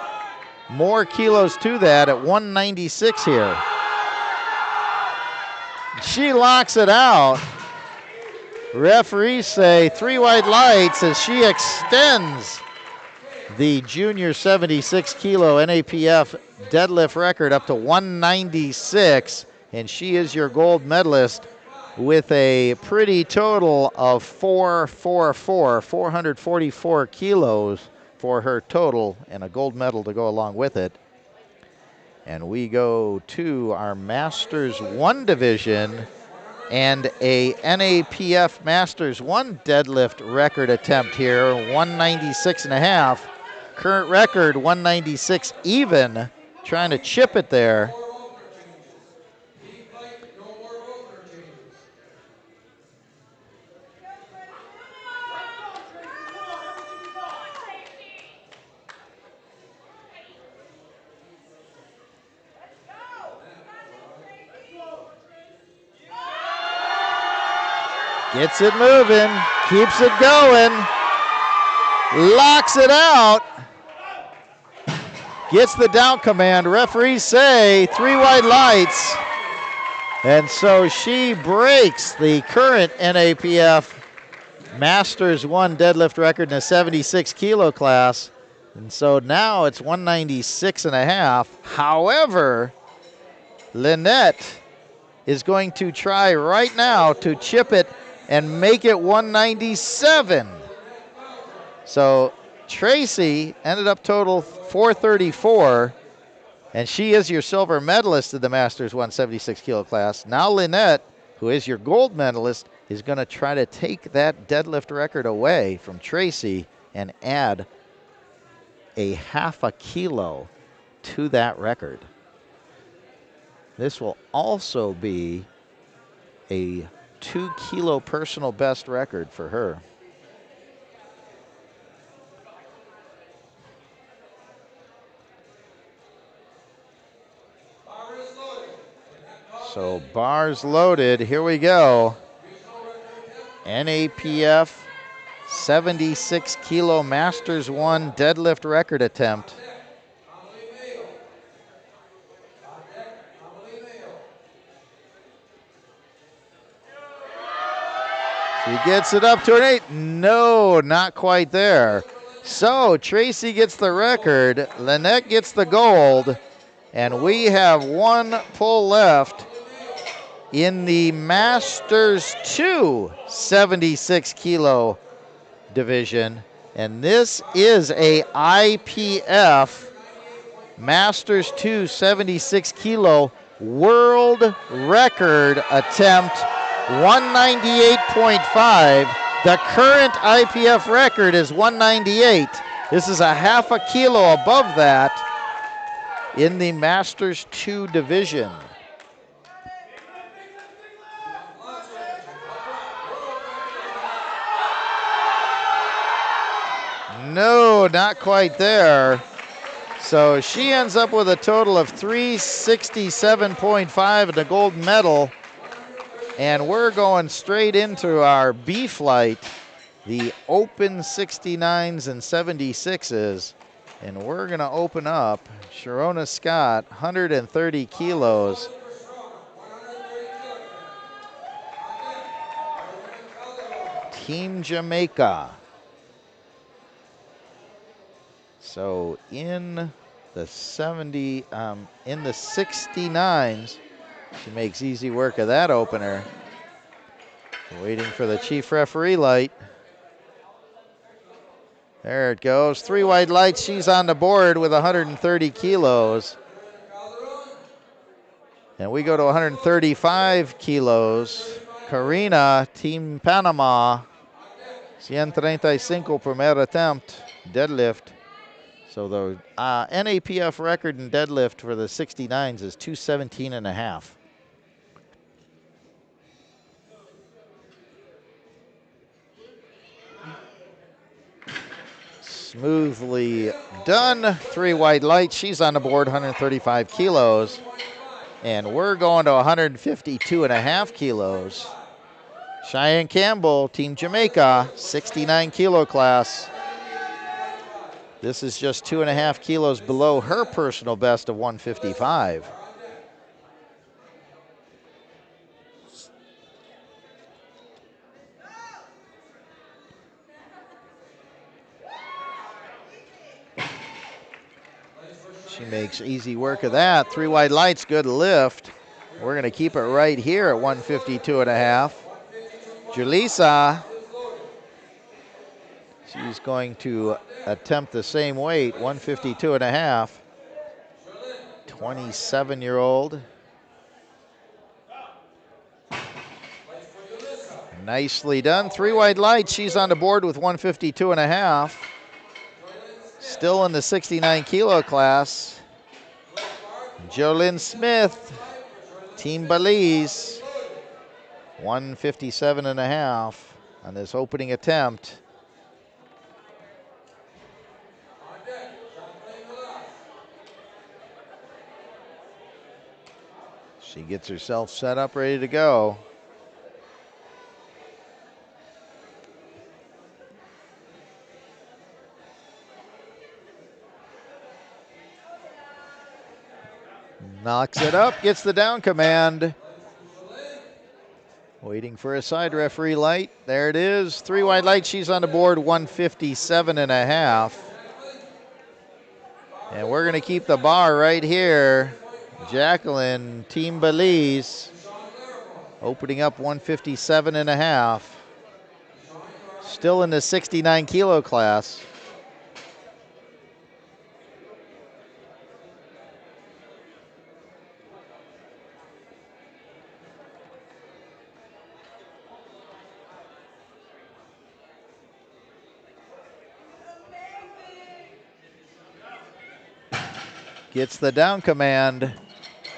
more kilos to that at 196 here. She locks it out. Referees say 3 white lights as she extends the junior 76 kilo NAPF deadlift record up to 196, and she is your gold medalist with a pretty total of 444 kilos for her total, and a gold medal to go along with it. And we go to our Masters 1 division and a NAPF Masters 1 deadlift record attempt here, 196.5. Current record 196 even, trying to chip it there. Gets it moving, keeps it going, locks it out, gets the down command. Referees say 3 white lights. And so she breaks the current NAPF Masters 1 deadlift record in the 76 kilo class. And so now it's 196.5. However, Lynette is going to try right now to chip it and make it 197. So Tracy ended up total 434, and she is your silver medalist in the Masters 176 kilo class. Now Lynette, who is your gold medalist, is going to try to take that deadlift record away from Tracy and add a half a kilo to that record. This will also be a 2 kilo personal best record for her. So bars loaded, here we go. NAPF 76 kilo Masters 1 deadlift record attempt. She gets it up to an 8. No, not quite there. So Tracy gets the record, Lynette gets the gold, and we have one pull left in the Masters 2 76 kilo division. And this is a IPF Masters 2 76 kilo world record attempt, 198.5. The current IPF record is 198. This is a half a kilo above that in the Masters 2 division. No, not quite there. So she ends up with a total of 367.5 and a gold medal. And we're going straight into our B flight, the open 69s and 76s. And we're going to open up Sharona Scott, 130 kilos. Team Jamaica. So in the 69s, she makes easy work of that opener. Waiting for the chief referee light. There it goes. 3 white lights. She's on the board with 130 kilos. And we go to 135 kilos. Karina, Team Panama. 135 primer attempt, deadlift. So the NAPF record in deadlift for the 69s is 217.5. Smoothly done. 3 white lights. She's on the board, 135 kilos. And we're going to 152.5 kilos. Cheyenne Campbell, Team Jamaica, 69 kilo class. This is just 2.5 kilos below her personal best of 155. She makes easy work of that. 3 wide lights, good lift. We're going to keep it right here at 152.5. Julissa, she's going to attempt the same weight, 152.5. 27-year-old. Nicely done. 3 wide lights. She's on the board with 152.5. Still in the 69 kilo class. Jolynn Smith, Team Belize, 157.5 on this opening attempt. She gets herself set up, ready to go. Knocks it up, gets the down command. Waiting for a side referee light. There it is. 3 wide lights. She's on the board, 157.5. And we're going to keep the bar right here. Jacqueline, Team Belize, opening up 157.5. Still in the 69 kilo class. Gets the down command.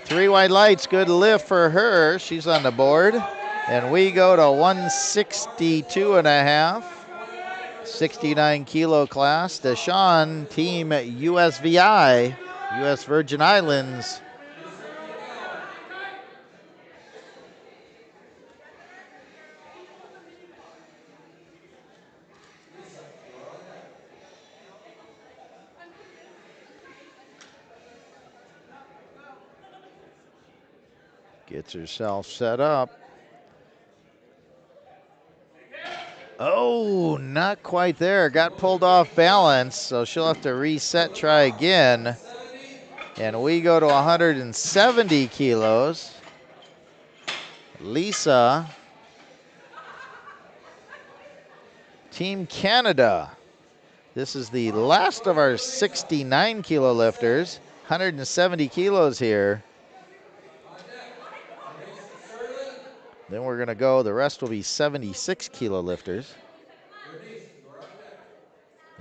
3 wide lights, good lift for her. She's on the board. And we go to 162.5. 69 kilo class. Deshawn, Team USVI, US Virgin Islands. Gets herself set up. Oh, not quite there. Got pulled off balance, so she'll have to reset, try again. And we go to 170 kilos. Lisa, Team Canada. This is the last of our 69 kilo lifters. 170 kilos here. Then we're going to go, the rest will be 76 kilo lifters.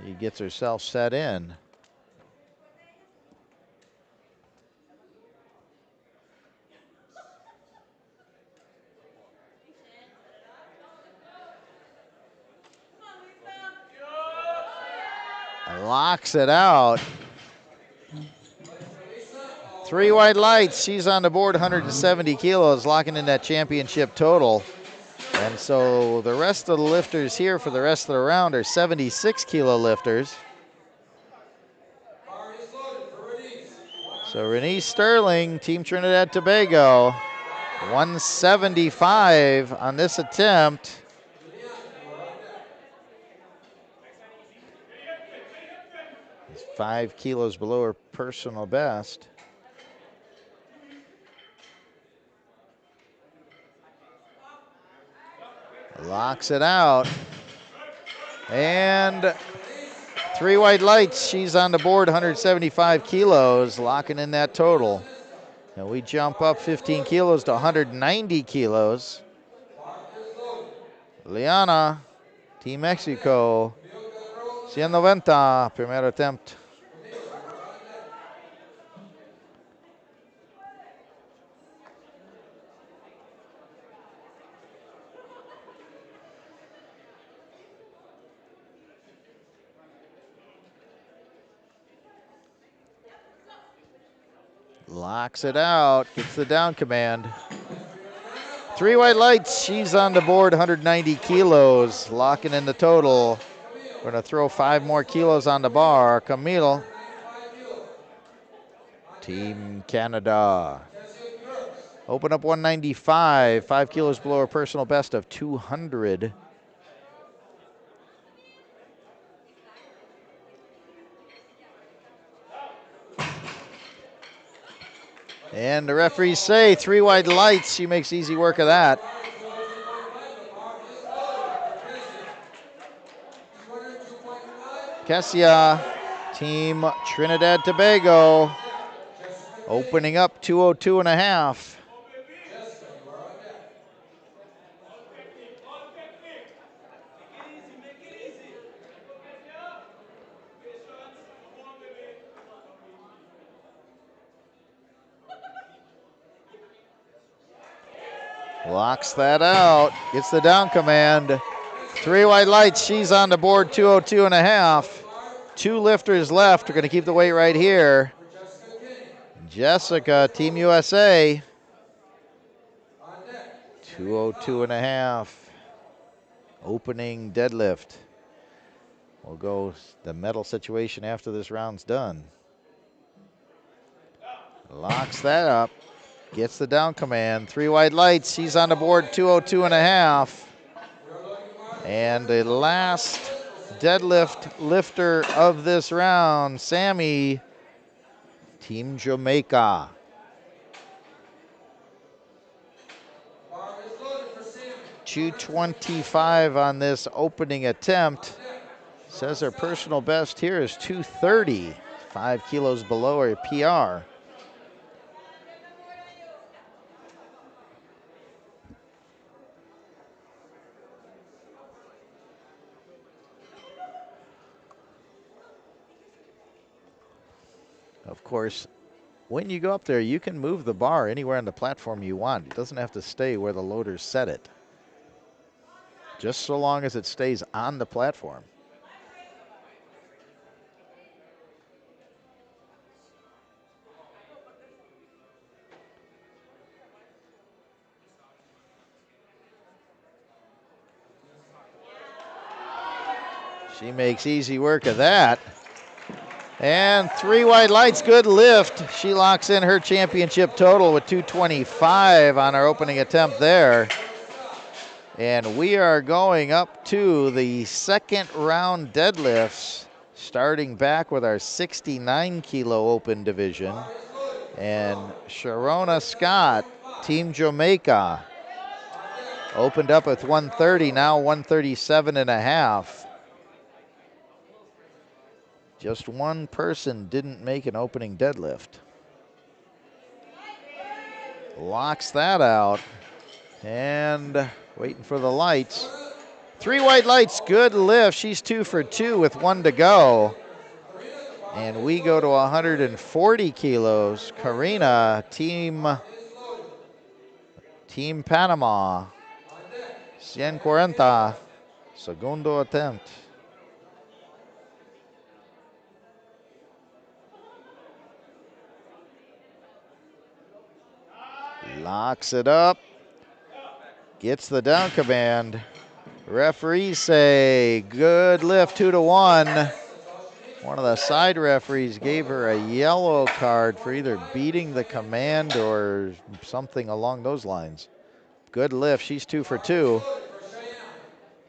He gets herself set in. Locks it out. 3 wide lights. She's on the board, 170 kilos, locking in that championship total. And so the rest of the lifters here for the rest of the round are 76 kilo lifters. So Renee Sterling, Team Trinidad Tobago, 175 on this attempt. It's 5 kilos below her personal best. Locks it out. And 3 wide lights. She's on the board, 175 kilos, locking in that total. And we jump up 15 kilos to 190 kilos. Liana, Team Mexico, 190, primer attempt. Locks it out, gets the down command. 3 wide lights, she's on the board, 190 kilos, locking in the total. We're gonna throw 5 more kilos on the bar. Camille, Team Canada. Open up 195, 5 kilos below her personal best of 200. And the referees say 3 wide lights. She makes easy work of that. Kessia, Team Trinidad Tobago, opening up 202 and a half. Locks that out, gets the down command. 3 wide lights, she's on the board, 202 and a half. 2 lifters left, we're gonna keep the weight right here. Jessica, Team USA, 202 and a half. Opening deadlift. We'll go the medal situation after this round's done. Locks that up. Gets the down command. 3 wide lights. She's on the board, 202 and a half. And the last deadlift lifter of this round, Sammy, Team Jamaica. $225 on this opening attempt. Says her personal best here is 230, 5 kilos below her PR. Of course, when you go up there, you can move the bar anywhere on the platform you want. It doesn't have to stay where the loaders set it, just so long as it stays on the platform. She makes easy work of that. And 3 wide lights, good lift. She locks in her championship total with 225 on our opening attempt there. And we are going up to the second round deadlifts, starting back with our 69 kilo open division. And Sharona Scott, Team Jamaica, opened up with 130, now 137 and a half. Just one person didn't make an opening deadlift. Locks that out. And waiting for the lights. 3 white lights, good lift. She's 2 for 2 with 1 to go. And we go to 140 kilos. Karina, Team Panama. 140, segundo attempt. Locks it up. Gets the down command. Referees say good lift, 2-1. One of the side referees gave her a yellow card for either beating the command or something along those lines. Good lift, she's 2 for 2.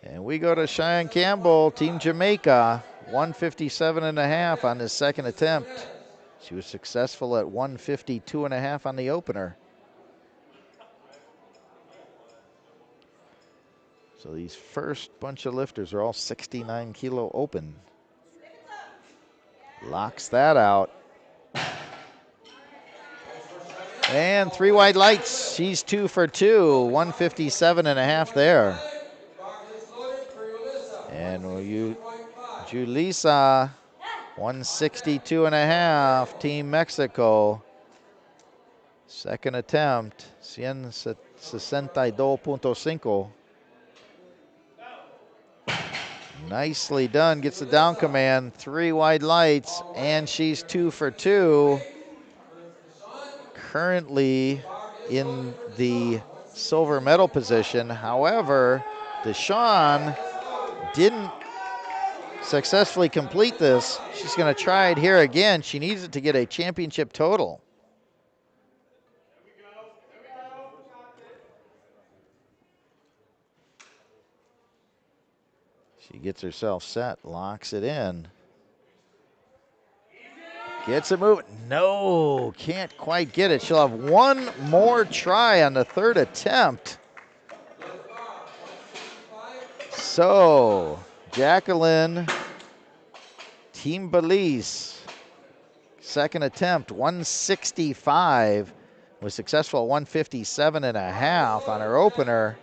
And we go to Cheyenne Campbell, Team Jamaica, 157 and a half on his second attempt. She was successful at 152 and a half on the opener. So these first bunch of lifters are all 69 kilo open. Locks that out. And 3 wide lights. She's 2 for 2, 157 and a half there. And Julissa, 162 and a half, Team Mexico. Second attempt, 162.5. Nicely done, gets the down command, 3 wide lights, and she's 2 for 2. Currently in the silver medal position. However, Deshawn didn't successfully complete this. She's going to try it here again. She needs it to get a championship total. She gets herself set, locks it in. Gets it moving. No, can't quite get it. She'll have one more try on the third attempt. So, Jacqueline, Team Belize, second attempt, 165. Was successful at 157.5 on her opener.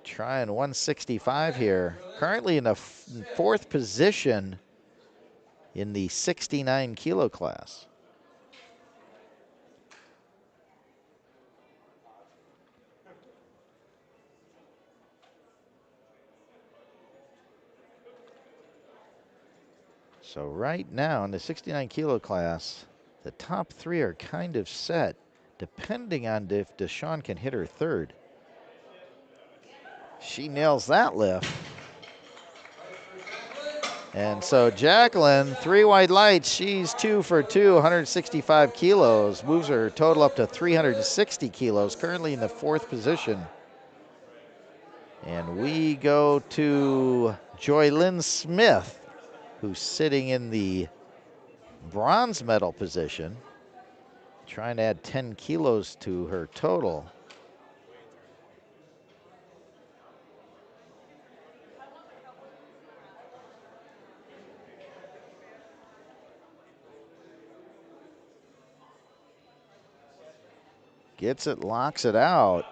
Trying 165 here. Currently in the fourth position in the 69 kilo class. So right now in the 69 kilo class, the top three are kind of set, depending on if Deshawn can hit her third. She nails that lift. And so Jacqueline, 3 white lights, she's 2 for 2, 165 kilos, moves her total up to 360 kilos, currently in the fourth position. And we go to Joylyn Smith, who's sitting in the bronze medal position, trying to add 10 kilos to her total. Gets it, locks it out.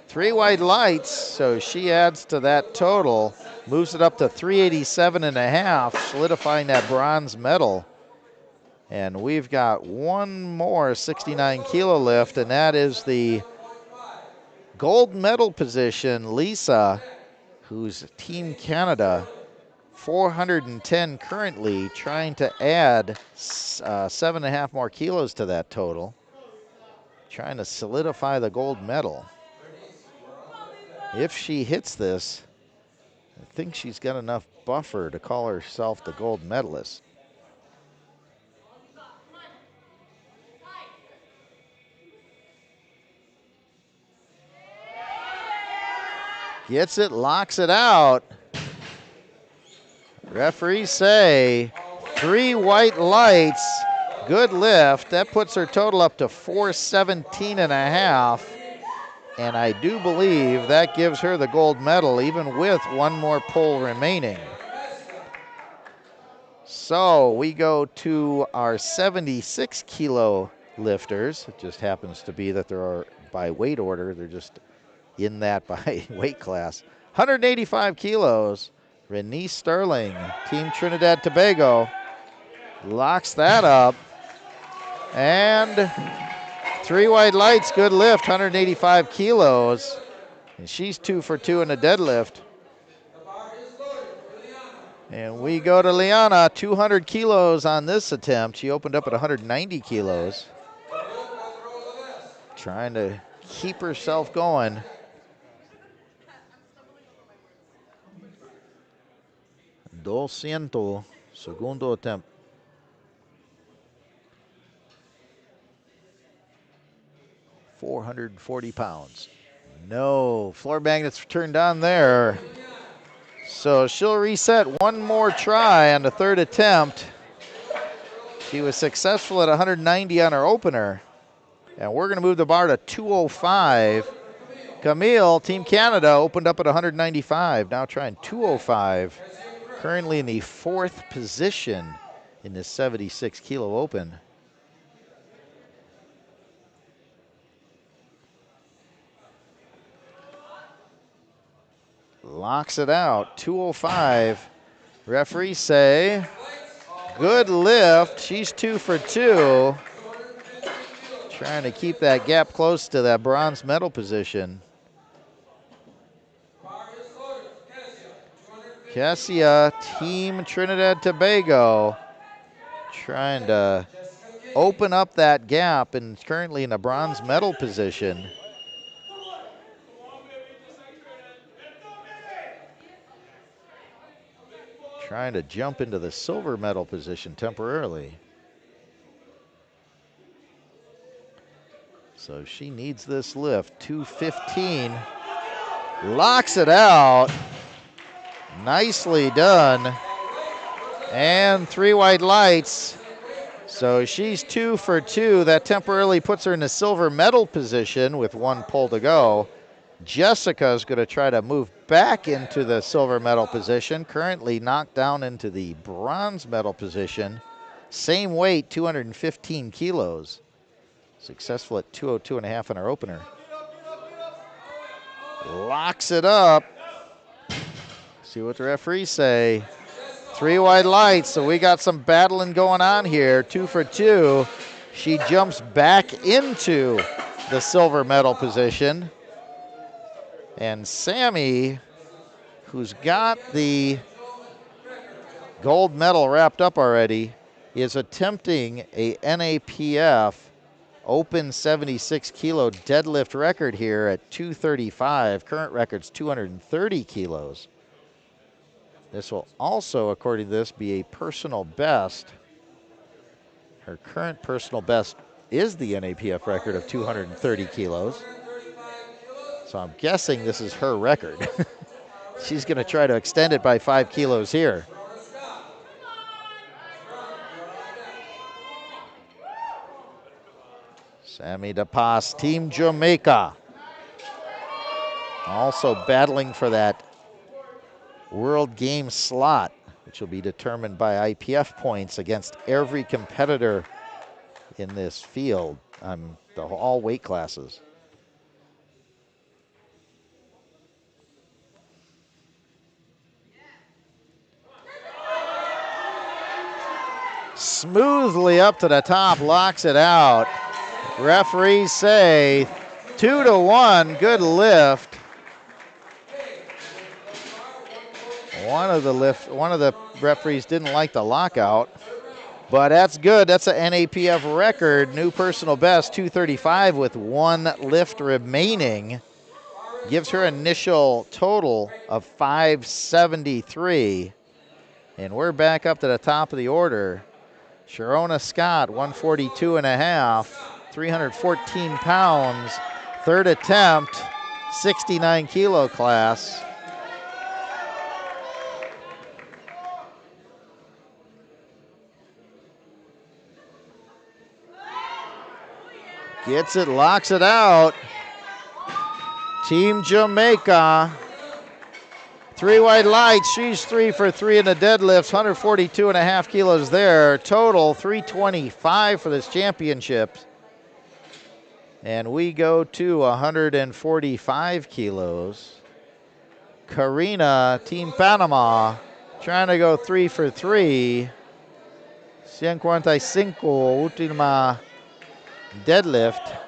3 white lights, so she adds to that total, moves it up to 387.5, solidifying that bronze medal. And we've got one more 69 kilo lift, and that is the gold medal position, Lisa, who's Team Canada, 410 currently, trying to add 7.5 more kilos to that total, trying to solidify the gold medal. If she hits this, I think she's got enough buffer to call herself the gold medalist. Gets it, locks it out. Referees say 3 white lights, good lift. That puts her total up to 417.5. And I do believe that gives her the gold medal, even with one more pull remaining. So we go to our 76 kilo lifters. It just happens to be that there are by weight order. They're just in that by weight class. 185 kilos. Renee Sterling, Team Trinidad Tobago, locks that up. And 3 white lights, good lift, 185 kilos. And she's 2 for 2 in the deadlift. And we go to Liana, 200 kilos on this attempt. She opened up at 190 kilos. Trying to keep herself going. Doscientos, segundo attempt. $440. No, floor magnets turned on there. So she'll reset one more try on the third attempt. She was successful at 190 on her opener. And we're going to move the bar to 205. Camille, Team Canada, opened up at 195. Now trying 205. Currently in the fourth position in the 76 kilo open. Locks it out, 205. Referees say, good lift. She's 2 for 2. Trying to keep that gap close to that bronze medal position. Cassia, Team Trinidad Tobago, trying to open up that gap and currently in a bronze medal position. Trying to jump into the silver medal position temporarily. So she needs this lift, 215. Locks it out. Nicely done. And 3 white lights. So she's 2 for 2. That temporarily puts her in the silver medal position with 1 pull to go. Jessica's going to try to move back into the silver medal position, currently knocked down into the bronze medal position. Same weight, 215 kilos. Successful at 202.5 in our opener. Locks it up. See what the referees say. 3 white lights, so we got some battling going on here. 2 for 2. She jumps back into the silver medal position. And Sammy, who's got the gold medal wrapped up already, is attempting a NAPF open 76 kilo deadlift record here at 235. Current record's 230 kilos. This will also, according to this, be a personal best. Her current personal best is the NAPF record of 230 kilos. So I'm guessing this is her record. She's going to try to extend it by 5 kilos here. Sammy DePass, Team Jamaica. Also battling for that World Games slot, which will be determined by IPF points against every competitor in this field, all weight classes. Smoothly up to the top, locks it out. Referees say 2-1, good lift. One of the referees didn't like the lockout, but that's good. That's an NAPF record, new personal best, 235 with 1 lift remaining. Gives her initial total of 573. And we're back up to the top of the order. Sharona Scott, 142.5, 314 pounds, third attempt, 69 kilo class. Gets it, locks it out. Team Jamaica. 3 white lights, she's 3 for 3 in the deadlifts, 142.5 kilos there. Total 325 for this championship. And we go to 145 kilos. Karina, Team Panama, trying to go 3 for 3. 145, última deadlift.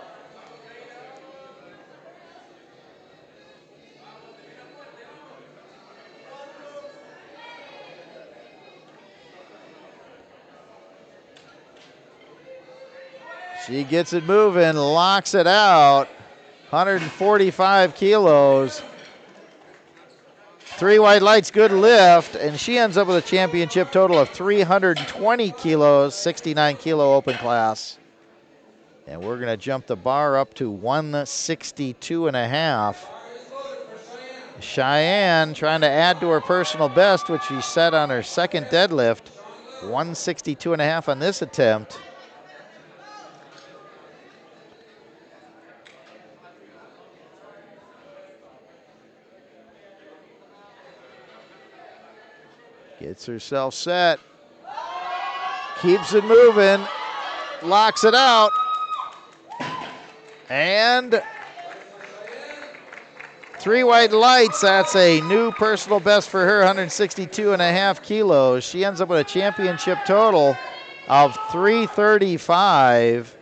She gets it moving, locks it out. 145 kilos. 3 white lights, good lift, and she ends up with a championship total of 320 kilos, 69 kilo open class. And we're gonna jump the bar up to 162.5. Cheyenne trying to add to her personal best, which she set on her second deadlift. 162.5 on this attempt. Gets herself set. Keeps it moving. Locks it out. And 3 white lights. That's a new personal best for her, 162.5 kilos. She ends up with a championship total of 335.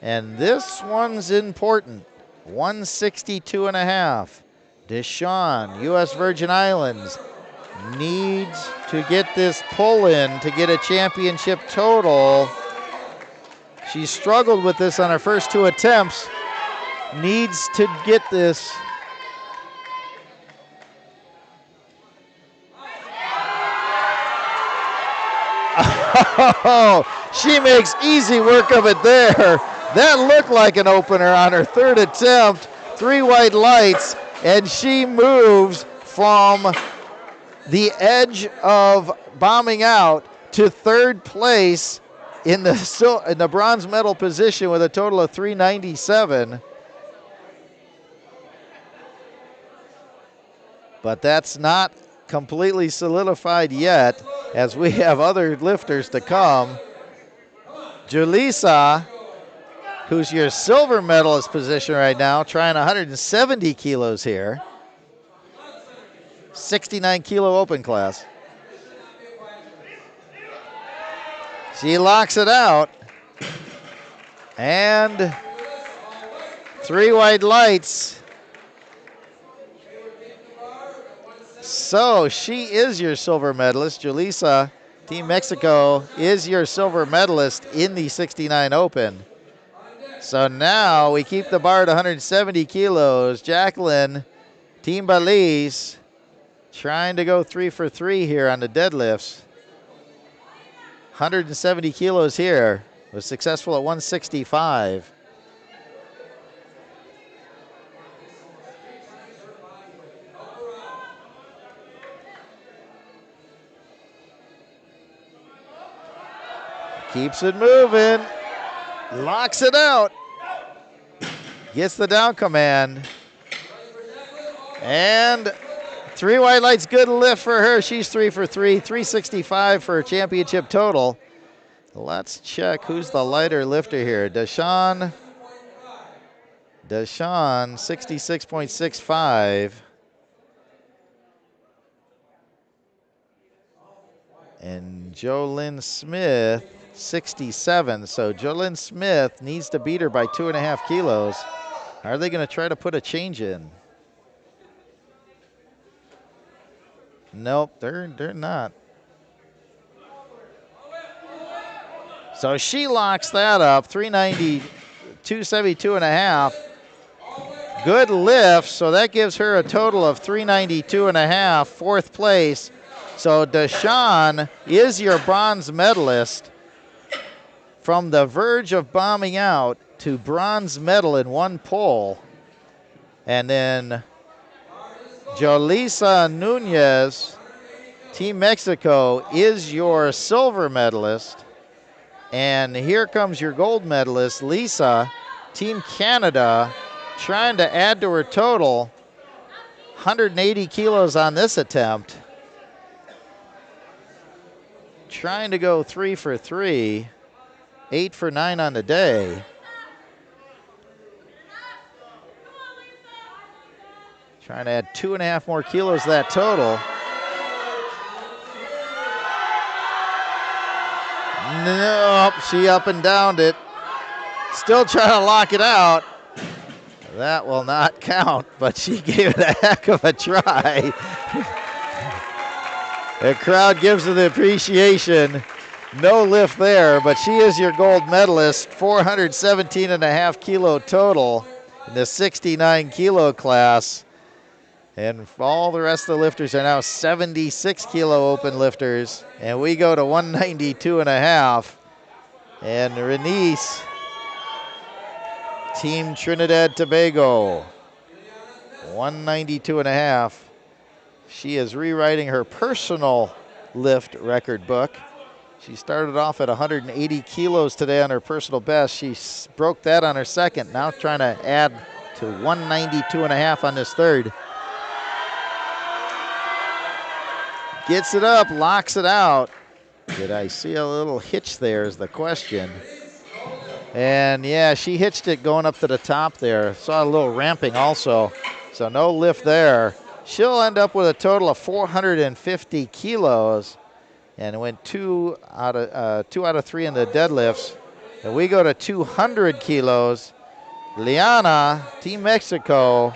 And this one's important. 162.5. Deshawn, U.S. Virgin Islands, needs to get this pull in to get a championship total. She struggled with this on her first 2 attempts. Needs to get this. Oh, she makes easy work of it there. That looked like an opener on her 3rd attempt. 3 white lights, and she moves from the edge of bombing out to third place in the bronze medal position with a total of 397. But that's not completely solidified yet, as we have other lifters to come. Julissa, who's your silver medalist position right now, trying 170 kilos here. 69 kilo open class. She locks it out. And 3 white lights. So she is your silver medalist. Julissa, Team Mexico, is your silver medalist in the 69 Open. So now we keep the bar at 170 kilos. Jacqueline, Team Belize, trying to go 3 for 3 here on the deadlifts. 170 kilos here. Was successful at 165. Keeps it moving. Locks it out. Gets the down command. And 3 white lights, good lift for her. She's 3 for 3, 365 for her championship total. Let's check who's the lighter lifter here. Deshawn, 66.65. And Jolynn Smith, 67. So Jolynn Smith needs to beat her by 2.5 kilos. Are they going to try to put a change in? Nope, they're not. So she locks that up, 390, 272.5. Good lift, so that gives her a total of 392.5, 4th place. So Deshawn is your bronze medalist. From the verge of bombing out to bronze medal in 1 pull. And then Jolissa Nunez, Team Mexico, is your silver medalist. And here comes your gold medalist, Lisa, Team Canada, trying to add to her total. 180 kilos on this attempt. Trying to go 3 for 3, 8 for 9 on the day. Trying to add 2.5 more kilos to that total. Nope, she up and downed it. Still trying to lock it out. That will not count, but she gave it a heck of a try. The crowd gives her the appreciation. No lift there, but she is your gold medalist. 417.5 kilo total in the 69 kilo class. And all the rest of the lifters are now 76 kilo open lifters. And we go to 192.5. And Renice, Team Trinidad Tobago, 192.5. She is rewriting her personal lift record book. She started off at 180 kilos today on her personal best. She broke that on her second. Now trying to add to 192.5 on this third. Gets it up, locks it out. Did I see a little hitch there is the question. And yeah, she hitched it going up to the top there. Saw a little ramping also. So no lift there. She'll end up with a total of 450 kilos. And went 2 out of 3 in the deadlifts. And we go to 200 kilos. Liana, Team Mexico,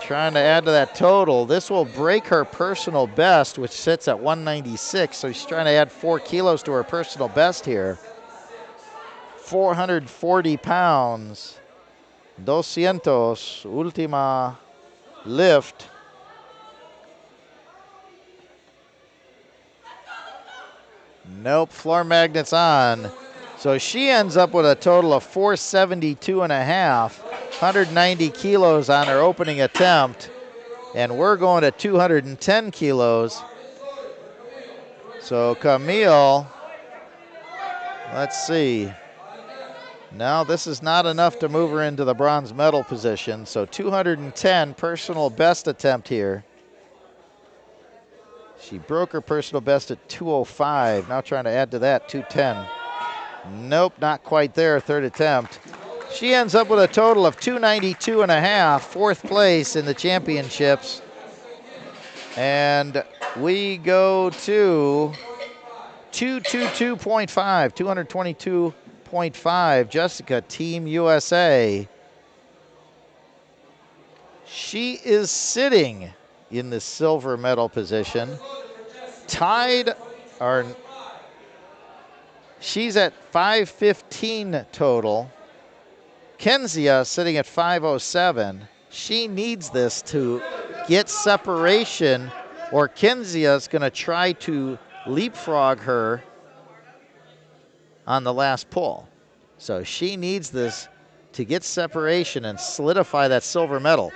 trying to add to that total. This will break her personal best, which sits at 196. So she's trying to add 4 kilos to her personal best here. 440 pounds. 200, última lift. Nope, floor magnets on. So she ends up with a total of 472.5, 190 kilos on her opening attempt. and we're going to 210 kilos. So Camille, let's see. No, this is not enough to move her into the bronze medal position. So 210, personal best attempt here. She broke her personal best at 205. Now trying to add to that, 210. Nope, not quite there, third attempt. She ends up with a total of 292 and a half, fourth place in the championships. And we go to 222.5, 222.5. Jessica, Team USA. She is sitting in the silver medal position. Tied, or she's at 515 total. Kenzia sitting at 507. She needs this to get separation, or Kenzia's going to try to leapfrog her on the last pull. So she needs this to get separation and solidify that silver medal.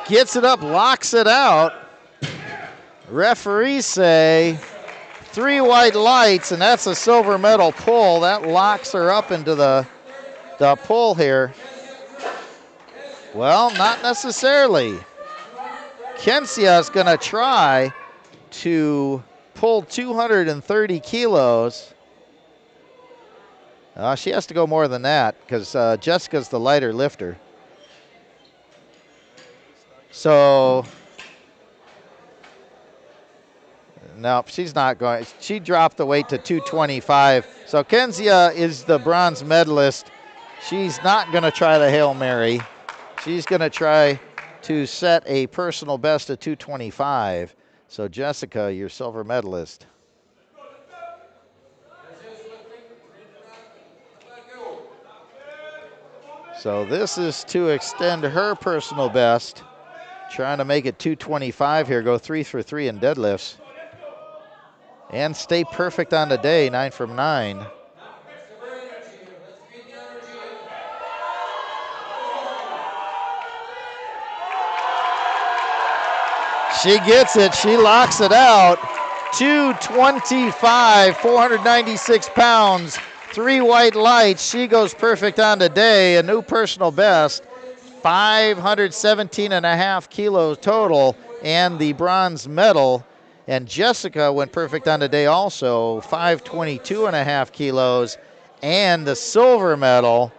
Gets it up, locks it out. Referees say 3 white lights, and that's a silver medal pull. That locks her up into the pull here. Well, not necessarily. Kensia is going to try to pull 230 kilos. She has to go more than that because Jessica's the lighter lifter. So, no, she's not going. She dropped the weight to 225. So Kenzia is the bronze medalist. She's not going to try the Hail Mary. She's going to try to set a personal best of 225. So Jessica, your silver medalist. So this is to extend her personal best. Trying to make it 225 here, go 3 for 3 in deadlifts. And stay perfect on the day, 9 from 9. She gets it, she locks it out. 225, 496 pounds, 3 white lights. She goes perfect on the day, a new personal best. 517 and a half kilos total, and the bronze medal. And Jessica went perfect on the day also, 522 and a half kilos, and the silver medal.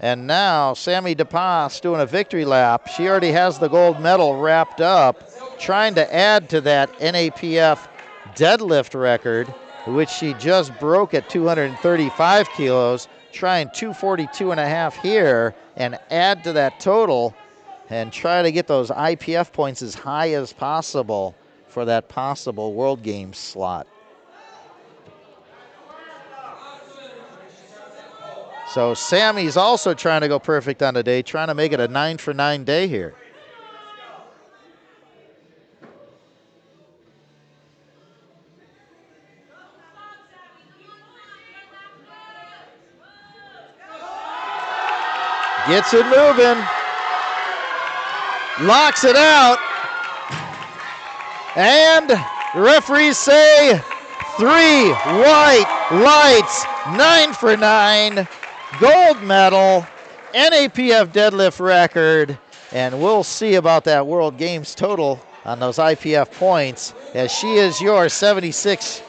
And now Sammy DePass doing a victory lap. She already has the gold medal wrapped up, trying to add to that NAPF deadlift record, which she just broke at 235 kilos, trying 242 and a half here and add to that total and try to get those IPF points as high as possible for that possible World Games slot. So Sammy's also trying to go perfect on the day, trying to make it a 9 for 9 day here. Gets it moving. Locks it out. And the referees say 3 white lights, 9 for 9. Gold medal, NAPF deadlift record. And we'll see about that World Games total on those IPF points, as she is your 76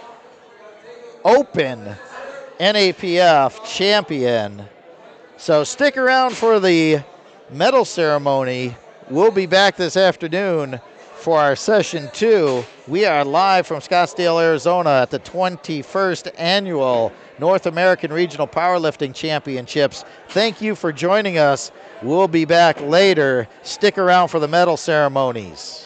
Open NAPF champion. So stick around for the medal ceremony. We'll be back this afternoon for our session 2. We are live from Scottsdale, Arizona at the 21st Annual North American Regional Powerlifting Championships. Thank you for joining us. We'll be back later. Stick around for the medal ceremonies.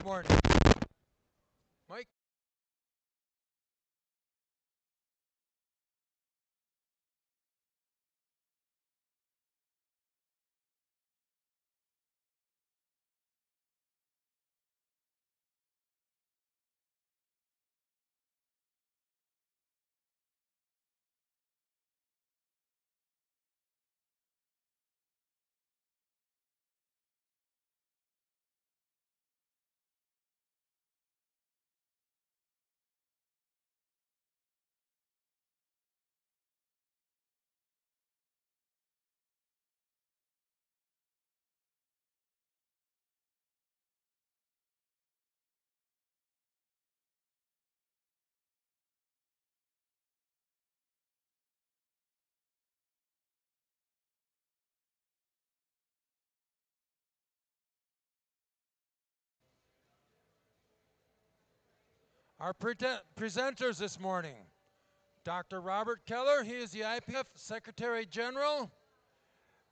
this morning? Mike? Our presenters this morning, Dr. Robert Keller, he is the IPF Secretary General,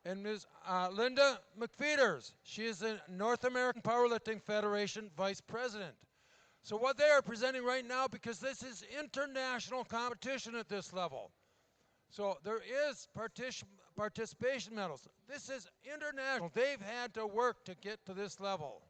and Ms. Linda McFeeters, she is the North American Powerlifting Federation Vice President. So what they are presenting right now, because this is international competition at this level, so there is participation medals. This is international. They've had to work to get to this level.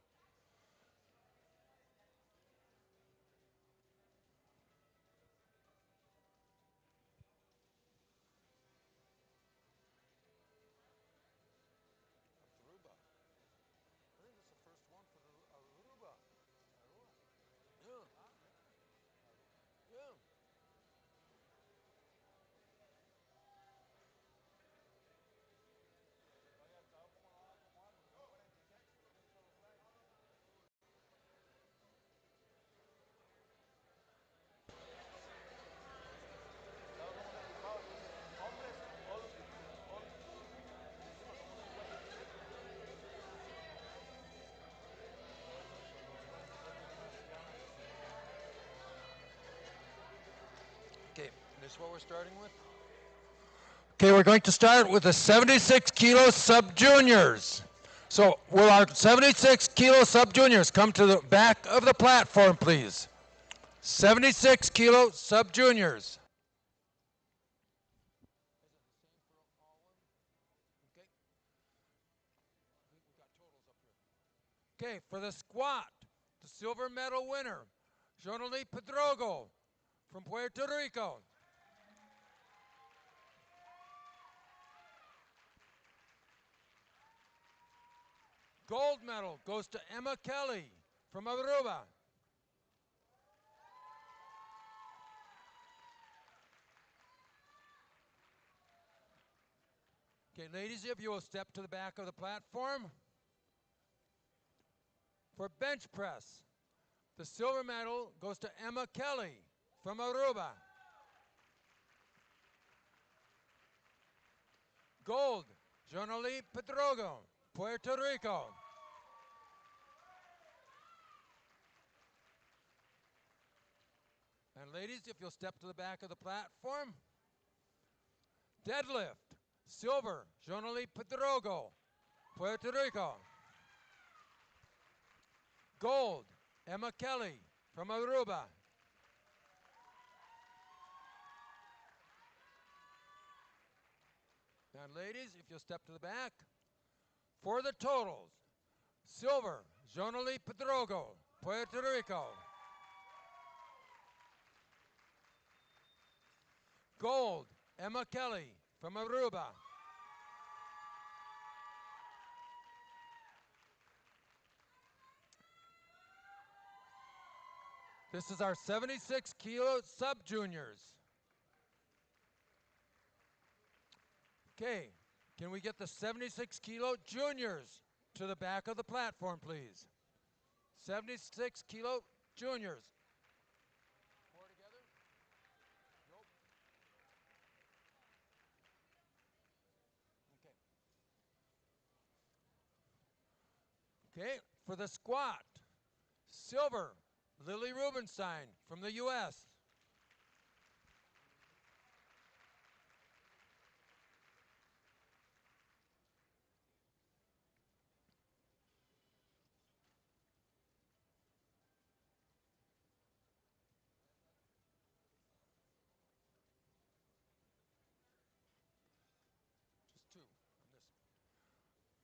Okay, this is what we're starting with? Okay, we're going to start with the 76 kilo sub-juniors. So will our 76 kilo sub-juniors come to the back of the platform, please? 76 kilo sub-juniors. Okay, for the squat, the silver medal winner, Jonely Pedrogo from Puerto Rico. Gold medal goes to Emma Kelly from Aruba. Okay, ladies, if you will step to the back of the platform. For bench press, the silver medal goes to Emma Kelly from Aruba. Gold, Jonely Pedrogo, Puerto Rico. And ladies, if you'll step to the back of the platform. Deadlift, silver, Jonely Pedrogo, Puerto Rico. Gold, Emma Kelly from Aruba. And ladies, if you'll step to the back. For the totals, silver, Jonely Pedrogo, Puerto Rico. Gold, Emma Kelly from Aruba. This is our 76 kilo sub-juniors. Okay, can we get the 76 kilo juniors to the back of the platform, please? 76 kilo juniors. Four together? Nope. Okay. Okay, for the squat, silver, Lily Rubenstein from the U.S.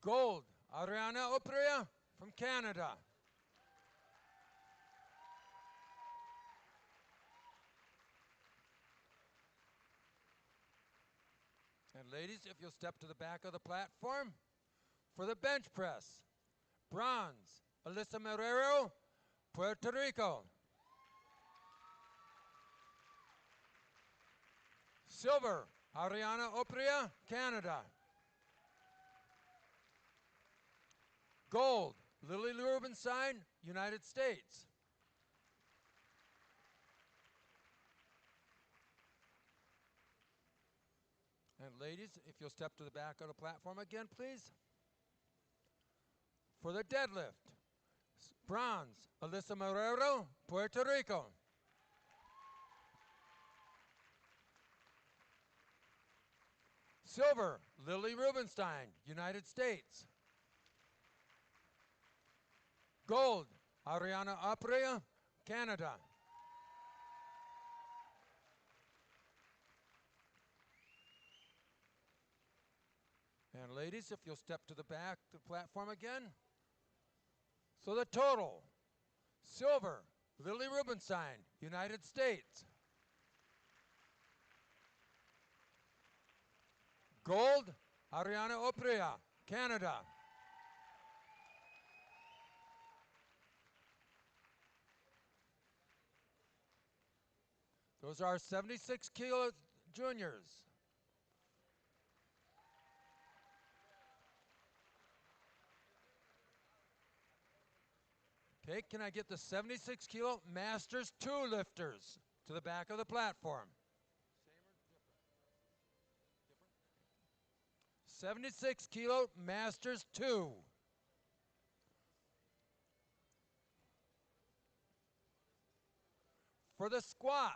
Gold, Ariana Opria from Canada. And ladies, if you'll step to the back of the platform for the bench press. Bronze, Alyssa Marrero, Puerto Rico. Silver, Ariana Opria, Canada. Gold, Lily Rubenstein, United States. And ladies, if you'll step to the back of the platform again, please. For the deadlift, bronze, Alyssa Marrero, Puerto Rico. Silver, Lily Rubenstein, United States. Gold, Ariana Opria, Canada. And ladies, if you'll step to the back of the platform again. So the total, silver, Lily Rubenstein, United States. Gold, Ariana Opria, Canada. Those are 76 kilo juniors. Okay, can I get the 76 kilo Masters 2 lifters to the back of the platform? 76 kilo Masters 2. For the squat,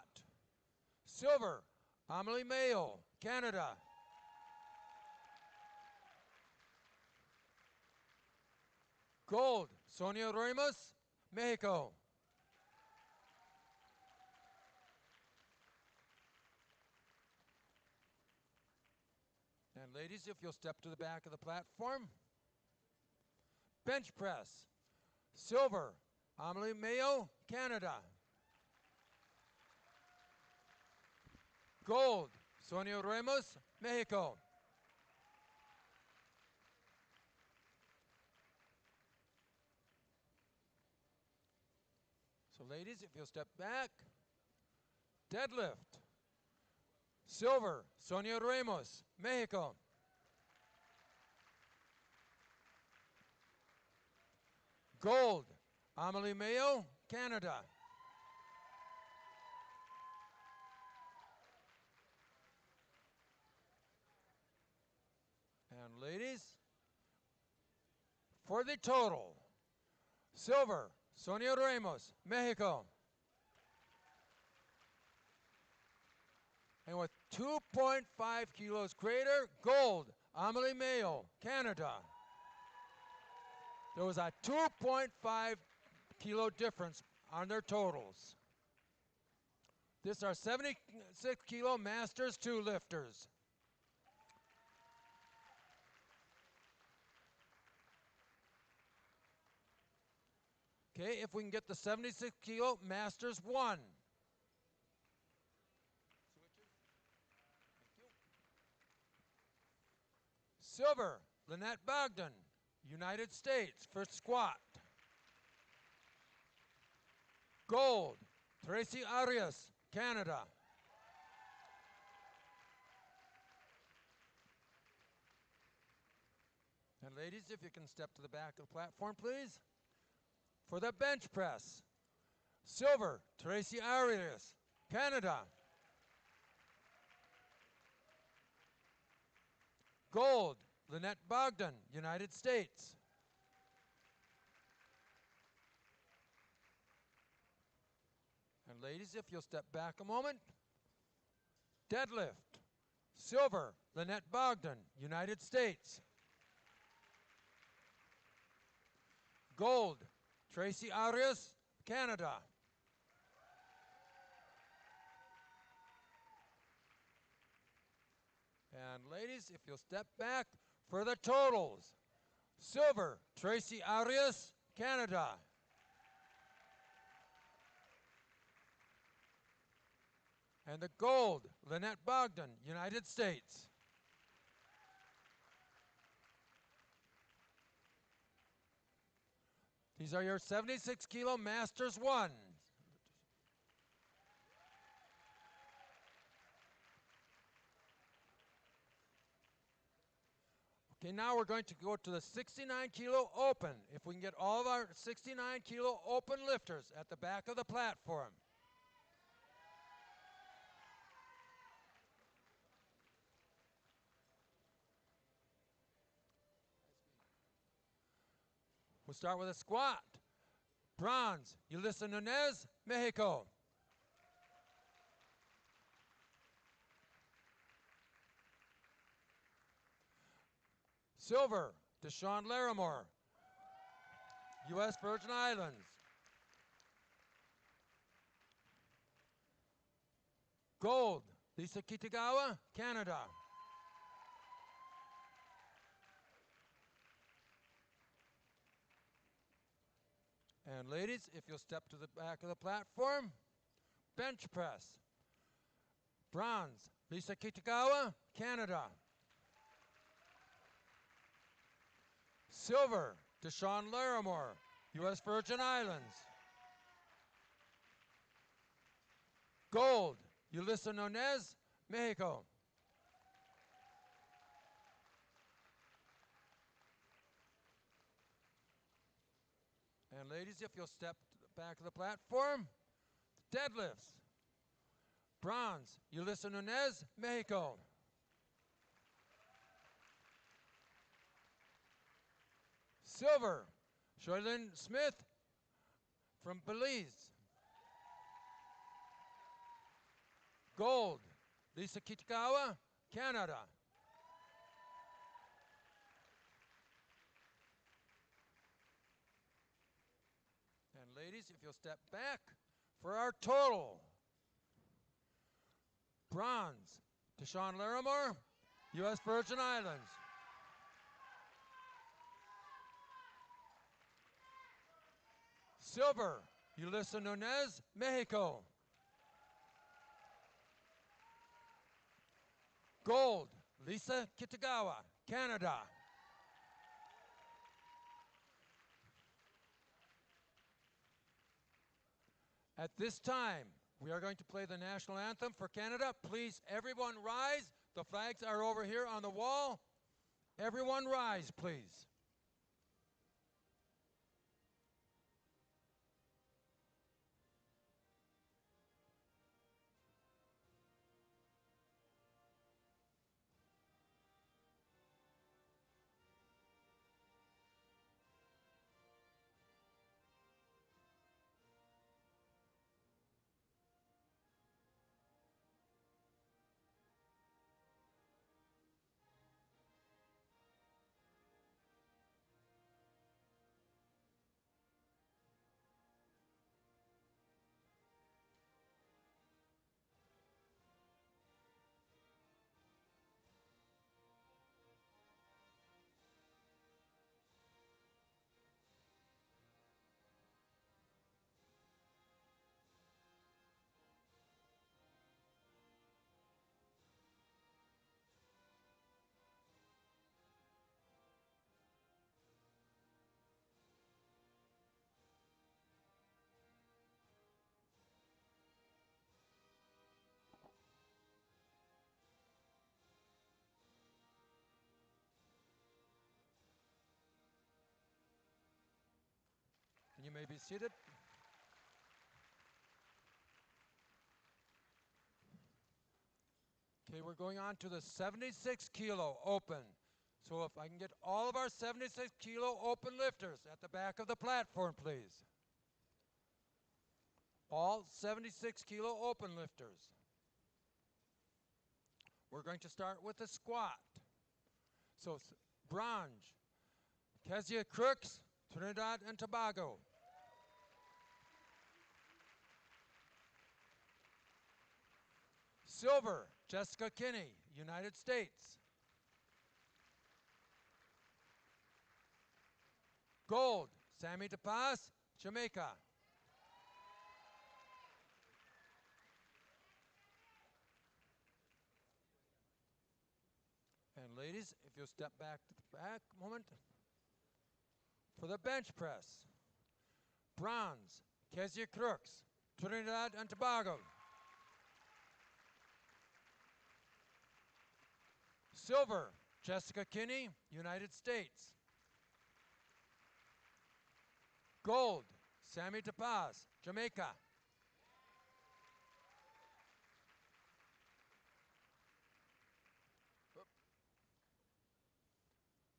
silver, Amelie Mayo, Canada. Gold, Sonia Ramos, Mexico. And ladies, if you'll step to the back of the platform. Bench press, silver, Amelie Mayo, Canada. Gold, Sonia Ramos, Mexico. So ladies, if you'll step back. Deadlift, silver, Sonia Ramos, Mexico. Gold, Amelie Mayo, Canada. And ladies, for the total, silver, Sonia Ramos, Mexico. And with 2.5 kilos greater, gold, Amelie Mayo, Canada. There was a 2.5 kilo difference on their totals. These are 76 kilo Masters 2 lifters. Okay, if we can get the 76 kilo Masters 1. Silver, Lynette Bogdan, United States, for squat. Gold, Tracy Arias, Canada. And ladies, if you can step to the back of the platform, please. For the bench press, silver, Tracy Arias, Canada. Gold, Lynette Bogdan, United States. And ladies, if you'll step back a moment. Deadlift, silver, Lynette Bogdan, United States. Gold, Tracy Arias, Canada. And ladies, if you'll step back for the totals. Silver, Tracy Arias, Canada. And the gold, Lynette Bogdan, United States. These are your 76 kilo Masters 1. Okay, now we're going to go to the 69 kilo open. If we can get all of our 69 kilo open lifters at the back of the platform. We'll start with a squat. Bronze, Yulisa Nunez, Mexico. Silver, Deshaun Larimore, U.S. Virgin Islands. Gold, Lisa Kitagawa, Canada. And ladies, if you'll step to the back of the platform, bench press. Bronze, Lisa Kitagawa, Canada. Silver, Deshaun Larimore, U.S. Virgin Islands. Gold, Yulisa Nunez, Mexico. And ladies, if you'll step to the back of the platform, deadlifts. Bronze, Yulisa Nunez, Mexico. Silver, Shoylin Smith from Belize. Gold, Lisa Kitagawa, Canada. And ladies, if you'll step back for our total. Bronze, Deshaun Larimore, U.S. Virgin Islands. Silver, Yulisa Nunez, Mexico. Gold, Lisa Kitagawa, Canada. At this time, we are going to play the national anthem for Canada. Please, everyone rise. The flags are over here on the wall. Everyone rise, please. And you may be seated. Okay, we're going on to the 76 kilo open. So if I can get all of our 76 kilo open lifters at the back of the platform, please. All 76 kilo open lifters. We're going to start with the squat. So bronze, Kezia Crooks, Trinidad and Tobago. Silver, Jessica Kinney, United States. Gold, Sammy DePaz, Jamaica. And ladies, if you'll step back to the back a moment. For the bench press, bronze, Kezia Crooks, Trinidad and Tobago. Silver, Jessica Kinney, United States. Gold, Sammy DePaz, Jamaica.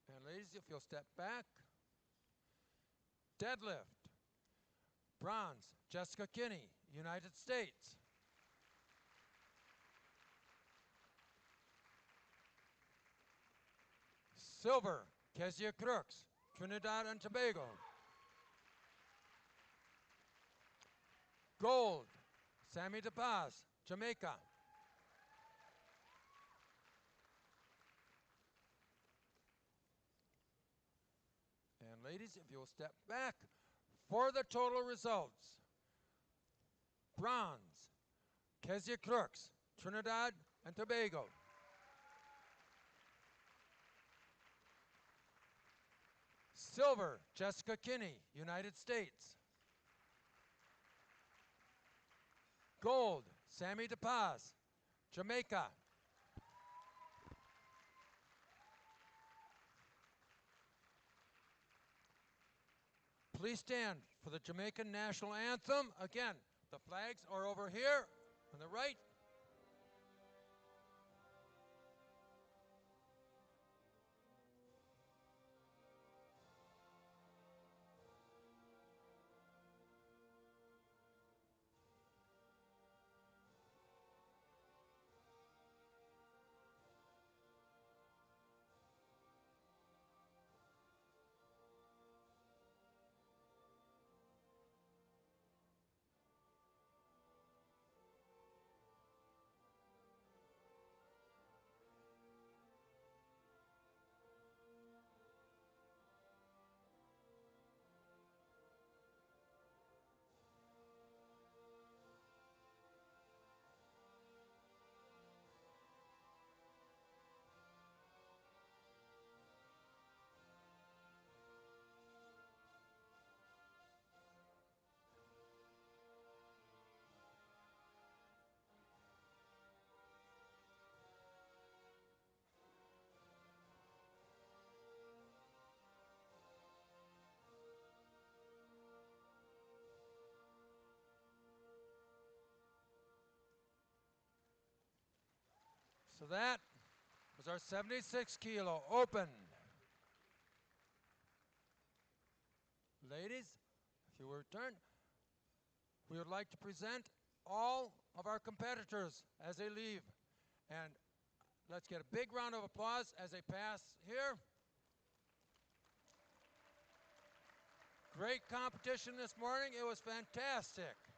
And ladies, if you'll step back. Deadlift, bronze, Jessica Kinney, United States. Silver, Kezia Crooks, Trinidad and Tobago. Gold, Sammy DePaz, Jamaica. And ladies, if you'll step back for the total results. Bronze, Kezia Crooks, Trinidad and Tobago. Silver, Jessica Kinney, United States. Gold, Sammy DePaz, Jamaica. Please stand for the Jamaican national anthem. Again, the flags are over here on the right. So that was our 76 kilo open. Ladies, if you will return, we would like to present all of our competitors as they leave. And let's get a big round of applause as they pass here. Great competition this morning. It was fantastic.